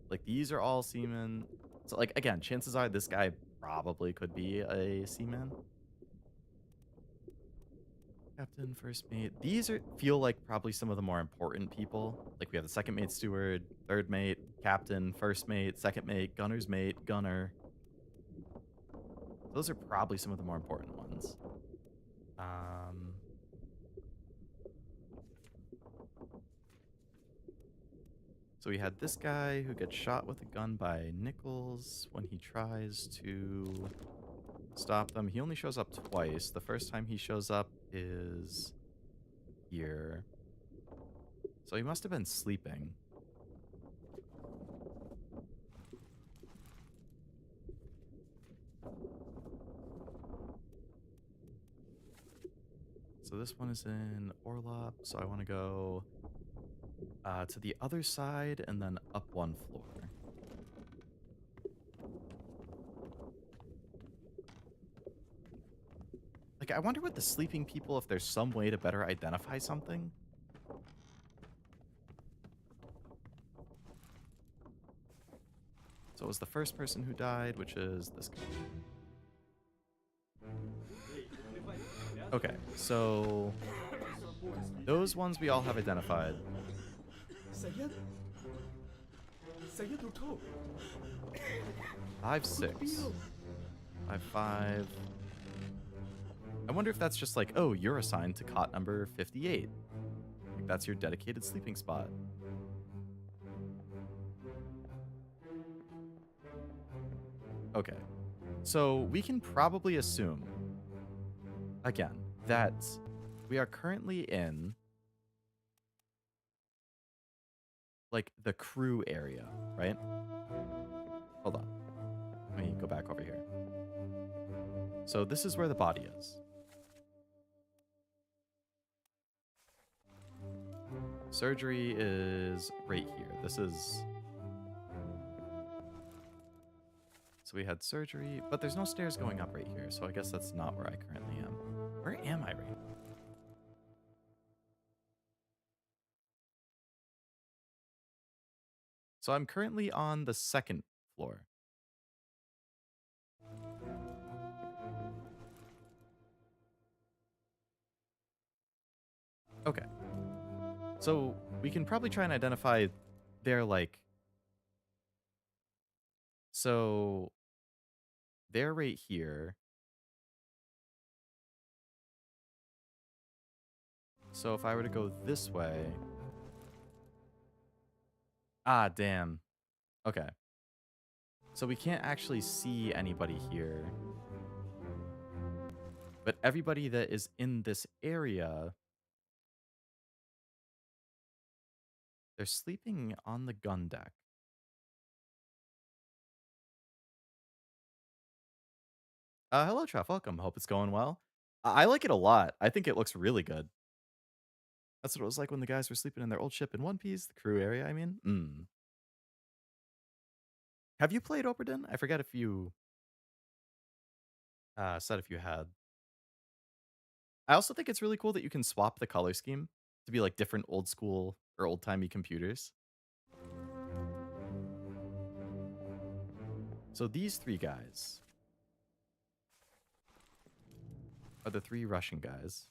Speaker 1: Like, these are all seamen. So, like, again, chances are this guy probably could be a seaman. Captain, first mate. These feel like probably some of the more important people. Like, we have the second mate steward, third mate, captain, first mate, second mate, gunner's mate, gunner. Those are probably some of the more important ones. So we had this guy who gets shot with a gun by Nichols when he tries to stop them. He only shows up twice. The first time he shows up is here. So he must have been sleeping. So this one is in Orlop, so I want to go to the other side and then up 1 floor. Like, I wonder with the sleeping people if there's some way to better identify something. So it was the first person who died, which is this guy. Okay, so those ones we all have identified. 5-6. 5-5. I wonder if that's just like, oh, you're assigned to cot number 58. Like, that's your dedicated sleeping spot. Okay. So we can probably assume, again, that we are currently in, like, the crew area, right? Hold on. Let me go back over here. So this is where the body is. Surgery is right here. This is... So we had surgery, but there's no stairs going up right here, so I guess that's not where I currently am. Where am I right now? So I'm currently on the second floor. Okay. So we can probably try and identify their, like... So they're right here. So if I were to go this way... Ah, damn. Okay. So we can't actually see anybody here. But everybody that is in this area... They're sleeping on the gun deck. Hello, Trev. Welcome. Hope it's going well. I like it a lot. I think it looks really good. That's what it was like when the guys were sleeping in their old ship in One Piece, the crew area, I mean. Have you played Obra Dinn? I forget if you said if you had. I also think it's really cool that you can swap the color scheme to be like different old school or old timey computers. So these three guys are the three Russian guys.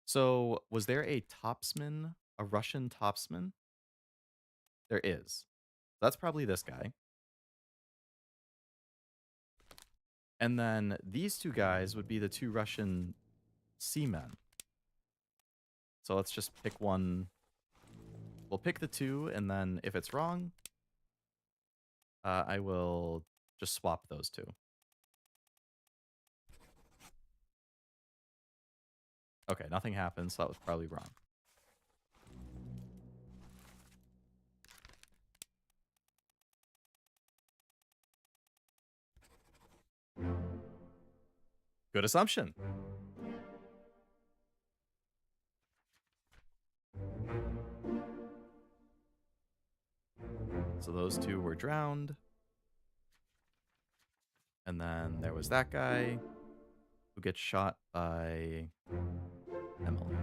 Speaker 1: So was there a topsman, a Russian topsman? There is. That's probably this guy. And then these two guys would be the two Russian seamen. So let's just pick one. We'll pick the two, and then if it's wrong, I will just swap those two. Okay, nothing happened, so that was probably wrong. Good assumption. So those two were drowned. And then there was that guy who gets shot by Emily.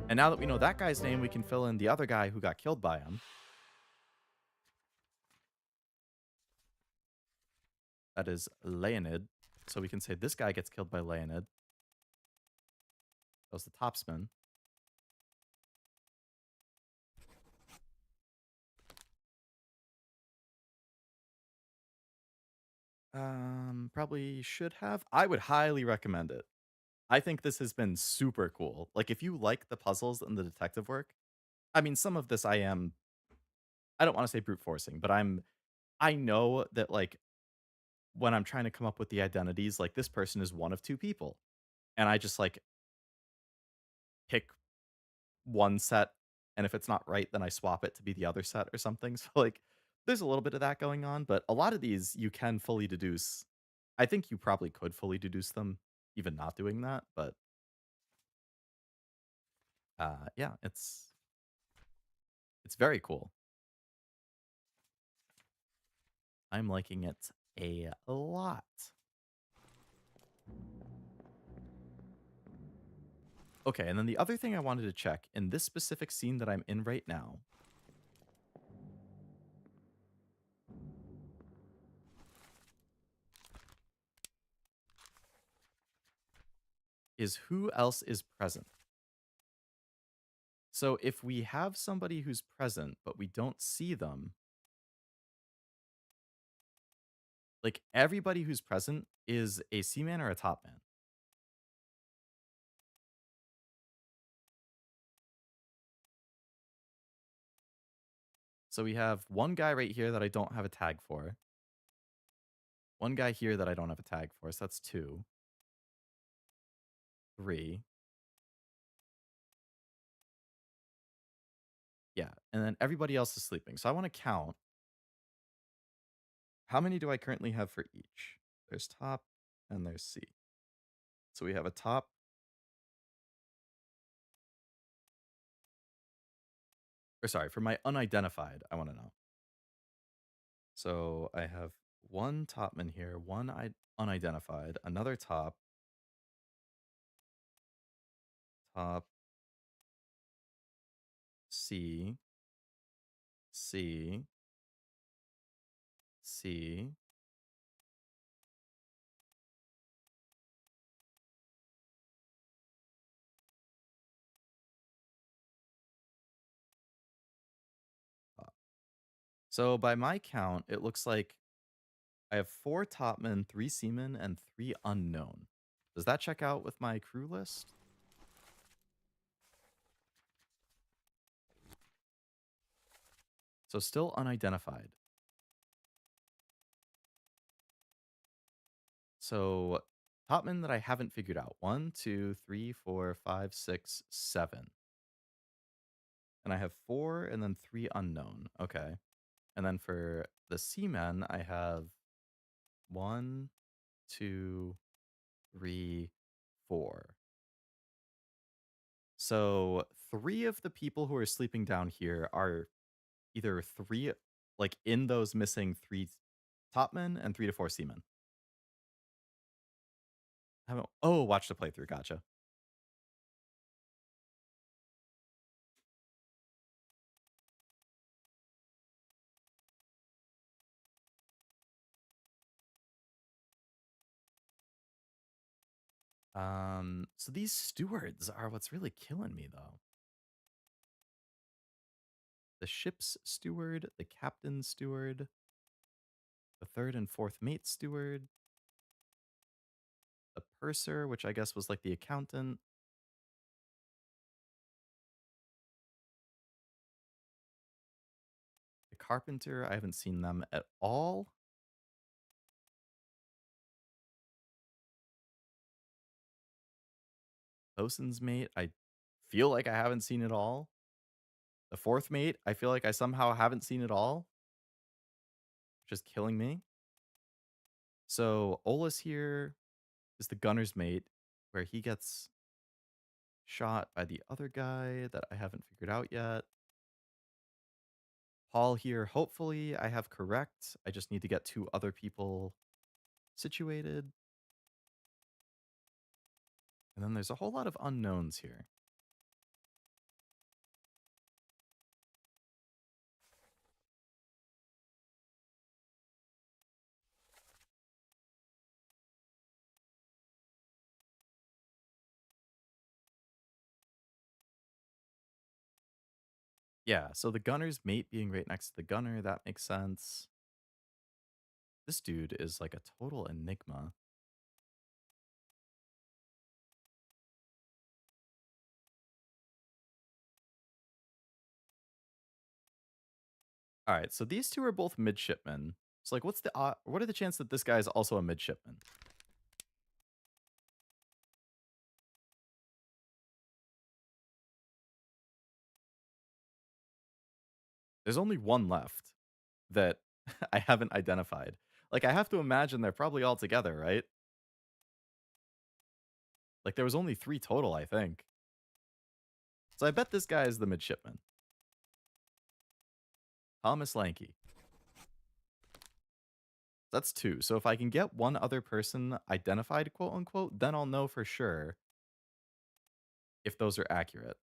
Speaker 1: And now that we know that guy's name, we can fill in the other guy who got killed by him. That is Leonid. So we can say this guy gets killed by Leonid. That was the topsman. Probably should have. I would highly recommend it. I think this has been super cool. Like, if you like the puzzles and the detective work, I mean, some of this I don't want to say brute forcing, but I know that, like, when I'm trying to come up with the identities, like, this person is one of two people. And I just, like, pick one set, and if it's not right, then I swap it to be the other set or something. So, like, there's a little bit of that going on, but a lot of these you can fully deduce. I think you probably could fully deduce them, even not doing that, but yeah, it's very cool. I'm liking it a lot. Okay, and then the other thing I wanted to check in this specific scene that I'm in right now is who else is present. So if we have somebody who's present, but we don't see them, like everybody who's present is a seaman or a topman. So we have one guy right here that I don't have a tag for. One guy here that I don't have a tag for, so that's 2. 3. Yeah, and then everybody else is sleeping. So I want to count. How many do I currently have for each? There's top and there's C. So we have a top. Or sorry, for my unidentified, I want to know. So I have one topman here, one unidentified, another top, top, C, C, C. So by my count, it looks like I have 4 topmen, 3 seamen, and 3 unknown. Does that check out with my crew list? So still unidentified. So topmen that I haven't figured out. 1, 2, 3, 4, 5, 6, 7. And I have 4 and then 3 unknown. Okay. And then for the seamen, I have 1, 2, 3, 4. So 3 of the people who are sleeping down here are either 3, like in those missing 3 topmen and 3 to 4 seamen. Haven't, oh, watch the playthrough. Gotcha. So these stewards are what's really killing me though. The ship's steward, the captain's steward, the 3rd and 4th mate steward, the purser, which I guess was like the accountant. The carpenter, I haven't seen them at all. Bosun's mate, I feel like I haven't seen it all. The 4th mate, I feel like I somehow haven't seen it all. Which is killing me. So Ola's here is the gunner's mate, where he gets shot by the other guy that I haven't figured out yet. Paul here, hopefully I have correct. I just need to get 2 other people situated. And then there's a whole lot of unknowns here. Yeah, so the gunner's mate being right next to the gunner, that makes sense. This dude is like a total enigma. All right, so these 2 are both midshipmen. So like, what are the chances that this guy is also a midshipman? There's only 1 left that I haven't identified. Like, I have to imagine they're probably all together, right? Like, there was only 3 total, I think. So I bet this guy is the midshipman. Thomas Lanky. That's 2. So if I can get 1 other person identified, quote unquote, then I'll know for sure if those are accurate.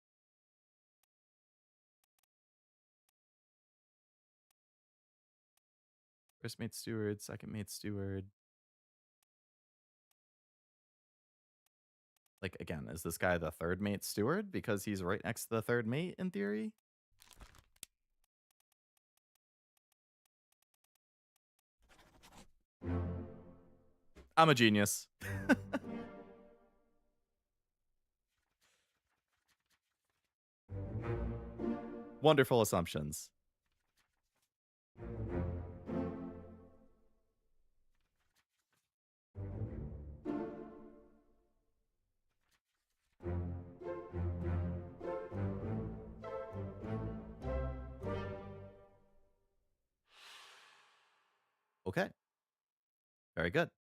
Speaker 1: First mate steward, second mate steward. Like, again, is this guy the 3rd mate steward? Because he's right next to the 3rd mate, in theory? I'm a genius. Wonderful assumptions. Okay. Very good.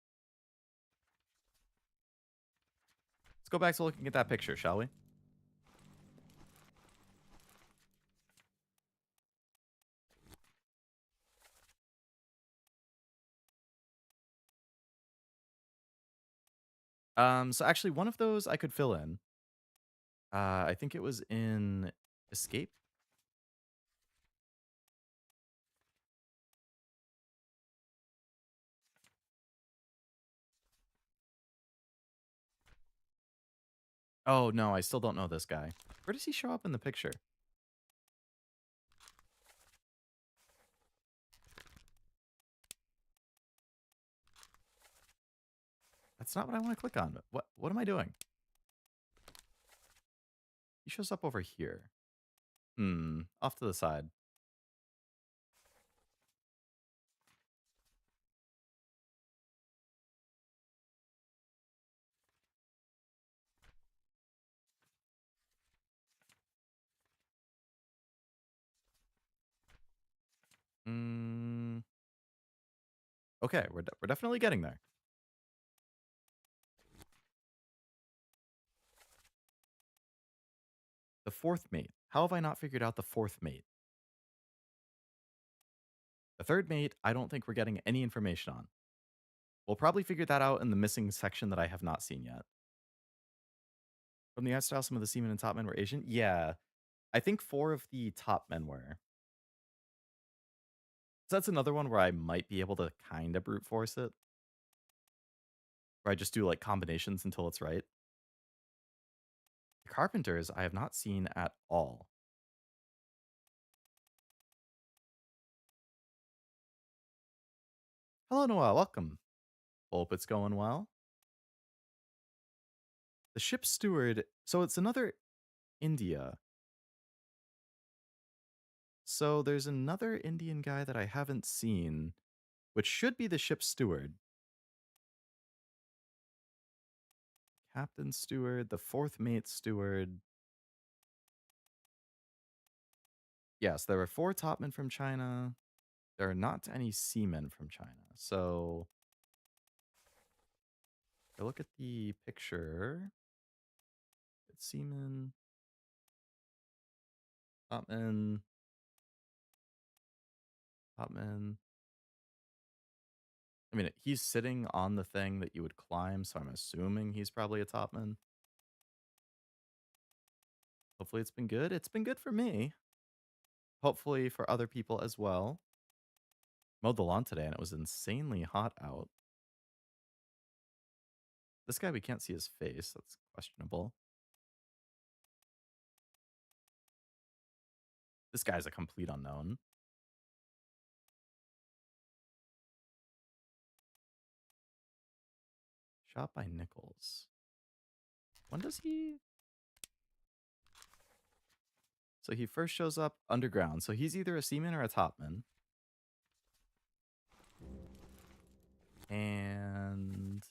Speaker 1: Let's go back to looking at that picture, shall we? So actually one of those I could fill in. I think it was in Escape. Oh, no, I still don't know this guy. Where does he show up in the picture? That's not what I want to click on. What am I doing? He shows up over here. Off to the side. Okay, we're definitely getting there. The fourth mate. How have I not figured out the fourth mate? The third mate, I don't think we're getting any information on. We'll probably figure that out in the missing section that I have not seen yet. From the art style, some of the seamen and top men were Asian. Yeah, I think 4 of the top men were. So that's another one where I might be able to kind of brute force it. Where I just do like combinations until it's right. The carpenters I have not seen at all. Hello, Noah. Welcome. Hope it's going well. The ship's steward. So it's another India. So there's another Indian guy that I haven't seen, which should be the ship's steward. Captain steward, the fourth mate steward. Yes, there were 4 topmen from China. There are not any seamen from China. So if I look at the picture, it's seamen, topmen, topmen. I mean, he's sitting on the thing that you would climb, so I'm assuming he's probably a topman. Hopefully it's been good. It's been good for me. Hopefully for other people as well. Mowed the lawn today and it was insanely hot out. This guy, we can't see his face. That's questionable. This guy's a complete unknown. Shot by Nichols. When does he... So he first shows up underground. So he's either a seaman or a topman. And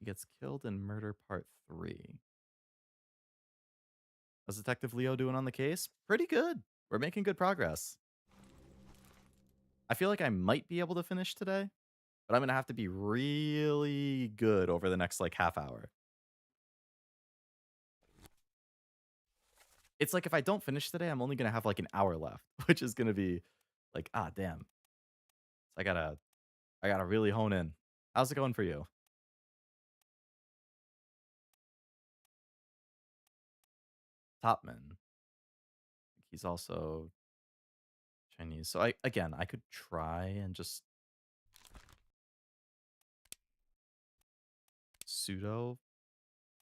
Speaker 1: he gets killed in Murder Part 3. How's Detective Leo doing on the case? Pretty good. We're making good progress. I feel like I might be able to finish today, but I'm going to have to be really good over the next like half hour. It's like if I don't finish today, I'm only going to have like an hour left, which is going to be like, ah, damn. So I gotta really hone in. How's it going for you? Topman. He's also Chinese. So I could try and just pseudo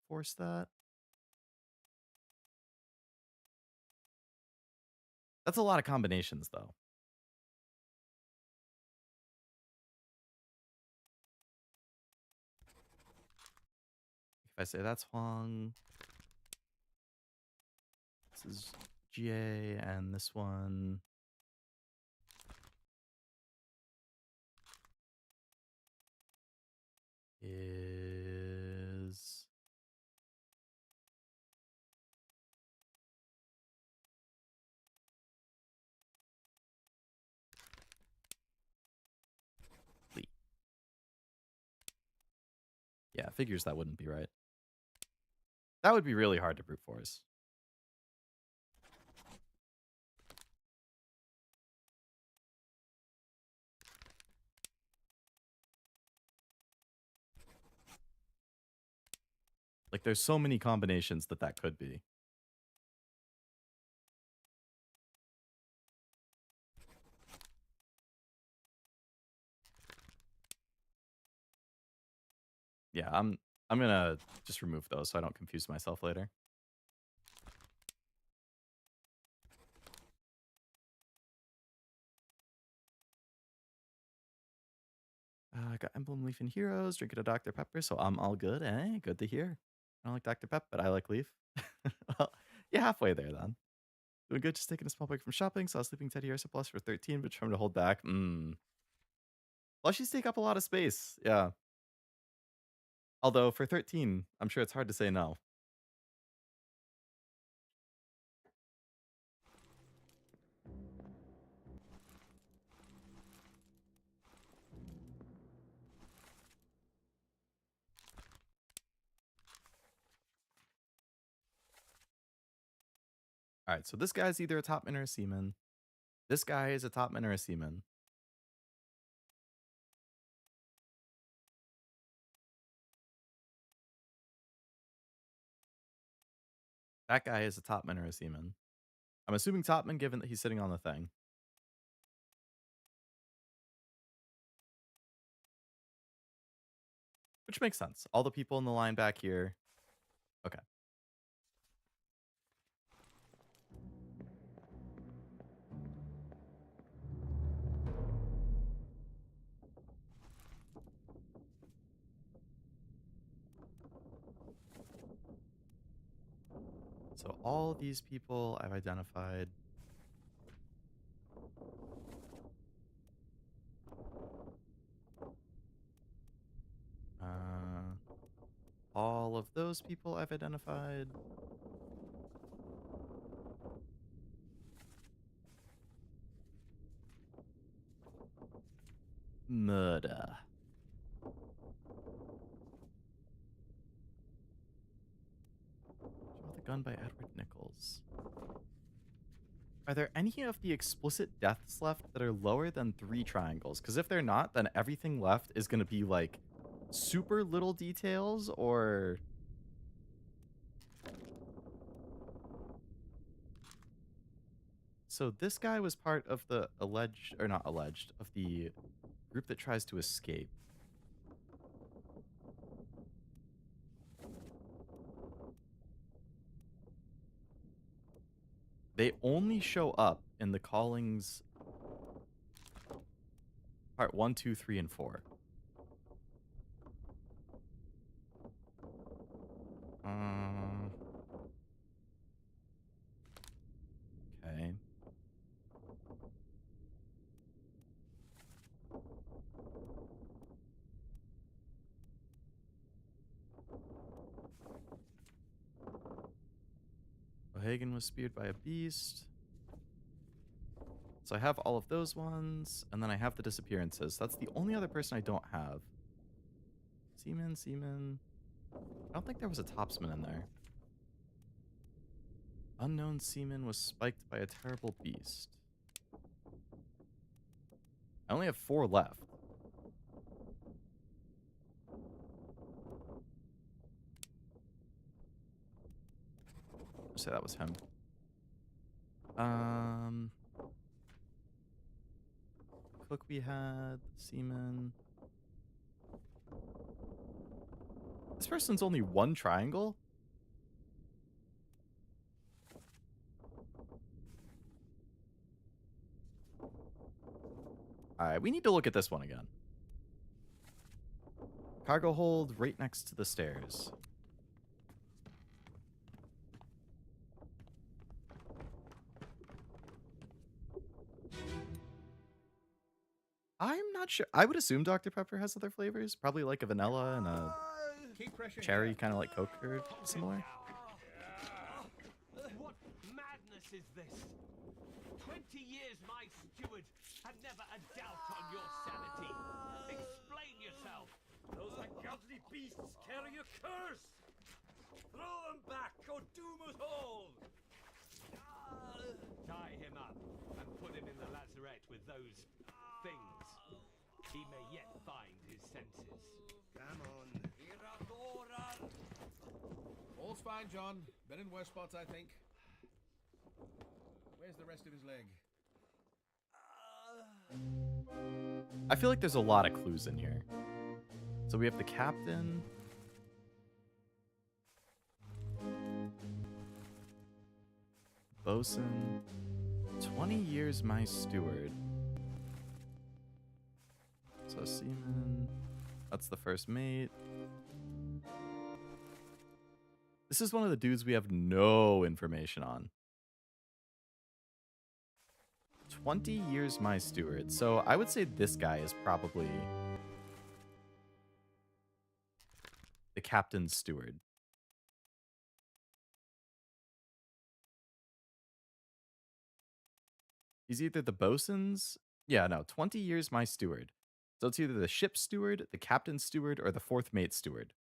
Speaker 1: force that. That's a lot of combinations though. If I say that's Huang, this is GA, and this one is Lee. Yeah, figures that wouldn't be right. That would be really hard to brute force. Like, there's so many combinations that could be. Yeah, I'm gonna just remove those so I don't confuse myself later. I got Emblem, Leaf, and Heroes. Drinking a Dr. Pepper, so I'm all good. Eh, good to hear. I don't like Dr. Pep, but I like Leaf. Well, yeah, halfway there then. Doing good, just taking a small break from shopping. Saw Sleeping Teddy Ursa Plus for 13, but trying to hold back. Plushies take up a lot of space. Yeah. Although for 13, I'm sure it's hard to say no. All right, so this guy's either a topman or a seaman. This guy is a topman or a seaman. That guy is a topman or a seaman. I'm assuming topman given that he's sitting on the thing. Which makes sense. All the people in the line back here. Okay. So all these people I've identified. All of those people I've identified. Murder. Draw the gun by Edward Nichols. Are there any of the explicit deaths left that are lower than 3 triangles? Because if they're not, then everything left is going to be like super little details or... So this guy was part of the alleged, or not alleged, of the group that tries to escape. They only show up in the callings part 1, 2, 3, and 4. Okay. O'Hagan was speared by a beast. So I have all of those ones, and then I have the disappearances. That's the only other person I don't have. Seaman. I don't think there was a topsman in there. Unknown seaman was spiked by a terrible beast. I only have 4 left. I'll say that was him. Cook we had, seaman. This person's only 1 triangle? Alright, we need to look at this one again. Cargo hold right next to the stairs. I'm not sure. I would assume Dr. Pepper has other flavors. Probably like a vanilla and a cherry, kind of like Coke or similar.
Speaker 2: What madness is this? 20 years my steward, and never a doubt on your sanity. Explain yourself. Those ungodly beasts carry a curse! Throw them back or doom us all! Tie him up and put him in the lazarette with those things. He may yet find his senses.
Speaker 6: Come on.
Speaker 8: All's fine, John. Been in worse spots, I think. Where's the rest of his leg?
Speaker 1: I feel like there's a lot of clues in here. So we have the captain. Bosun. 20 years my steward. So seaman. That's the first mate. This is one of the dudes we have no information on. 20 years my steward. So I would say this guy is probably the captain's steward. He's either the bosun's. Yeah, no, 20 years my steward. So it's either the ship's steward, the captain's steward, or the fourth mate's steward.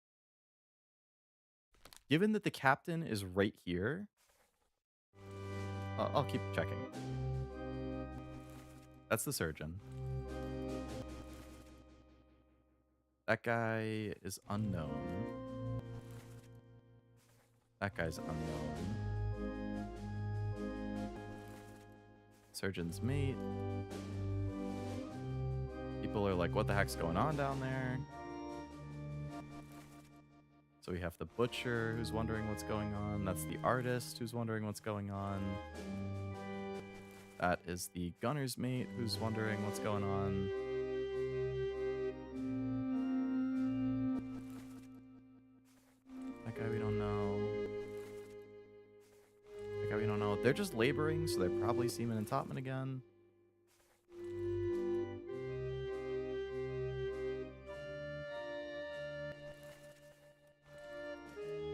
Speaker 1: Given that the captain is right here, I'll keep checking. That's the surgeon. That guy is unknown. That guy's unknown. Surgeon's mate. People are like, what the heck's going on down there? So we have the butcher who's wondering what's going on. That's the artist who's wondering what's going on. That is the gunner's mate who's wondering what's going on. That guy we don't know. That guy we don't know. They're just laboring, so they're probably seaman and topman again.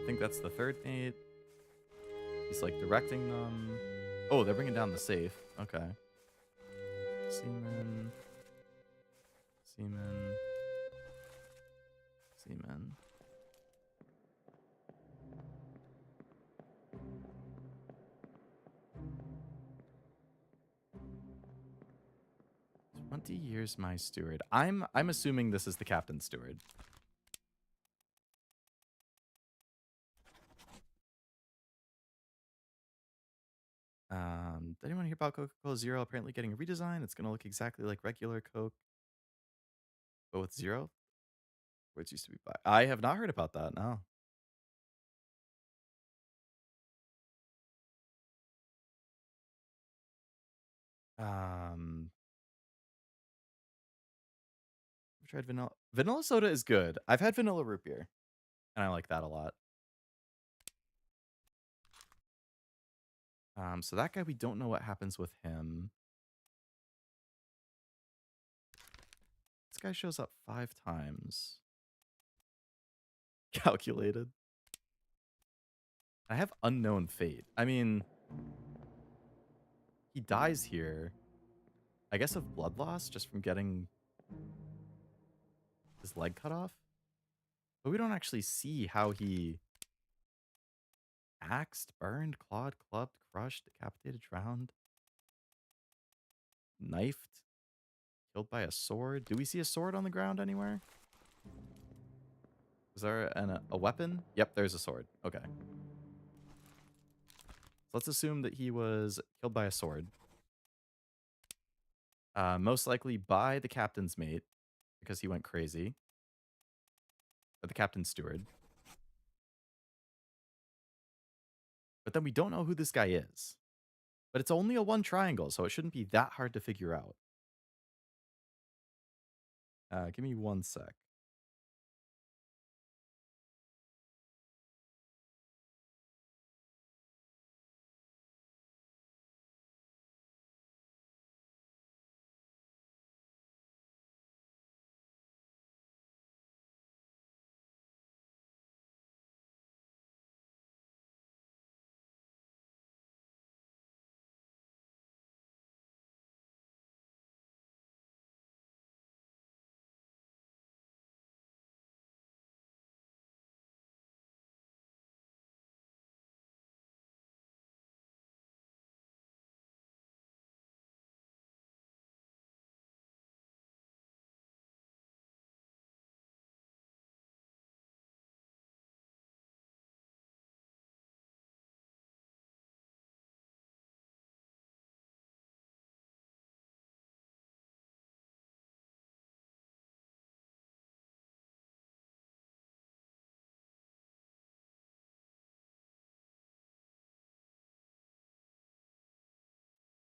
Speaker 1: I think that's the third mate. He's like directing them. Oh, they're bringing down the safe. Okay. Seaman. Seaman. Seaman. "20 years my steward." I'm assuming this is the captain's steward. Did anyone hear about Coca-Cola Zero apparently getting a redesign? It's gonna look exactly like regular Coke, but with zero, where it used to be. I have not heard about that. No. Um, I've tried vanilla. Vanilla soda is good. I've had vanilla root beer, and I like that a lot. So that guy, we don't know what happens with him. This guy shows up 5 times. Calculated. I have unknown fate. I mean, he dies here. I guess of blood loss, just from getting his leg cut off. But we don't actually see how he axed, burned, clawed, clubbed, crushed, decapitated, drowned, knifed, killed by a sword. Do we see a sword on the ground anywhere? Is there a weapon? Yep, there's a sword. Okay. So let's assume that he was killed by a sword. Most likely by the captain's mate, because he went crazy. Or the captain's steward. But then we don't know who this guy is. But it's only a 1 triangle, so it shouldn't be that hard to figure out. Give me 1 sec.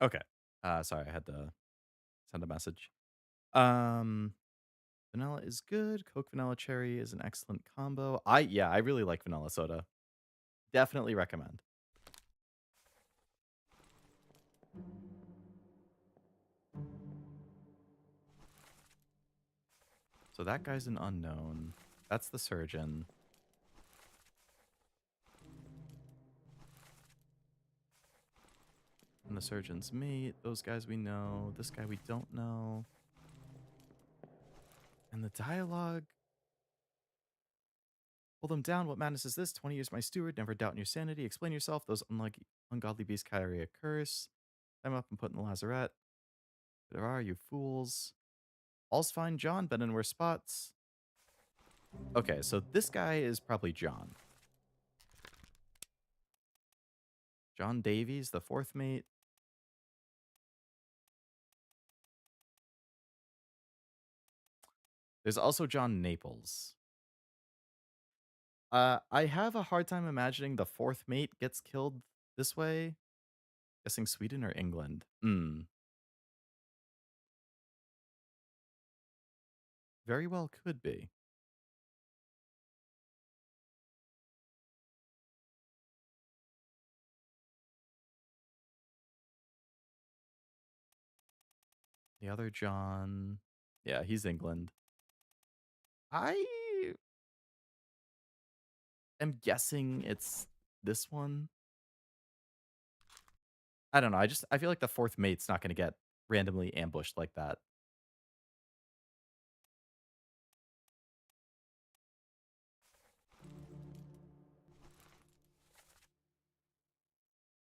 Speaker 1: Okay. Sorry, I had to send a message. Um, vanilla is good. Coke vanilla cherry is an excellent combo. I really like vanilla soda. Definitely recommend. So that guy's an unknown. That's the surgeon. And the surgeon's mate. Those guys we know. This guy we don't know. And the dialogue. Pull them down. What madness is this? 20 years my steward. Never doubt in your sanity. Explain yourself. Those ungodly beasts carry a curse. Climb up and put in the lazarette. There are you fools. All's fine, John. Been in worse spots. Okay, so this guy is probably John. John Davies, the fourth mate. There's also John Naples. I have a hard time imagining the fourth mate gets killed this way. Guessing Sweden or England. Very well could be. The other John. Yeah, he's England. I am guessing it's this one. I don't know. I feel like the fourth mate's not going to get randomly ambushed like that.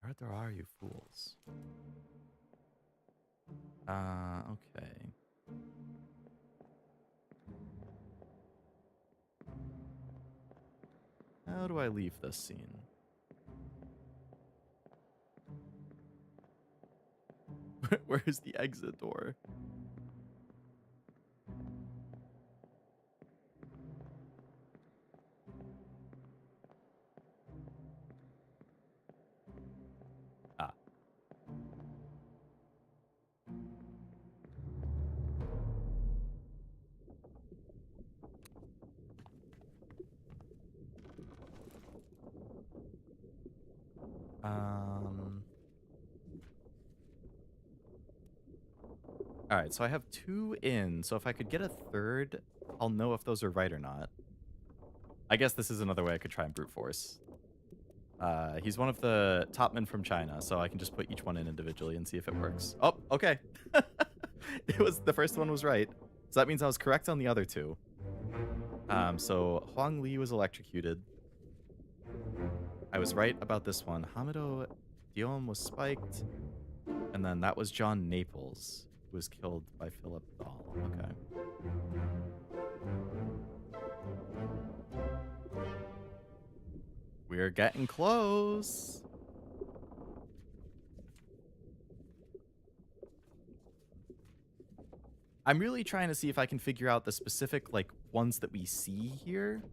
Speaker 1: Where there are you fools? Okay. How do I leave this scene? Where's the exit door? Ah. All right, so I have 2 in. So if I could get a third, I'll know if those are right or not. I guess this is another way I could try and brute force. He's one of the top men from China, so I can just put each one in individually and see if it works. Oh, okay. The first one was right. So that means I was correct on the other 2. So Huang Li was electrocuted. I was right about this one. Hamido Diom was spiked. And then that was John Naples, who was killed by Philip Dahl. Okay. We're getting close. I'm really trying to see if I can figure out the specific, like, ones that we see here.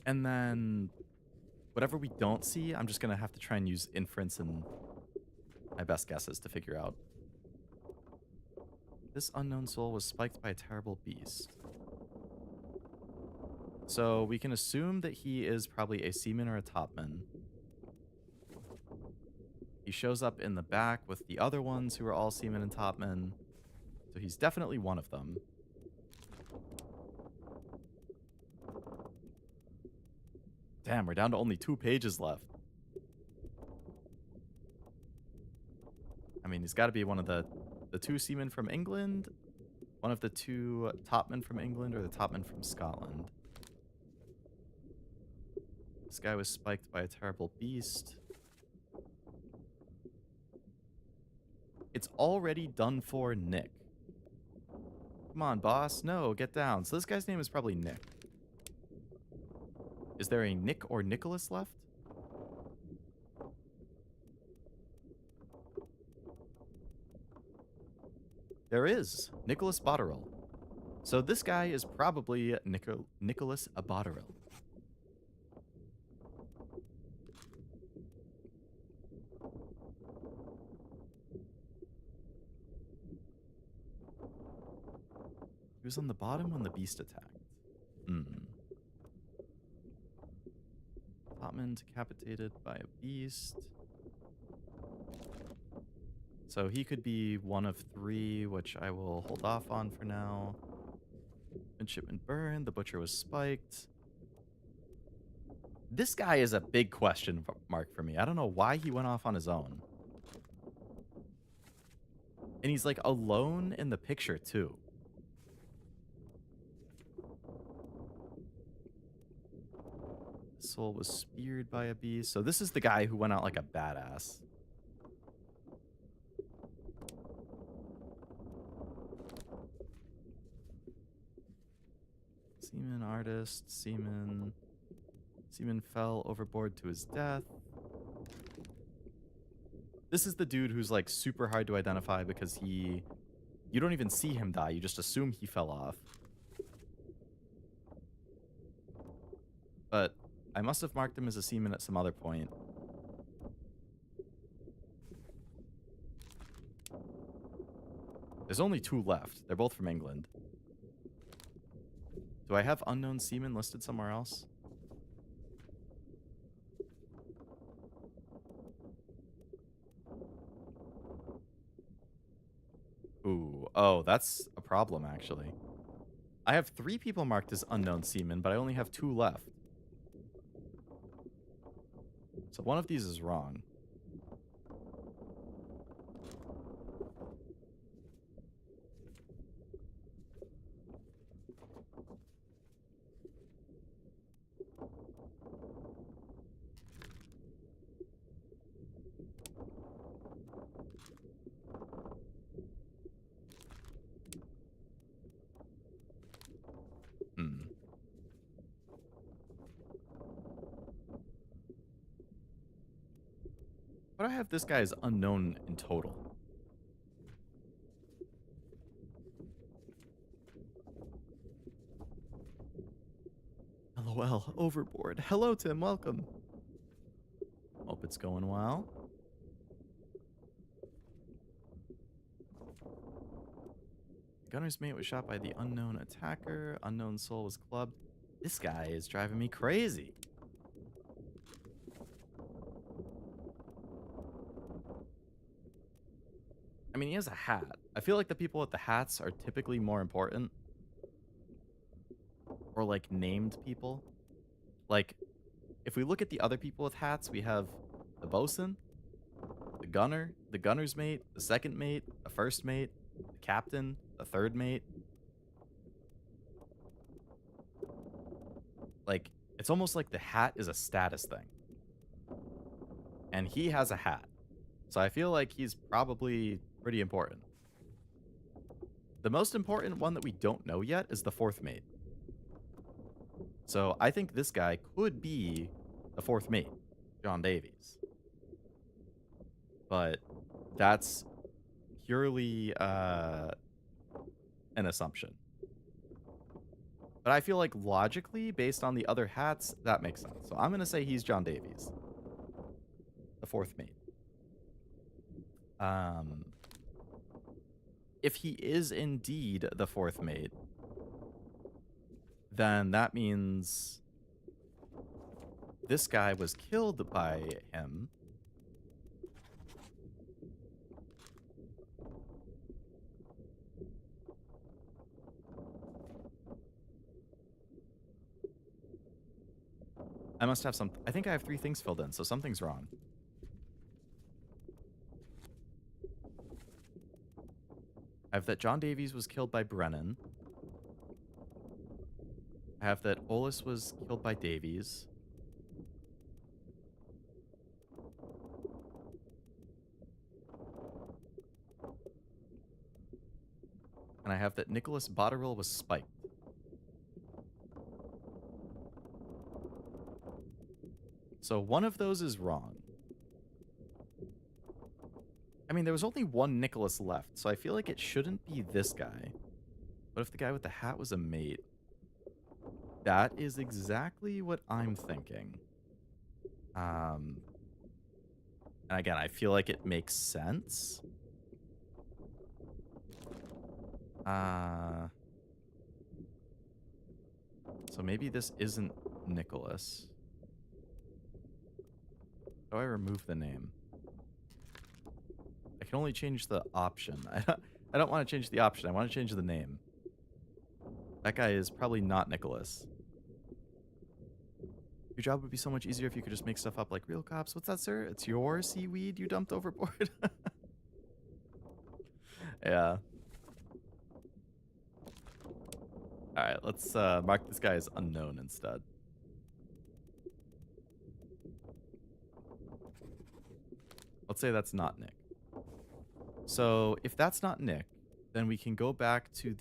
Speaker 1: And then whatever we don't see, I'm just going to have to try and use inference and my best guesses to figure out. This unknown soul was spiked by a terrible beast. So we can assume that he is probably a seaman or a topman. He shows up in the back with the other ones who are all seamen and topmen. So he's definitely one of them. Damn, we're down to only 2 pages left. I mean, he's got to be one of the 2 seamen from England, one of the 2 topmen from England, or the topman from Scotland. This guy was spiked by a terrible beast. It's already done for Nick. Come on, boss. No, get down. So this guy's name is probably Nick. Is there a Nick or Nicholas left? There is. Nicholas Botterill. So this guy is probably Nicholas Botterill. was on the bottom when the beast attacked. Hmm. Topman decapitated by a beast. So he could be one of 3, which I will hold off on for now. Midshipman burned. The butcher was spiked. This guy is a big question mark for me. I don't know why he went off on his own. And he's like alone in the picture too. Soul was speared by a beast. So this is the guy who went out like a badass. Seaman artist, Seaman fell overboard to his death. This is the dude who's like super hard to identify because you don't even see him die. You just assume he fell off. But I must have marked him as a seaman at some other point. There's only 2 left. They're both from England. Do I have unknown seaman listed somewhere else? Ooh, oh, that's a problem, actually. I have 3 people marked as unknown seaman, but I only have 2 left. So one of these is wrong. But I have this guy as unknown in total. LOL, overboard. Hello, Tim. Welcome. Hope it's going well. Gunner's mate was shot by the unknown attacker. Unknown soul was clubbed. This guy is driving me crazy. I mean, he has a hat. I feel like the people with the hats are typically more important. Or, like, named people. Like, if we look at the other people with hats, we have the bosun, the gunner, the gunner's mate, the second mate, the first mate, the captain, the third mate. Like, it's almost like the hat is a status thing. And he has a hat. So I feel like he's probably pretty important. The most important one that we don't know yet is the 4th mate. So I think this guy could be the 4th mate, John Davies. But that's purely an assumption. But I feel like logically, based on the other hats, that makes sense. So I'm going to say he's John Davies, the 4th mate. If he is indeed the 4th mate, then that means this guy was killed by him. I must have some. I think I have 3 things filled in, so something's wrong. I have that John Davies was killed by Brennan. I have that Ollis was killed by Davies. And I have that Nicholas Botterill was spiked. So one of those is wrong. I mean, there was only one Nicholas left, so I feel like it shouldn't be this guy. What if the guy with the hat was a mate? That is exactly what I'm thinking. And again, I feel like it makes sense. So maybe this isn't Nicholas. How do I remove the name? I can only change the option. I don't want to change the option. I want to change the name. That guy is probably not Nicholas. Your job would be so much easier if you could just make stuff up like real cops. What's that, sir? It's your seaweed you dumped overboard? Yeah. Alright, let's mark this guy as unknown instead. Let's say that's not Nick. So if that's not Nick, then we can go back to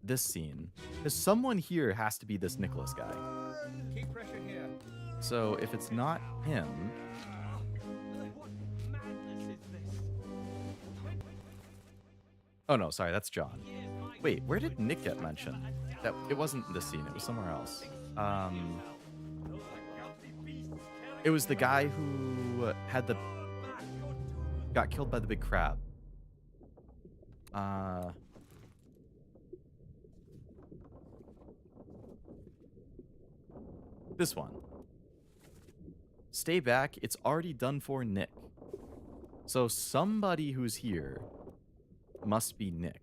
Speaker 1: this scene. Because someone here has to be this Nicholas guy.
Speaker 6: Keep pressure here.
Speaker 1: So if it's not him...
Speaker 2: What madness is this?
Speaker 1: Oh no, sorry, that's John. Wait, where did Nick get mentioned? That it wasn't this scene, it was somewhere else. It was the guy who had got killed by the big crab. This one. Stay back, it's already done for Nick. So somebody who's here must be Nick.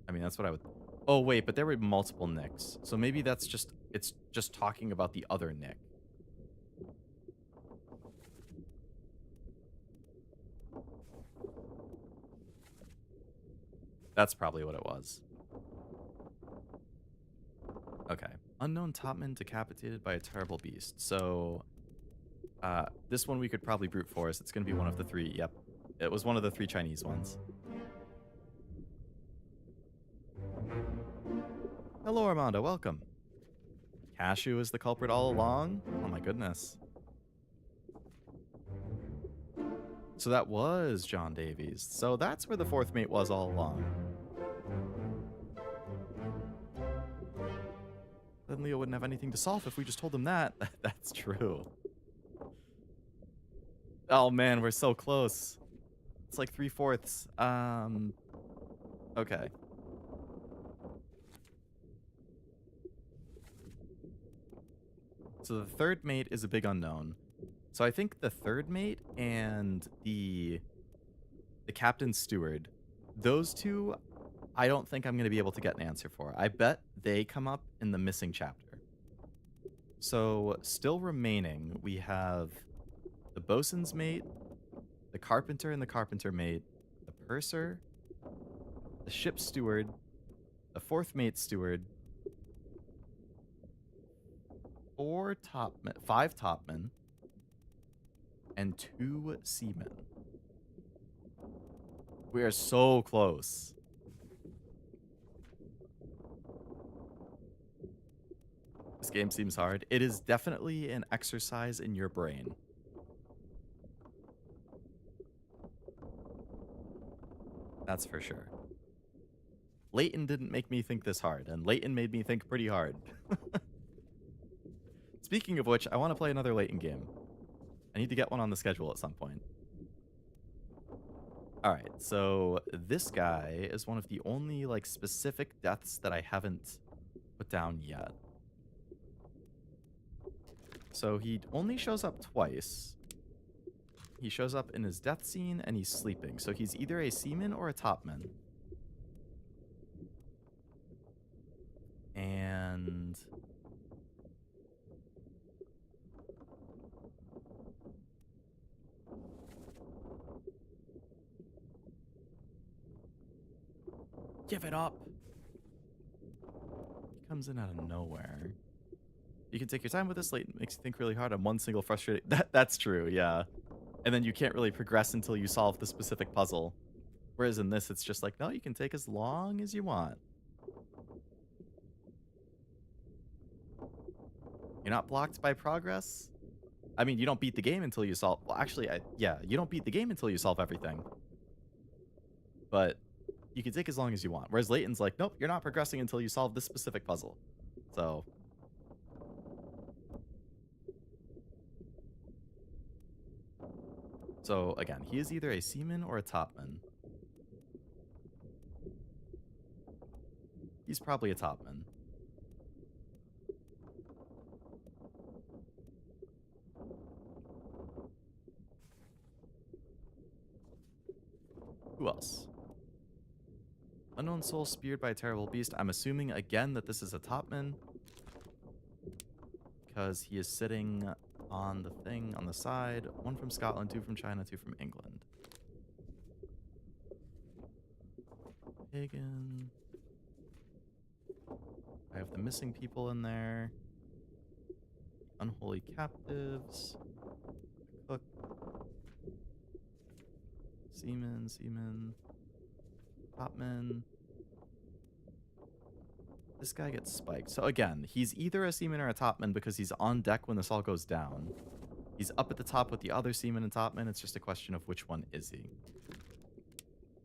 Speaker 1: I mean, that's what I would... Oh, wait, but there were multiple Nicks. So maybe that's just... It's just talking about the other Nick. That's probably what it was. Okay. Unknown topman decapitated by a terrible beast. So... this one we could probably brute force. It's going to be one of the three. Yep. It was one of the 3 Chinese ones. Hello, Armando. Welcome. Cashew is the culprit all along? Oh my goodness. So that was John Davies. So that's where the 4th mate was all along. Then Leo wouldn't have anything to solve if we just told him that. That's true. Oh man, we're so close. It's like 3/4. Okay. So the 3rd mate is a big unknown. So I think the 3rd mate and the captain's steward, those two, I don't think I'm going to be able to get an answer for. I bet they come up in the missing chapter. So still remaining, we have the bosun's mate, the carpenter and the carpenter mate, the purser, the ship's steward, the 4th mate's steward, 5 topmen, and 2 seamen. We are so close. This game seems hard. It is definitely an exercise in your brain. That's for sure. Leighton didn't make me think this hard, and Leighton made me think pretty hard. Speaking of which, I want to play another Leighton game. I need to get one on the schedule at some point. Alright, so this guy is one of the only, like, specific deaths that I haven't put down yet. So he only shows up twice. He shows up in his death scene, and he's sleeping. So he's either a seaman or a topman. And... give it up! He comes in out of nowhere. You can take your time with this. Leighton makes you think really hard on one single frustrating... That's true, yeah. And then you can't really progress until you solve the specific puzzle. Whereas in this, it's just like, no, you can take as long as you want. You're not blocked by progress? I mean, you don't beat the game until you solve... Well, actually, yeah, you don't beat the game until you solve everything. But you can take as long as you want. Whereas Leighton's like, nope, you're not progressing until you solve this specific puzzle. So... So again, he is either a seaman or a topman. He's probably a topman. Who else? Unknown soul speared by a terrible beast. I'm assuming again that this is a topman. Because he is sitting on the thing on the side. 1 from Scotland, 2 from China, 2 from England. Pagan. I have the missing people in there. Unholy captives. Cook. Seaman. Topman. This guy gets spiked. So again, he's either a seaman or a topman because he's on deck when this all goes down. He's up at the top with the other seaman and topman. It's just a question of which one is he.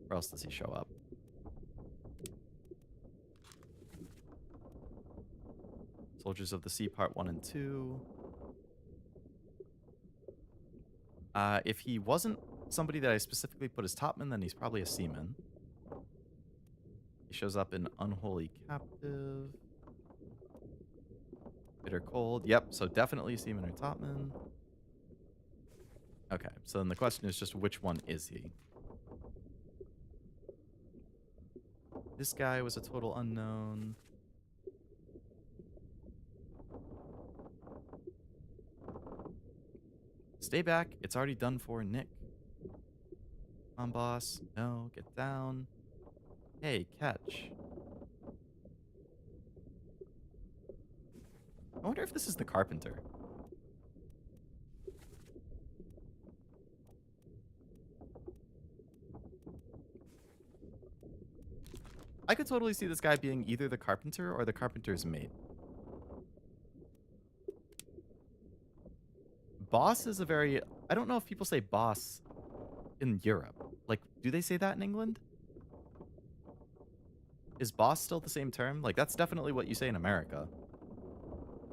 Speaker 1: Where else does he show up? Soldiers of the Sea Part 1 and 2. If he wasn't somebody that I specifically put as topman, then he's probably a seaman. He shows up in Unholy Captive. Bitter Cold. Yep, so definitely a seaman or topman. Okay, so then the question is just which one is he? This guy was a total unknown. Stay back. It's already done for, Nick. Come on, boss. No, get down. Hey, catch. I wonder if this is the carpenter. I could totally see this guy being either the carpenter or the carpenter's mate. Boss is a very... I don't know if people say boss in Europe. Like, do they say that in England? Is boss still the same term? Like, that's definitely what you say in America.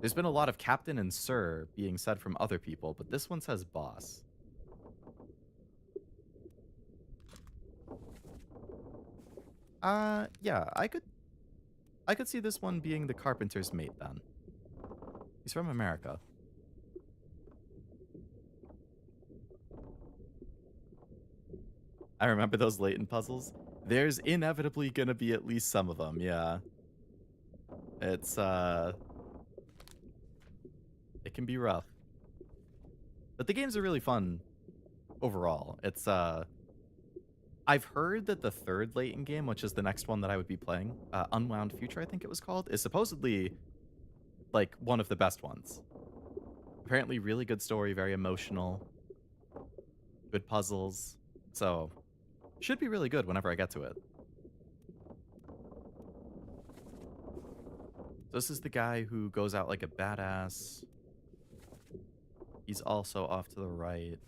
Speaker 1: There's been a lot of captain and sir being said from other people, but this one says boss. Yeah, I could see this one being the carpenter's mate then. He's from America. I remember those latent puzzles. There's inevitably gonna be at least some of them, yeah. It's, it can be rough. But the games are really fun overall. It's, I've heard that the third latent game, which is the next one that I would be playing, Unwound Future, I think it was called, is supposedly, like, one of the best ones. Apparently really good story, very emotional, good puzzles, so should be really good whenever I get to it. This is the guy who goes out like a badass. He's also off to the right.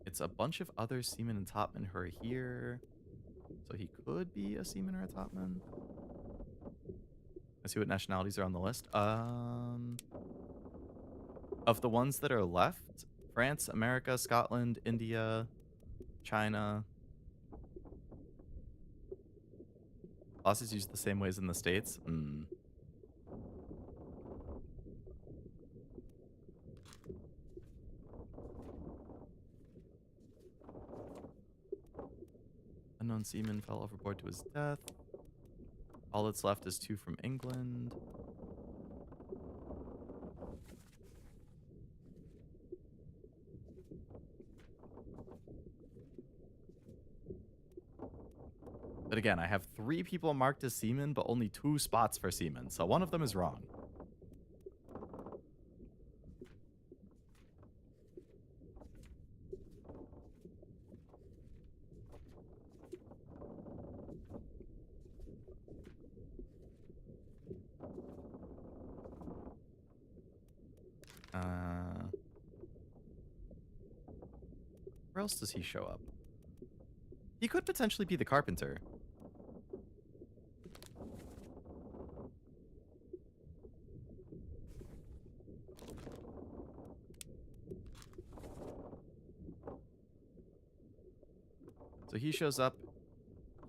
Speaker 1: It's a bunch of other seamen and topmen who are here. So he could be a seaman or a topman. Let's see what nationalities are on the list. Of the ones that are left, France, America, Scotland, India, China. Bosses used the same ways in the States. Unknown seaman fell overboard to his death. All that's left is 2 from England. But again, I have 3 people marked as seamen, but only 2 spots for seamen, so one of them is wrong. Where else does he show up? He could potentially be the carpenter. So he shows up.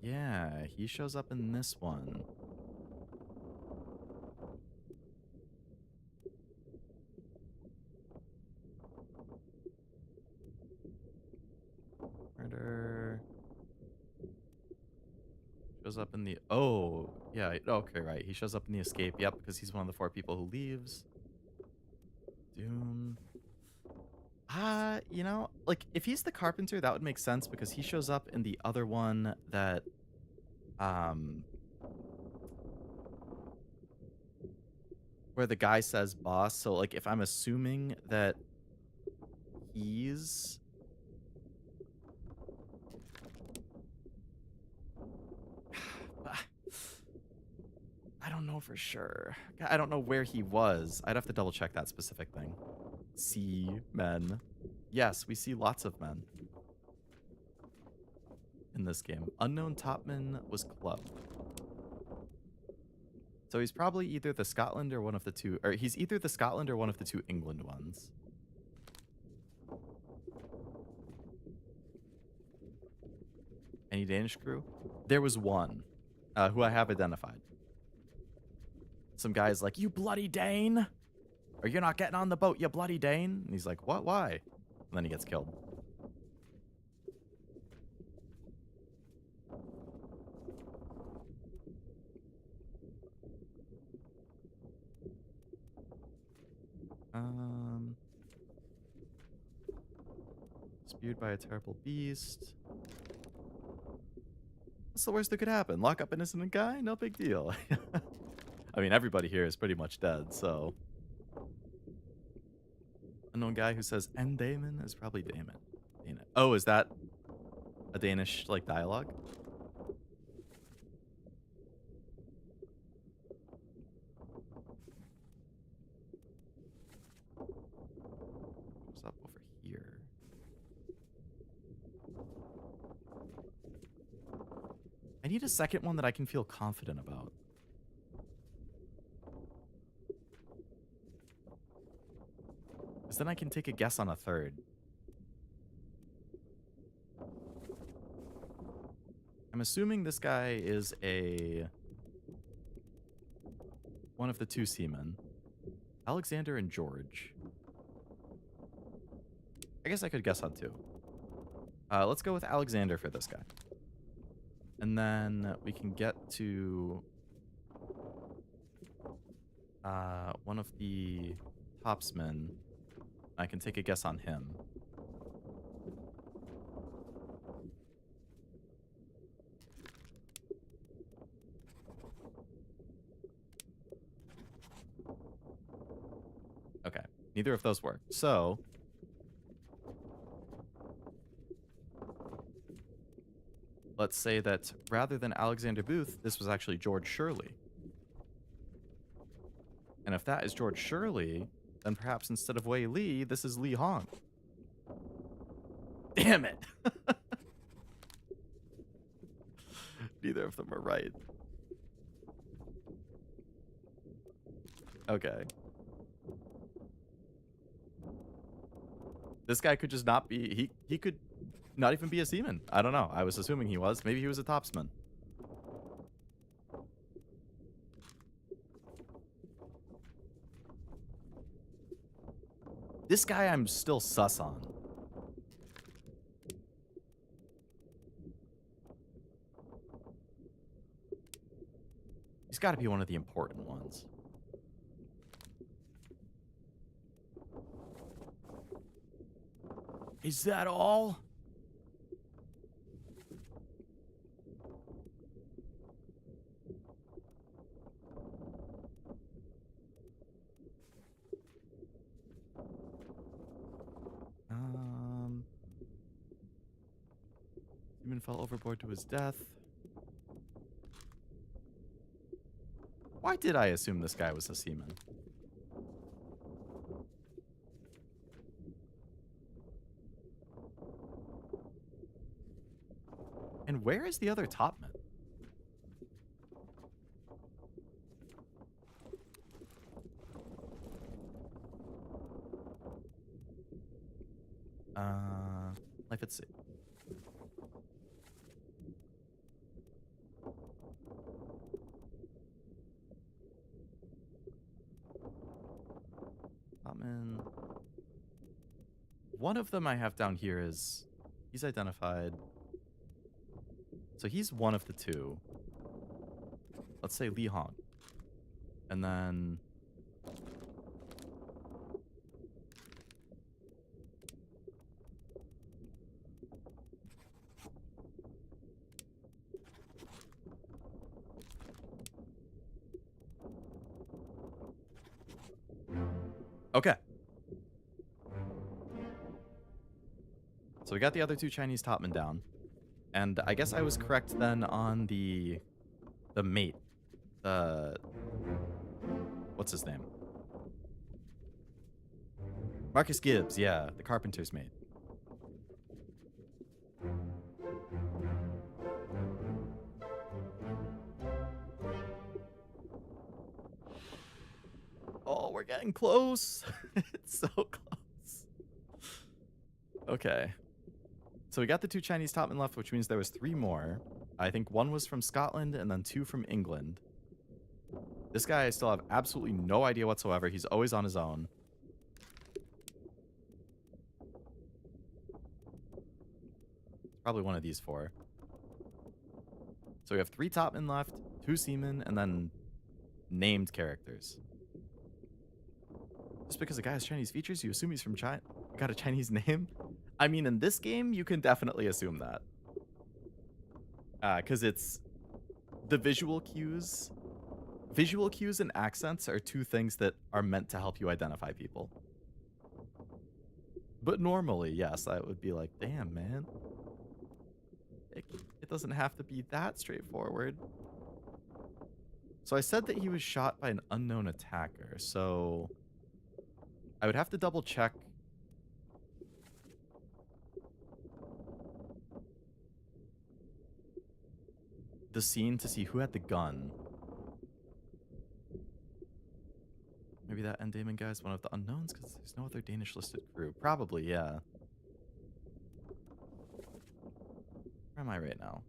Speaker 1: Yeah, he shows up in this one. Murder. Shows up in the... Oh, yeah. Okay, right. He shows up in the escape. Yep, because he's one of the 4 people who leaves. Doom. You know, like, if he's the carpenter, that would make sense because he shows up in the other one that, where the guy says boss. So, like, if I'm assuming that he's... I don't know for sure. I don't know where he was. I'd have to double check that specific thing. See men. Yes, we see lots of men in this game. Unknown topman was clubbed. So he's probably either the Scotland or one of the two, or he's either the Scotland or one of the 2 England ones. Any Danish crew? There was one who I have identified. Some guy's like, "You bloody Dane! Or you're not getting on the boat, you bloody Dane!" And he's like, "What? Why?" And then he gets killed. Spewed by a terrible beast. What's the worst that could happen? Lock up innocent guy? No big deal. I mean, everybody here is pretty much dead, so... Unknown guy who says "En Damon" is probably Damon. Oh, is that a Danish, like, dialogue? What's up over here? I need a second one that I can feel confident about. Because then I can take a guess on a third. I'm assuming this guy is one of the 2 seamen. Alexander and George. I guess I could guess on 2. Let's go with Alexander for this guy. And then we can get to one of the topsmen. I can take a guess on him. Okay, neither of those work. So let's say that rather than Alexander Booth, this was actually George Shirley. And if that is George Shirley, then perhaps instead of Wei Li, this is Li Hong. Damn it! Neither of them are right. Okay. This guy could just not be... He could not even be a seaman. I don't know. I was assuming he was. Maybe he was a topsman. This guy I'm still sus on. He's got to be one of the important ones. Is that all? Human fell overboard to his death. Why did I assume this guy was a seaman? And where is the other topman? Life at sea. one of them I have down here is he's identified. So he's one of the two. Let's say Li Hong. And then okay. So we got the other two Chinese topmen down. And I guess I was correct then on the mate. What's his name? Marcus Gibbs, yeah, the carpenter's mate. Oh, we're getting close. It's so close. Okay. So we got the two Chinese topmen left, which means there was 3 more. I think 1 was from Scotland and then 2 from England. This guy, I still have absolutely no idea whatsoever. He's always on his own. Probably one of these 4. So we have 3 topmen left, 2 seamen, and then named characters. Just because a guy has Chinese features, you assume he's from China. Got a Chinese name? I mean, in this game, you can definitely assume that. Because it's the visual cues. Visual cues and accents are 2 things that are meant to help you identify people. But normally, yes, I would be like, damn, man. It doesn't have to be that straightforward. So I said that he was shot by an unknown attacker, so I would have to double check the scene to see who had the gun. Maybe that Endaman guy is one of the unknowns because there's no other Danish listed crew. Probably, yeah. Where am I right now?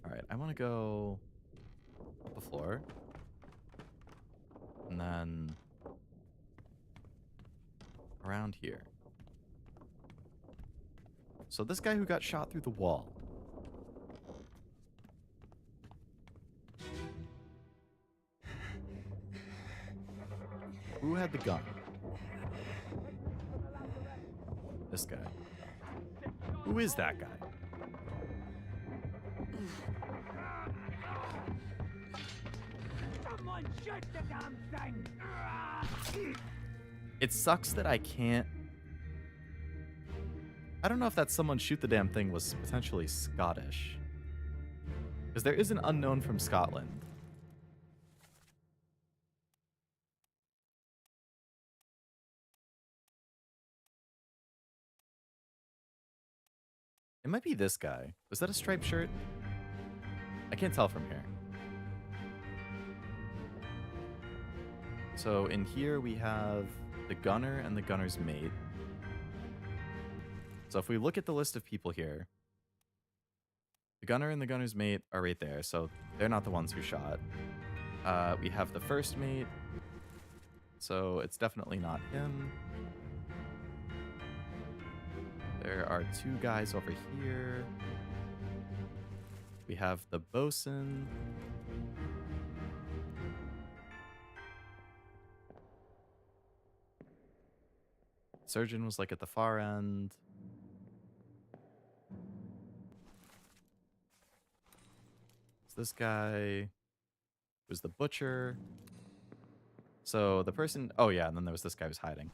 Speaker 1: Alright, I want to go up the floor. And then around here. So this guy who got shot through the wall. Who had the gun? This guy. Who is that guy?
Speaker 2: Someone shoot the damn thing!
Speaker 1: It sucks that I can't... I don't know if that someone shoot the damn thing was potentially Scottish. Because there is an unknown from Scotland. It might be this guy. Was that a striped shirt? I can't tell from here. So in here we have the gunner and the gunner's mate. So if we look at the list of people here, the gunner and the gunner's mate are right there, so they're not the ones who shot. We have the first mate, so it's definitely not him. There are 2 guys over here. We have the bosun. Surgeon was like at the far end. This guy was the butcher. So the person... Oh, yeah, and then there was this guy who's hiding.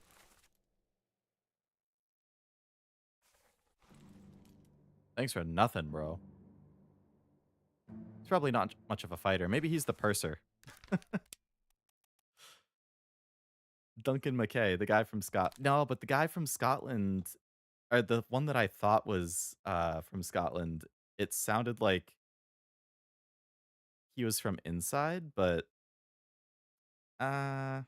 Speaker 1: Thanks for nothing, bro. He's probably not much of a fighter. Maybe he's the purser. Duncan McKay, the guy from No, but the guy from Scotland... Or the one that I thought was from Scotland, it sounded like he was from inside, but I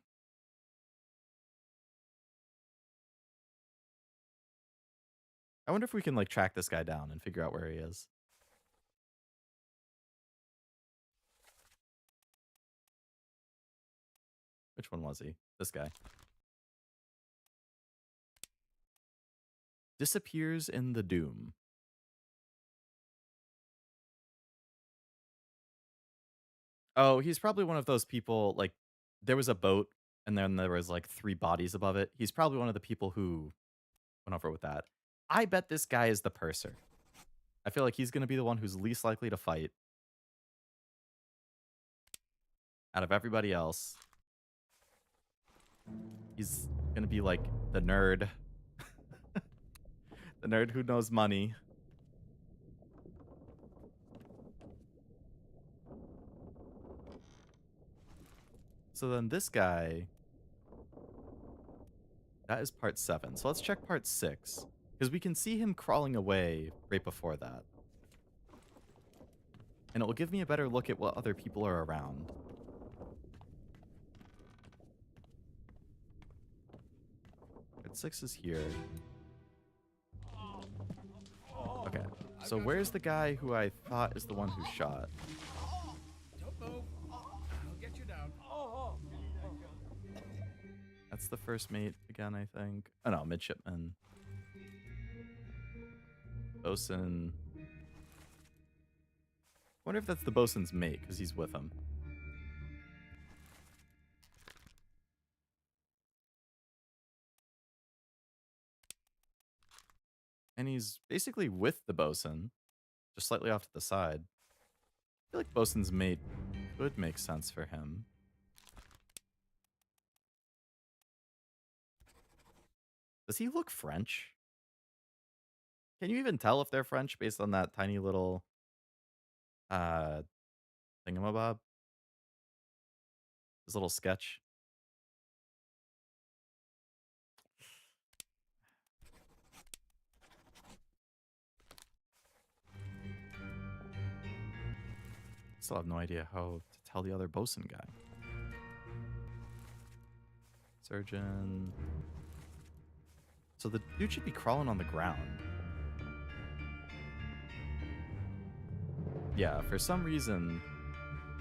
Speaker 1: wonder if we can like track this guy down and figure out where he is. Which one was he? This guy. disappears in the doom. Oh, he's probably one of those people, like, there was a boat, and then there was, like, 3 bodies above it. He's probably one of the people who went over with that. I bet this guy is the purser. I feel like he's gonna be the one who's least likely to fight out of everybody else. He's gonna be, like, the nerd. The nerd who knows money. So then this guy, that is part 7. So let's check part 6. Because we can see him crawling away right before that. And it will give me a better look at what other people are around. Part 6 is here. Okay, so where's the guy who I thought is the one who shot?
Speaker 8: Don't move. I'll get you down.
Speaker 1: That's the first mate again, I think. Oh no, midshipman. Bosun. Wonder if that's the bosun's mate, because he's with him. And he's basically with the bosun, just slightly off to the side. I feel like bosun's mate could make sense for him. Does he look French? Can you even tell if they're French based on that tiny little thingamabob? This little sketch. Still have no idea how to tell the other bosun guy. Surgeon. So the dude should be crawling on the ground. Yeah, for some reason,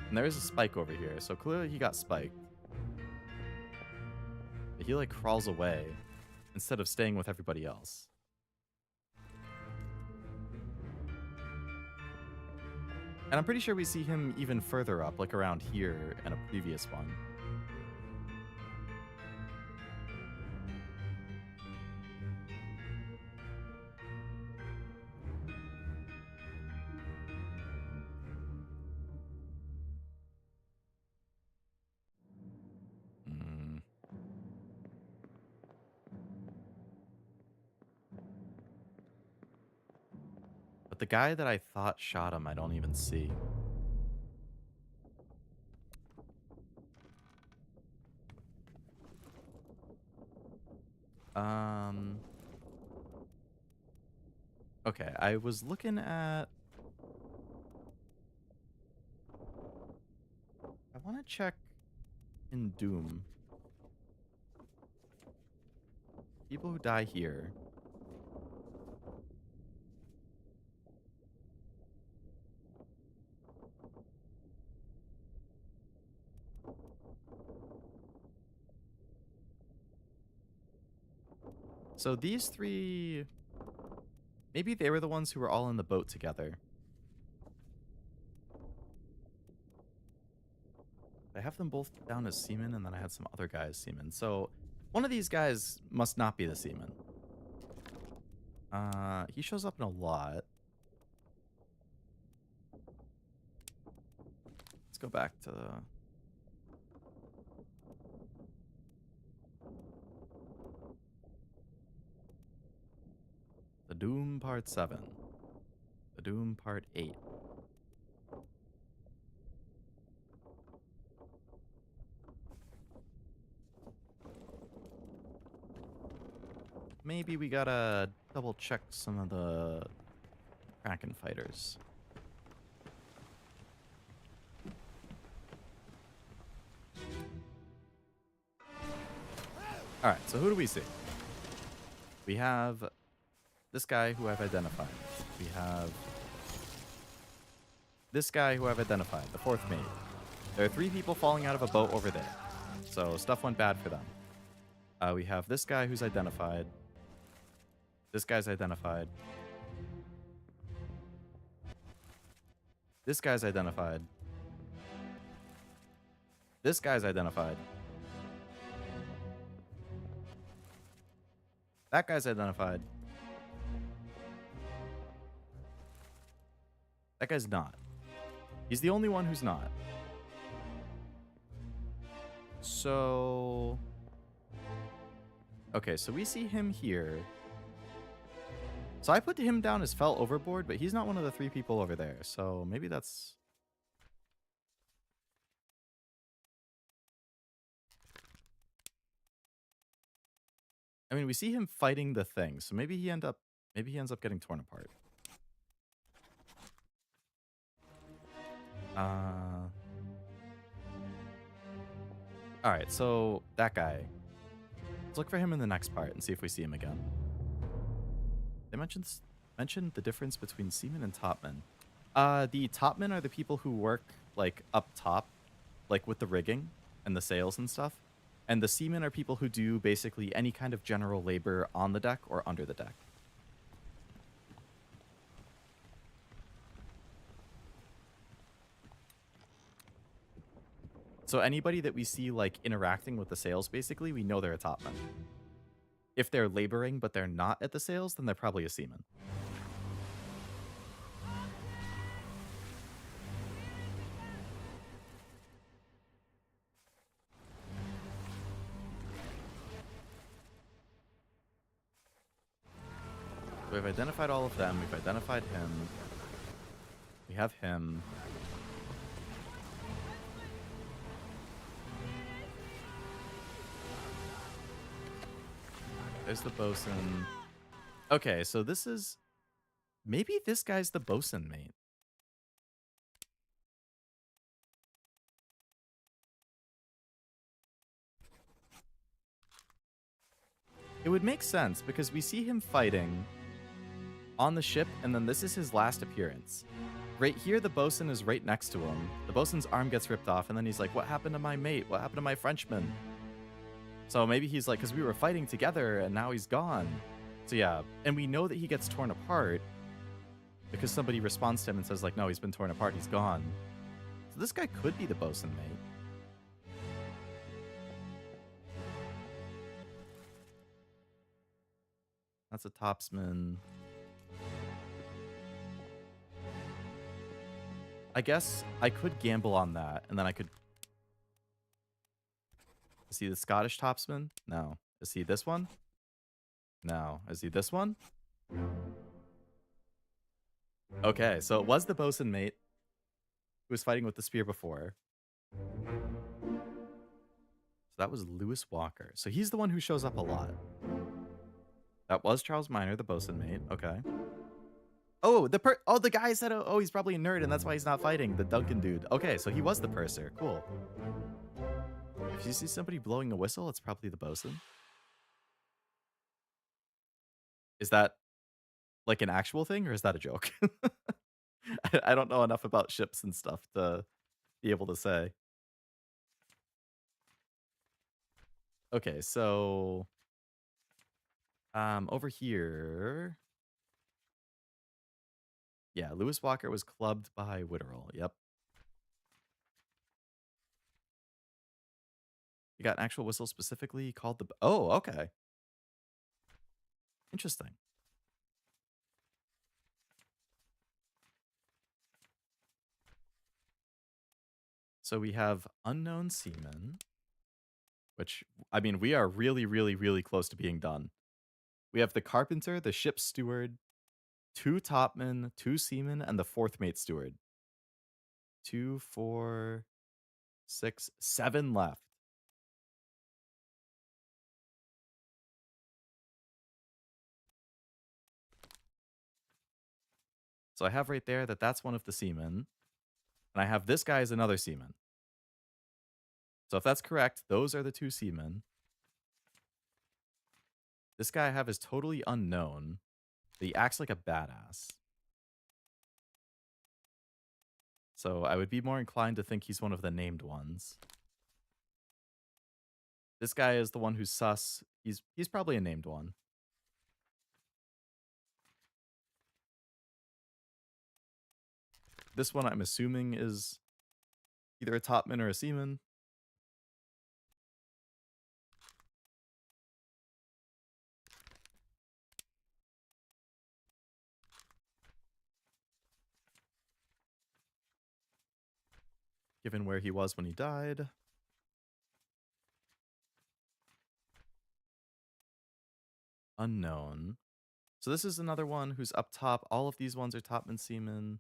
Speaker 1: and there is a spike over here, so clearly he got spiked. But he like crawls away instead of staying with everybody else. And I'm pretty sure we see him even further up, like around here in a previous one. But the guy that I thought shot him, I don't even see. Okay, I was looking at... I want to check in Doom. People who die here. So these 3, maybe they were the ones who were all in the boat together. I have them both down as seamen, and then I had some other guys seamen. So one of these guys must not be the seaman. He shows up in a lot. Let's go back to... The Doom Part 7. The Doom Part 8. Maybe we gotta double check some of the Kraken fighters. Alright, so who do we see? We have this guy who I've identified. We have this guy who I've identified, the 4th mate. There are 3 people falling out of a boat over there. So stuff went bad for them. We have this guy who's identified. This guy's identified. This guy's identified. This guy's identified. That guy's identified. That guy's not. He's the only one who's not. So... Okay, so we see him here. So I put him down as fell overboard, but he's not one of the 3 people over there. So maybe that's... I mean, we see him fighting the thing, so maybe he ends up getting torn apart. Alright, so that guy. Let's look for him in the next part and see if we see him again. They mentioned the difference between seamen and topmen. The topmen are the people who work, like, up top, like, with the rigging and the sails and stuff. And the seamen are people who do basically any kind of general labor on the deck or under the deck. So anybody that we see, like, interacting with the sails, basically, we know they're a topman. If they're laboring but they're not at the sails, then they're probably a seaman. We've identified all of them. We've identified him. We have him. There's the bosun. Okay, so this is... Maybe this guy's the bosun mate. It would make sense because we see him fighting on the ship, and then this is his last appearance. Right here, the bosun is right next to him. The bosun's arm gets ripped off, and then he's like, what happened to my mate? What happened to my Frenchman? So maybe he's like, because we were fighting together, and now he's gone. So yeah, and we know that he gets torn apart because somebody responds to him and says, like, no, he's been torn apart, he's gone. So this guy could be the bosun mate. That's a topsman. I guess I could gamble on that, and then I could... Is he the Scottish topsman? No. Is he this one? No. Is he this one? Okay, so it was the bosun mate who was fighting with the spear before. So that was Lewis Walker. So he's the one who shows up a lot. That was Charles Minor, the bosun mate. Okay. Oh, the guy said, oh, he's probably a nerd and that's why he's not fighting. The Duncan dude. Okay, so he was the purser. Cool. If you see somebody blowing a whistle, it's probably the bosun. Is that like an actual thing or is that a joke? I don't know enough about ships and stuff to be able to say. Okay, so over here. Yeah, Lewis Walker was clubbed by Witterell. Yep. You got an actual whistle specifically called the... Oh, okay. Interesting. So we have unknown seamen, which, I mean, we are really, really, really close to being done. We have the carpenter, the ship's steward, 2 topmen, 2 seamen, and the 4th mate steward. 2, 4, 6, 7 left. So I have right there that that's one of the seamen. And I have this guy as another seaman. So if that's correct, those are the 2 seamen. This guy I have is totally unknown. But he acts like a badass. So I would be more inclined to think he's one of the named ones. This guy is the one who's sus. He's probably a named one. This one I'm assuming is either a topman or a seaman. Given where he was when he died. Unknown. So this is another one who's up top. All of these ones are topman seaman.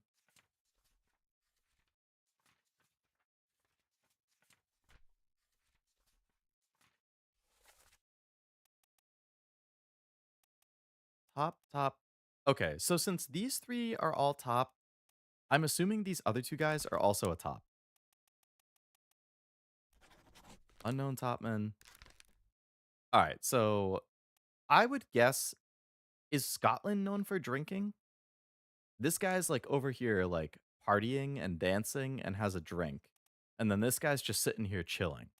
Speaker 1: Top. Okay, so since these three are all top, I'm assuming these other two guys are also a top. Unknown topman. All right, so I would guess, is Scotland known for drinking? This guy's like over here, like partying and dancing and has a drink. And then this guy's just sitting here chilling.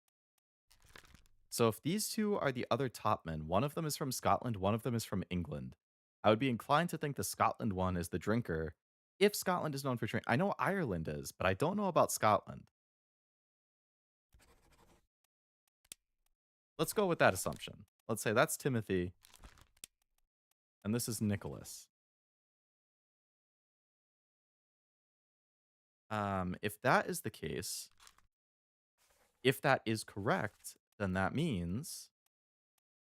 Speaker 1: So if these two are the other topmen, one of them is from Scotland, one of them is from England. I would be inclined to think the Scotland one is the drinker. If Scotland is known for drink, I know Ireland is, but I don't know about Scotland. Let's go with that assumption. Let's say that's Timothy. And this is Nicholas. If that is the case, if that is correct, then that means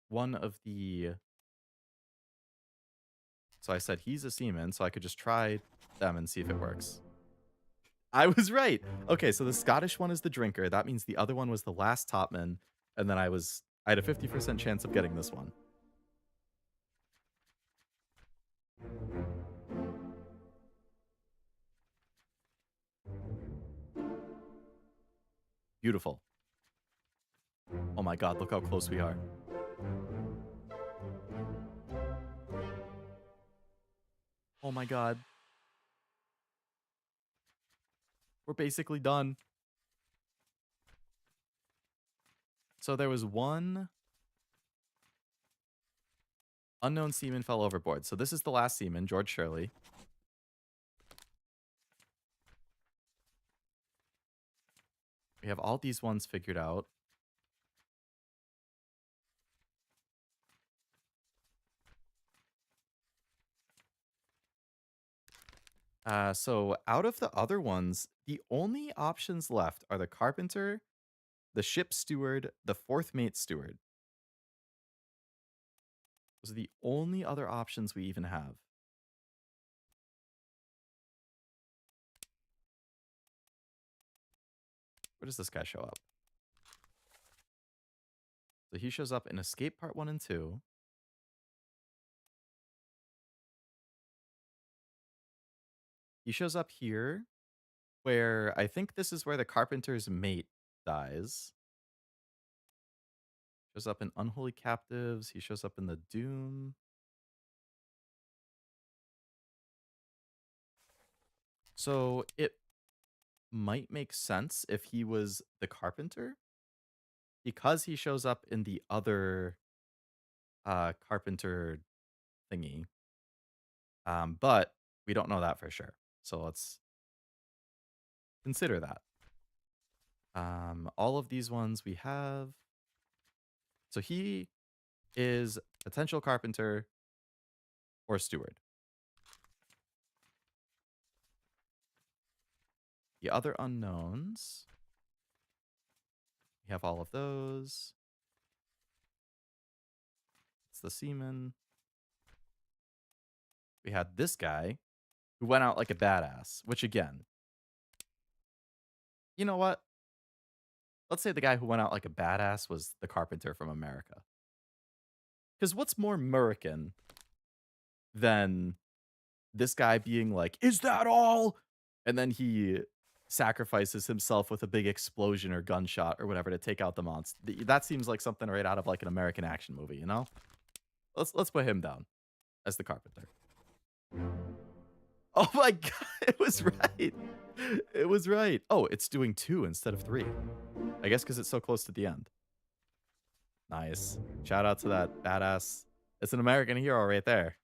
Speaker 1: one of the... So I said he's a seaman, so I could just try them and see if it works. I was right. Okay, so the Scottish one is the drinker. That means the other one was the last topman. And then I had a 50% chance of getting this one. Beautiful. Oh my god, look how close we are. Oh my god. We're basically done. So there was one unknown seaman fell overboard. So this is the last seaman, George Shirley. We have all these ones figured out. So out of the other ones, the only options left are the carpenter, the ship steward, the fourth mate steward. Those are the only other options we even have. Where does this guy show up? So he shows up in Escape Part 1 and 2. He shows up here, where I think this is where the carpenter's mate dies. Shows up in Unholy Captives. He shows up in the Doom. So it might make sense if he was the carpenter, because he shows up in the other carpenter thingy. But we don't know that for sure. So let's consider that. All of these ones we have. So he is potential carpenter or steward. The other unknowns, we have all of those. It's the seaman. We had this guy who went out like a badass, which again, you know what? Let's say the guy who went out like a badass was the carpenter from America. Because what's more American than this guy being like, is that all? And then he sacrifices himself with a big explosion or gunshot or whatever to take out the monster. That seems like something right out of like an American action movie, you know? Let's put him down as the carpenter. Oh my god, it was right. It was right. Oh, it's doing 2 instead of 3. I guess because it's so close to the end. Nice. Shout out to that badass. It's an American hero right there.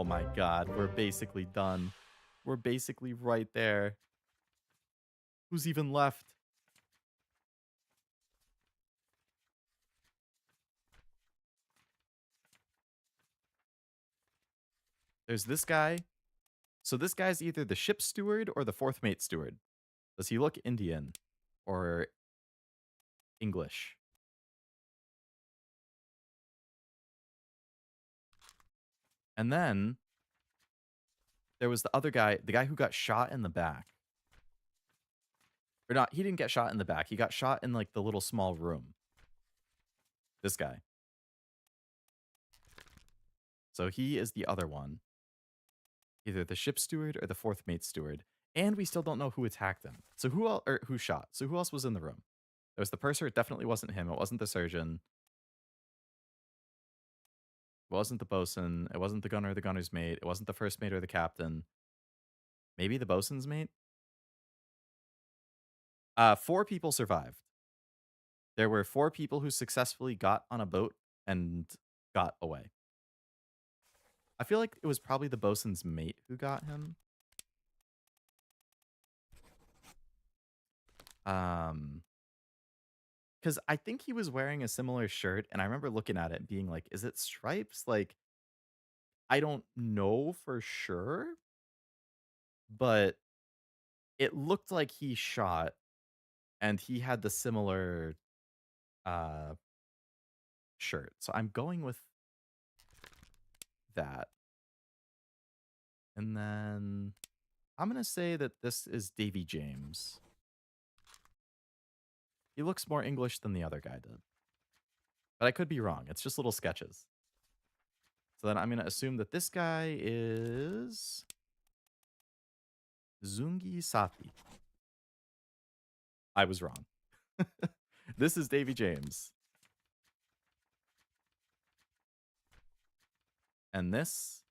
Speaker 1: my god, we're basically done. We're basically right there. Who's even left? There's this guy. So this guy's either the ship steward or the fourth mate steward. Does he look Indian or English? And then there was the other guy, the guy who got shot in the back. Or not, he didn't get shot in the back. He got shot in like the little small room. This guy. So he is the other one. Either the ship steward or the fourth mate steward. And we still don't know who attacked him. So who else, or who shot? So who else was in the room? There was the purser. It definitely wasn't him. It wasn't the surgeon. It wasn't the bosun. It wasn't the gunner or the gunner's mate. It wasn't the first mate or the captain. Maybe the bosun's mate? 4 people survived. There were 4 people who successfully got on a boat and got away. I feel like it was probably the bosun's mate who got him. Because I think he was wearing a similar shirt, and I remember looking at it and being like, is it stripes? Like, I don't know for sure, but it looked like he shot, and he had the similar shirt. So I'm going with that. And then I'm going to say that this is Davy James. He looks more English than the other guy did. But I could be wrong. It's just little sketches. So then I'm going to assume that this guy is Zungi Sati. I was wrong. This is Davy James. And this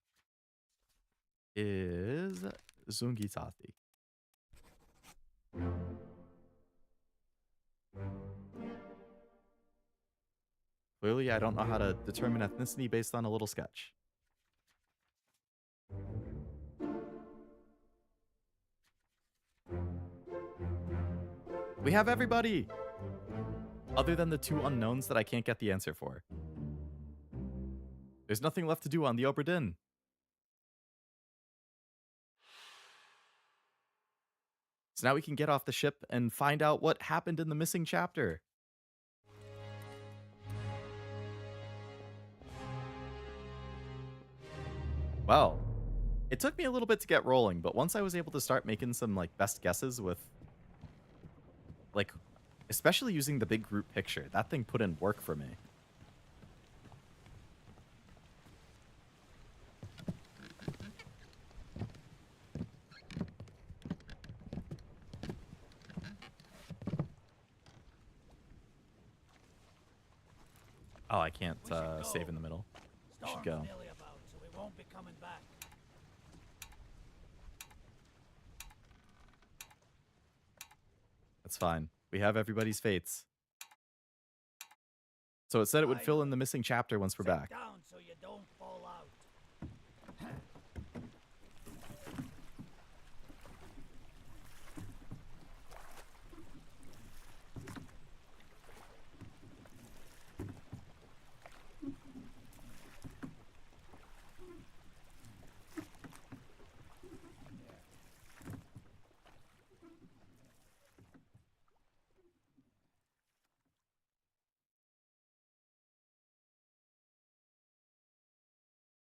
Speaker 1: is Zungi Sati. Clearly, I don't know how to determine ethnicity based on a little sketch. We have everybody! Other than the 2 unknowns that I can't get the answer for. There's nothing left to do on the Obra Dinn. So now we can get off the ship and find out what happened in the missing chapter. Well, it took me a little bit to get rolling, but once I was able to start making some like best guesses with like, especially using the big group picture, that thing put in work for me. Oh, I can't save in the middle. We should go.
Speaker 3: So we won't be coming back.
Speaker 1: That's fine. We have everybody's fates. So it said it would fill in the missing chapter once we're back.
Speaker 3: Down so you don't fall out.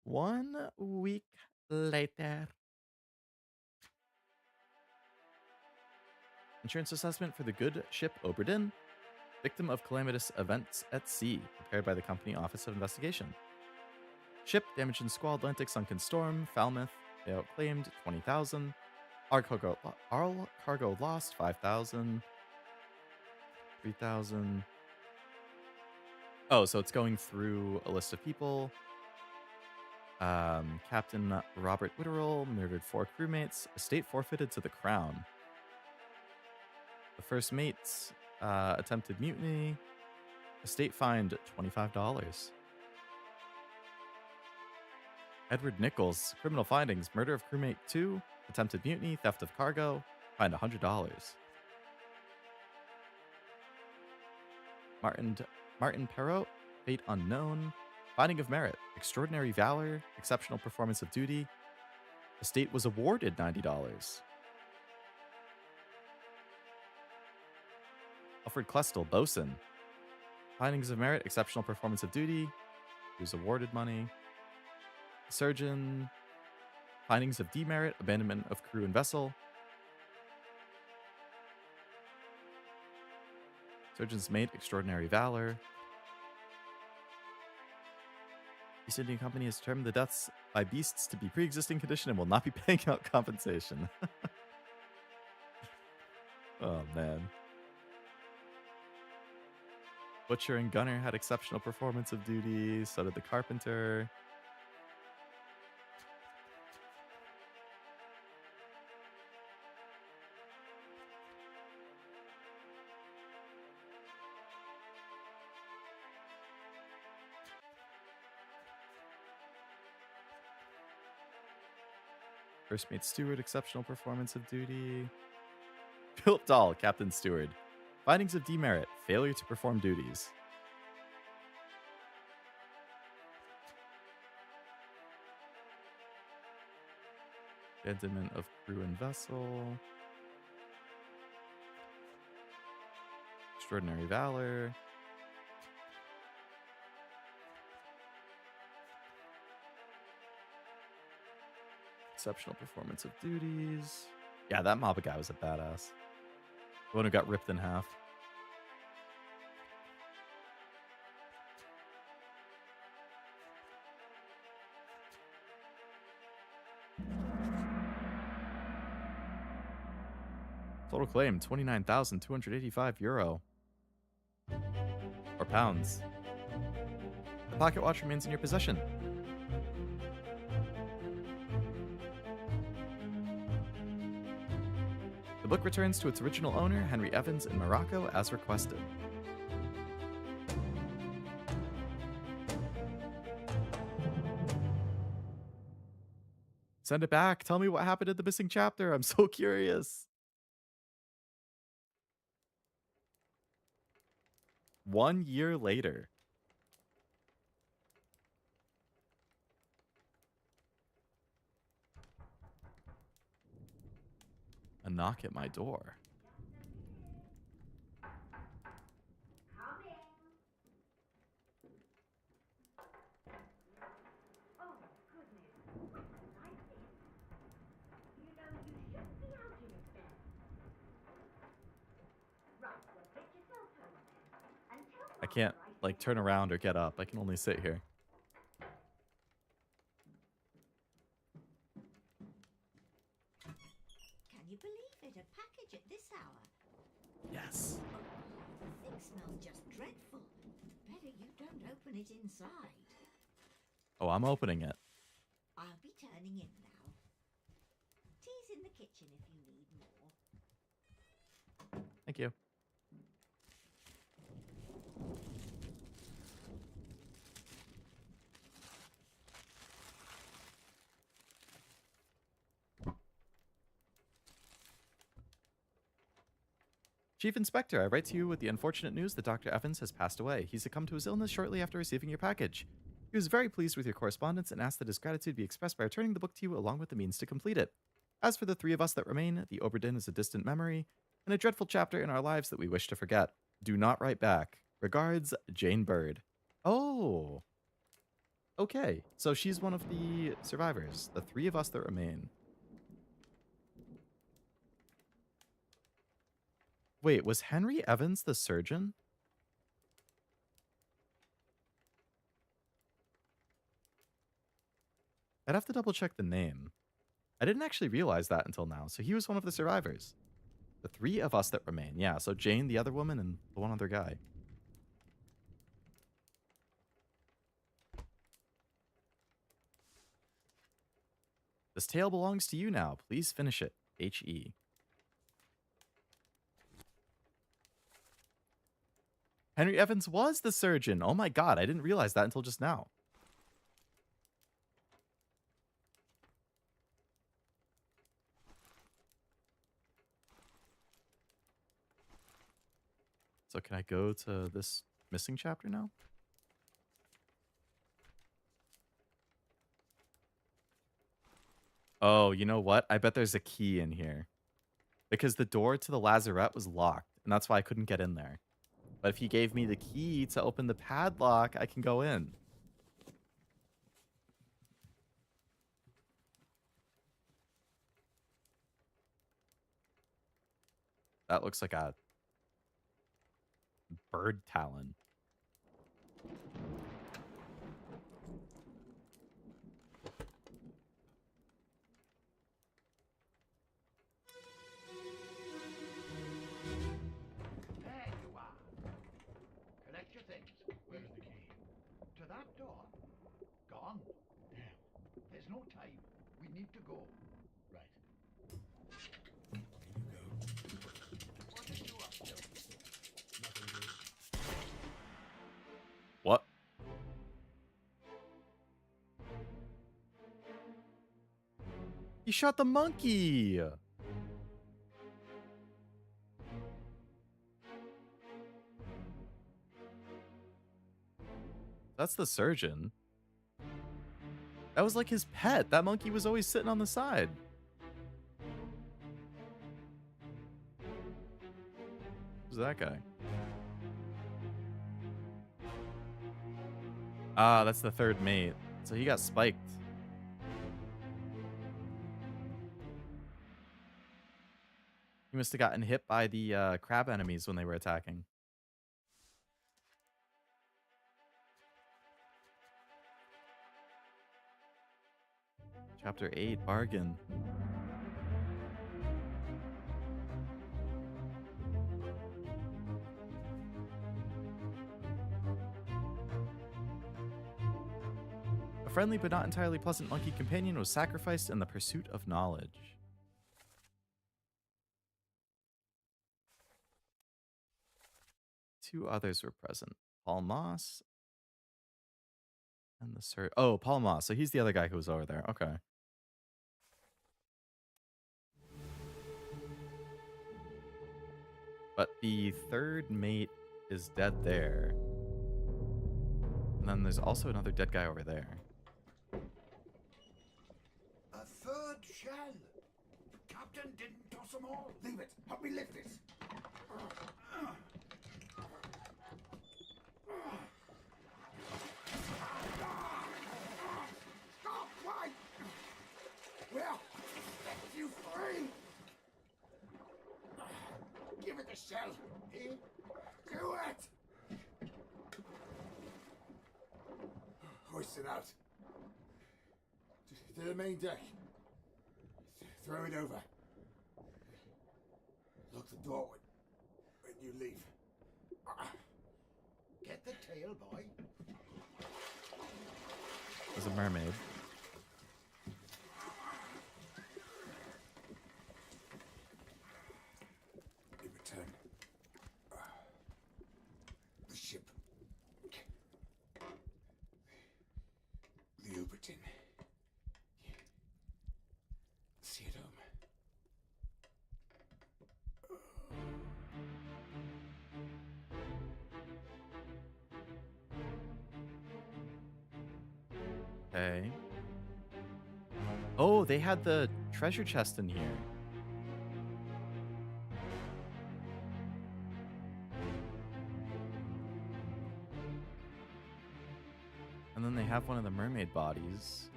Speaker 1: One week later. Insurance assessment for the good ship Obra Dinn, victim of calamitous events at sea, prepared by the Company Office of Investigation. Ship damaged in squall Atlantic sunken storm, Falmouth, payout claimed 20,000. Our cargo lost 5,000. 3,000. Oh, so it's going through a list of people. Captain Robert Witterell murdered 4 crewmates. Estate forfeited to the Crown. The first mate attempted mutiny. Estate fined $25. Edward Nichols, criminal findings, murder of crewmate 2, attempted mutiny, theft of cargo, fined $100. Martin Perrault, fate unknown, finding of merit, extraordinary valor, exceptional performance of duty. The state was awarded $90. Alfred Klestel, bosun, findings of merit, exceptional performance of duty. He was awarded money. Surgeon, findings of demerit, abandonment of crew and vessel. Surgeon's mate, extraordinary valor. East Indian Company has determined the deaths by beasts to be pre-existing condition and will not be paying out compensation. Oh, man. Butcher and Gunner had exceptional performance of duty. So did the Carpenter. First mate Steward, exceptional performance of duty. Philip Dahl, Captain Steward. Findings of demerit, failure to perform duties. Abandonment of crew and vessel. Extraordinary valor. Exceptional performance of duties. Yeah, that Maba guy was a badass. The one who got ripped in half. Total claim, €29,285. Or pounds. The pocket watch remains in your possession. The book returns to its original owner, Henry Evans, in Morocco, as requested. Send it back. Tell me what happened in the missing chapter. I'm so curious. 1 year later. A knock at my door. I can't, like, turn around or get up. I can only sit here.
Speaker 9: Can you believe it? A package at this hour?
Speaker 1: Yes.
Speaker 9: The thing smells just dreadful. Better you don't open it inside.
Speaker 1: Oh, I'm opening it.
Speaker 9: I'll be turning in now. Tea's in the kitchen if you need more.
Speaker 1: Thank you. Chief Inspector, I write to you with the unfortunate news that Dr. Evans has passed away. He succumbed to his illness shortly after receiving your package. He was very pleased with your correspondence and asked that his gratitude be expressed by returning the book to you along with the means to complete it. As for the three of us that remain, the Obra Dinn is a distant memory and a dreadful chapter in our lives that we wish to forget. Do not write back. Regards, Jane Bird. Oh. Okay, so she's one of the survivors. The three of us that remain. Wait, was Henry Evans the surgeon? I'd have to double check the name. I didn't actually realize that until now. So he was one of the survivors. The three of us that remain. Yeah, so Jane, the other woman, and the one other guy. This tale belongs to you now. Please finish it. H.E. Henry Evans was the surgeon. Oh my god, I didn't realize that until just now. So can I go to this missing chapter now? Oh, you know what? I bet there's a key in here. Because the door to the lazarette was locked, and that's why I couldn't get in there. But if he gave me the key to open the padlock, I can go in. That looks like a bird talon.
Speaker 10: There you are. Collect your things.
Speaker 8: Where's the key?
Speaker 10: To that door. Gone.
Speaker 8: Damn.
Speaker 10: There's no time. We need to go.
Speaker 8: Right. You go.
Speaker 10: What are you up to?
Speaker 8: Nothing, Bruce.
Speaker 1: What? He shot the monkey! That's the surgeon. That was like his pet. That monkey was always sitting on the side. Who's that guy? Ah, that's the third mate. So he got spiked. He must have gotten hit by the crab enemies when they were attacking. Chapter 8, Bargain. A friendly but not entirely pleasant monkey companion was sacrificed in the pursuit of knowledge. Two others were present. Paul Moss and the Oh, Paul Moss. So he's the other guy who was over there. Okay. But the third mate is dead there. And then there's also another dead guy over there.
Speaker 7: A third shell. Captain didn't toss them all. Leave it. Help me lift this. Stop! Why? Well, set you free. Give it the shell. Here. Do it. Hoist it out. To the main deck. Throw it over. Lock the door when you leave.
Speaker 10: Get the tail, boy.
Speaker 1: There's a mermaid.
Speaker 7: In return. The ship. The Obra Dinn. See it home.
Speaker 1: Okay. Oh, they had the treasure chest in here. And then they have one of the mermaid bodies.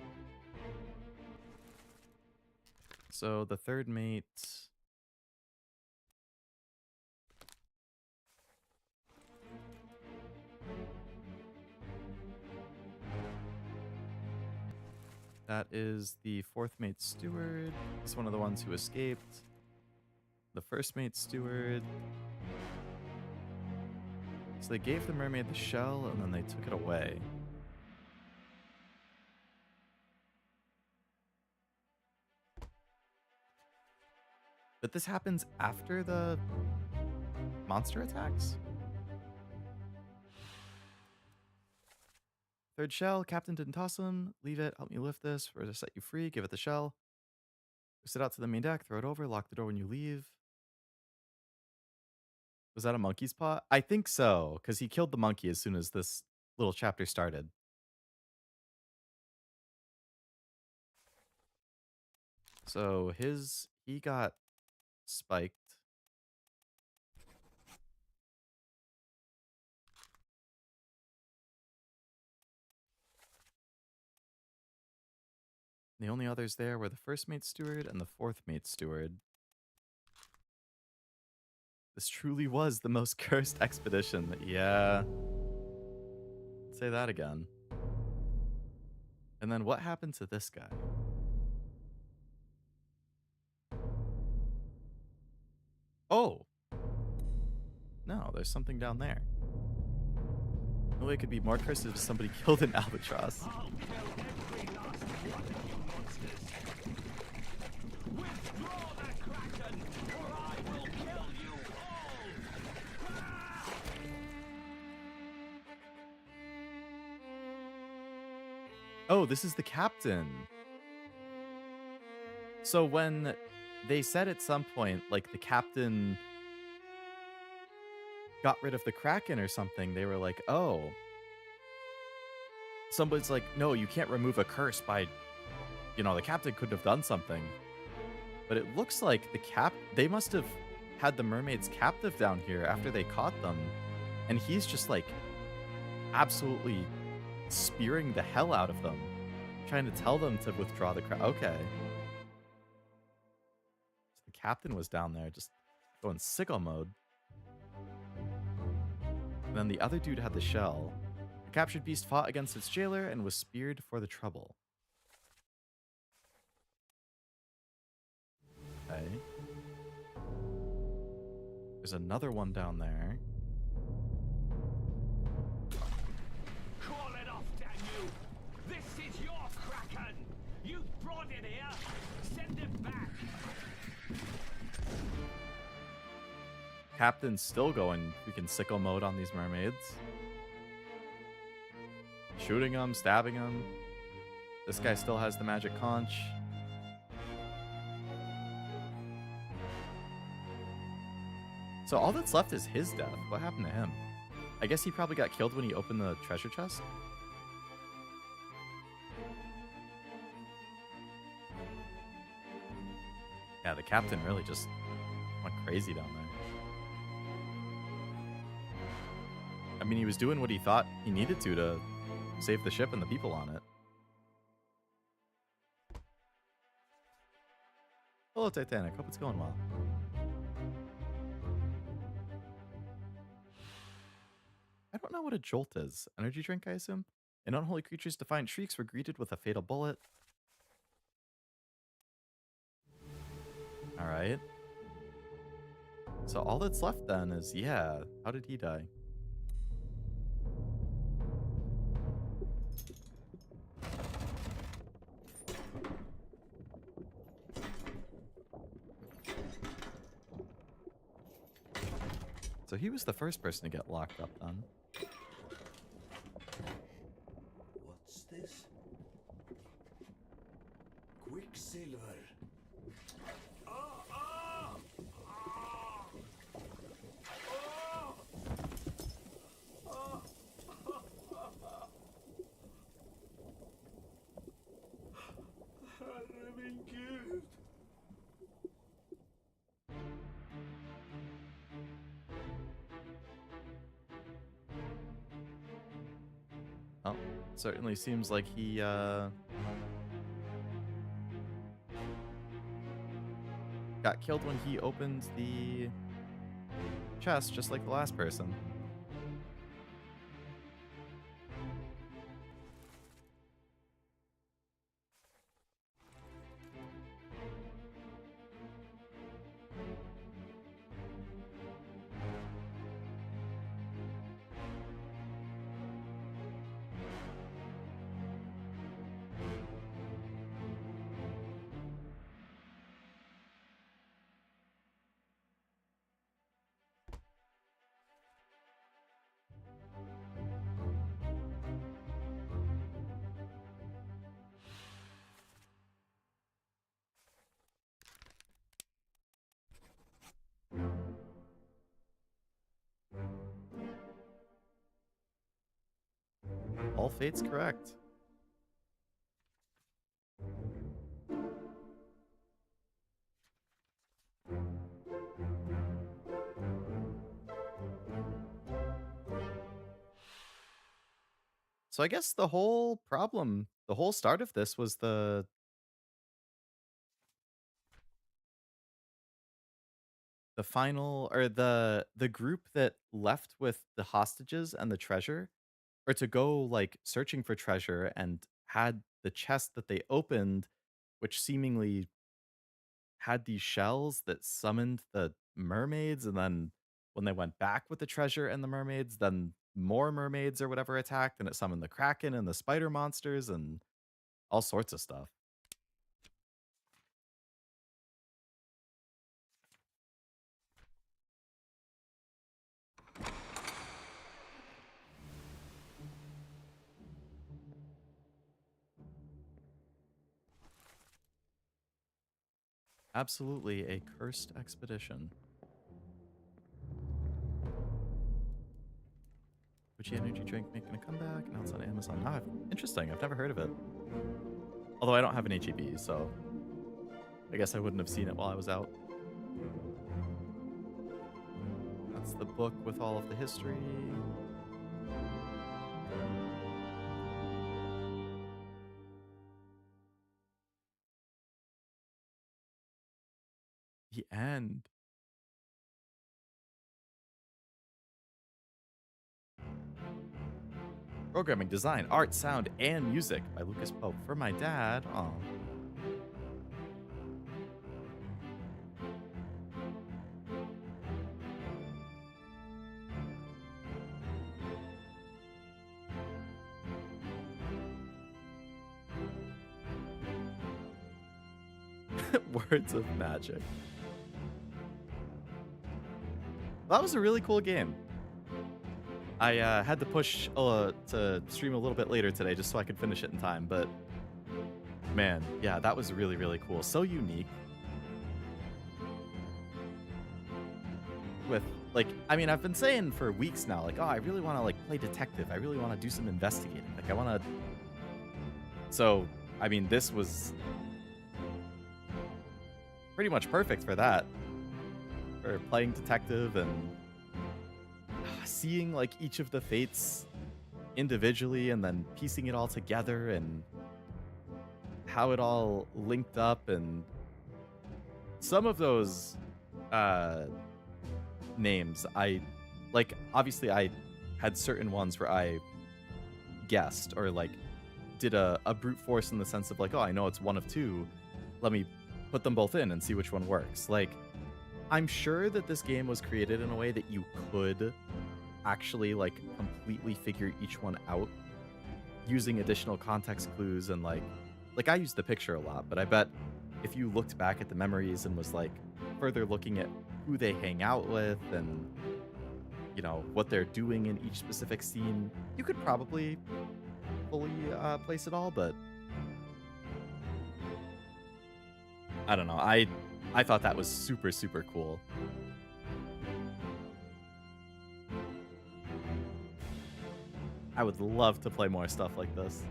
Speaker 1: So the third mate. That is the fourth mate steward. He's one of the ones who escaped. The first mate steward. So they gave the mermaid the shell and then they took it away. But this happens after the monster attacks? Third shell, captain didn't toss him. Leave it, help me lift this, or to set you free, give it the shell. Hoist it out to the main deck, throw it over, lock the door when you leave. Was that a monkey's paw? I think so, because he killed the monkey as soon as this little chapter started. So he got spiked. The only others there were the first mate steward and the fourth mate steward. This truly was the most cursed expedition. Yeah. Say that again. And then what happened to this guy? Oh! No, there's something down there. No way it could be more cursed if somebody killed an albatross.
Speaker 2: I'll kill every last one of you monsters. Withdraw the Kraken, or I will kill you all!
Speaker 1: Oh, this is the captain. So when they said at some point, like, the captain got rid of the Kraken or something, they were like, oh. Somebody's like, no, you can't remove a curse by, the captain couldn't have done something. But it looks like they must have had the mermaids captive down here after they caught them. And he's just, like, absolutely spearing the hell out of them. Trying to tell them to withdraw the Kraken. Okay. So the captain was down there just going sicko mode. And then the other dude had the shell. The captured beast fought against its jailer and was speared for the trouble. Okay. There's another one down there.
Speaker 2: Call it off, damn you! This is your Kraken! You brought it here! Send it back!
Speaker 1: Captain's still going freaking sicko mode on these mermaids. Shooting them, stabbing them. This guy still has the magic conch. So all that's left is his death. What happened to him? I guess he probably got killed when he opened the treasure chest. Yeah, the captain really just went crazy down there. I mean, he was doing what he thought he needed to save the ship and the people on it. Hello, Titanic. Hope it's going well. I don't know what a jolt is. Energy drink, I assume? And unholy creatures defiant shrieks were greeted with a fatal bullet. Alright. So all that's left then is, yeah, how did he die? So he was the first person to get locked up then.
Speaker 7: What's this? Quicksilver. Herregud.
Speaker 1: Well, certainly seems like he, got killed when he opened the chest, just like the last person. All fates correct. So I guess the whole problem, the whole start of this was the final or the group that left with the hostages and the treasure, or to go like searching for treasure and had the chest that they opened, which seemingly had these shells that summoned the mermaids, and then when they went back with the treasure and the mermaids, then more mermaids or whatever attacked, and it summoned the kraken and the spider monsters and all sorts of stuff. Absolutely a cursed expedition. Gucci energy drink making a comeback. Now it's on Amazon. Ah, interesting. I've never heard of it. Although I don't have an HEB, so I guess I wouldn't have seen it while I was out. That's the book with all of the history. The end. Programming, design, art, sound, and music by Lucas Pope. For my dad. Oh. Words of magic. That was a really cool game. I had to push to stream a little bit later today just so I could finish it in time, but man, yeah, that was really, really cool. So unique. With, like, I mean, I've been saying for weeks now, like, oh, I really want to, like, play detective. I really want to do some investigating. Like, I want to... So, I mean, this was pretty much perfect for that. For playing detective and seeing like each of the fates individually and then piecing it all together and how it all linked up. And some of those names, I like, obviously I had certain ones where I guessed or like did a brute force in the sense of like, oh, I know it's one of two, let me put them both in and see which one works. Like, I'm sure that this game was created in a way that you could actually like completely figure each one out using additional context clues and like I use the picture a lot, but I bet if you looked back at the memories and was like further looking at who they hang out with and, you know, what they're doing in each specific scene, you could probably fully place it all. But I don't know. I thought that was super, super cool. I would love to play more stuff like this.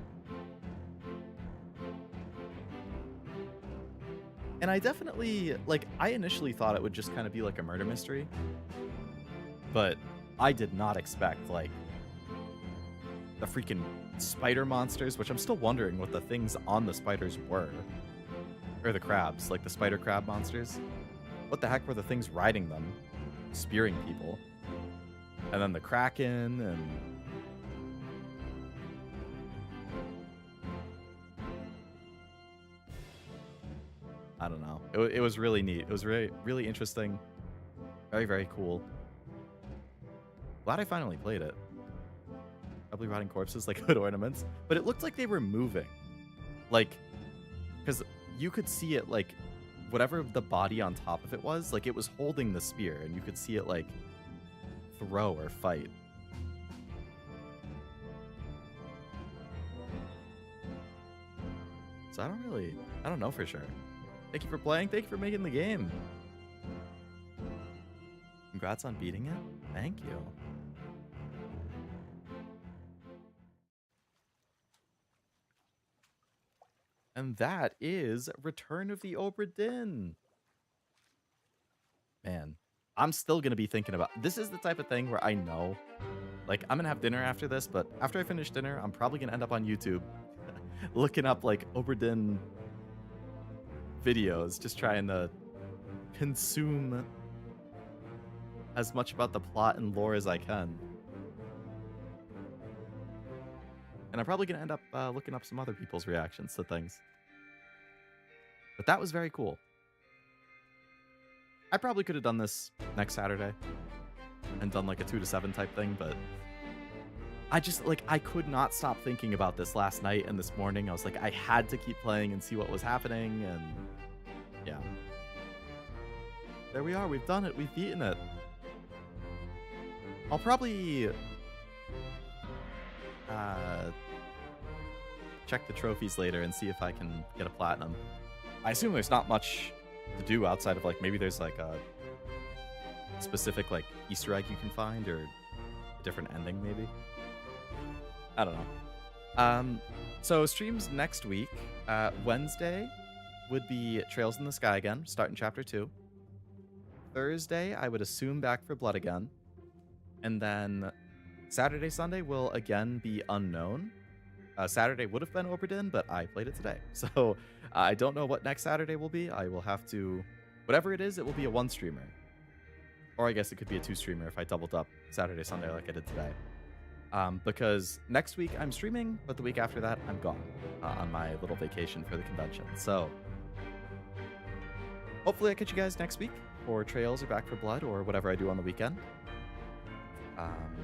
Speaker 1: And I definitely, like, I initially thought it would just kind of be like a murder mystery. But I did not expect, like, the freaking spider monsters, which I'm still wondering what the things on the spiders were. Or the crabs, like the spider crab monsters. What the heck were the things riding them? Spearing people. And then the kraken and... I don't know. It was really neat. It was really, really interesting. Very, very cool. Glad I finally played it. Probably rotting corpses like hood ornaments. But it looked like they were moving. Like, because you could see it, like, whatever the body on top of it was, like, it was holding the spear. And you could see it, like, throw or fight. So I don't know for sure. Thank you for playing. Thank you for making the game. Congrats on beating it. Thank you. And that is Return of the Obra Dinn. Man, I'm still going to be thinking about... This is the type of thing where I know, like, I'm going to have dinner after this, but after I finish dinner, I'm probably going to end up on YouTube looking up, like, Obra Dinn videos, just trying to consume as much about the plot and lore as I can. And I'm probably going to end up looking up some other people's reactions to things. But that was very cool. I probably could have done this next Saturday and done like a 2 to 7 type thing, but I just, like, I could not stop thinking about this last night and this morning. I was like, I had to keep playing and see what was happening, and yeah. There we are, we've done it, we've beaten it. I'll probably check the trophies later and see if I can get a platinum. I assume there's not much to do outside of, like, maybe there's like a specific, like, Easter egg you can find, or a different ending maybe. I don't know. So streams next week. Wednesday would be Trails in the Sky again, starting chapter 2. Thursday, I would assume Back for Blood again. And then Saturday, Sunday will again be unknown. Saturday would have been Obra Dinn, but I played it today. So I don't know what next Saturday will be. I will have to... Whatever it is, it will be a 1-streamer. Or I guess it could be a 2-streamer if I doubled up Saturday, Sunday like I did today. Because next week I'm streaming, but the week after that I'm gone on my little vacation for the convention. So hopefully I catch you guys next week for Trails or Back for Blood or whatever I do on the weekend.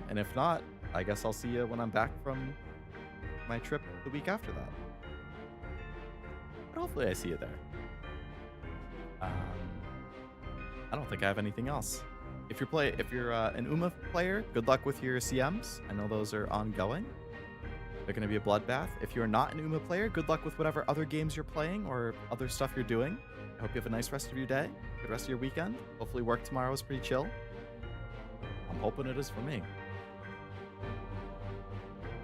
Speaker 1: And if not, I guess I'll see you when I'm back from my trip the week after that. But hopefully I see you there. I don't think I have anything else. If you're an Uma player, good luck with your CMs. I know those are ongoing. They're going to be a bloodbath. If you're not an Uma player, good luck with whatever other games you're playing or other stuff you're doing. I hope you have a nice rest of your day, good rest of your weekend. Hopefully work tomorrow is pretty chill. I'm hoping it is for me.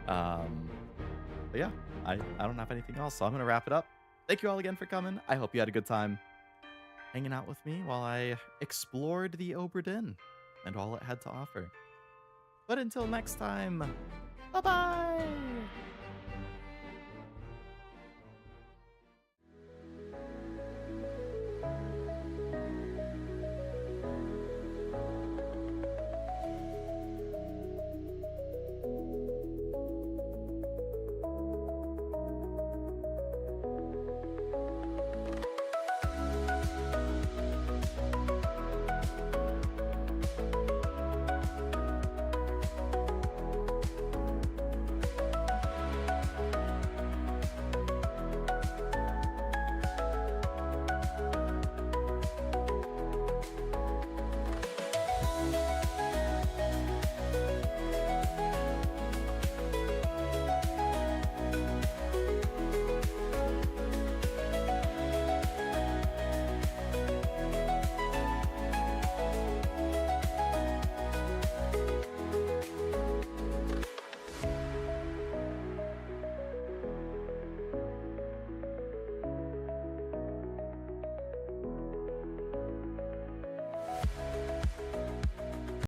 Speaker 1: But yeah, I don't have anything else, so I'm going to wrap it up. Thank you all again for coming. I hope you had a good time hanging out with me while I explored the Obra Dinn and all it had to offer. But until next time, bye-bye!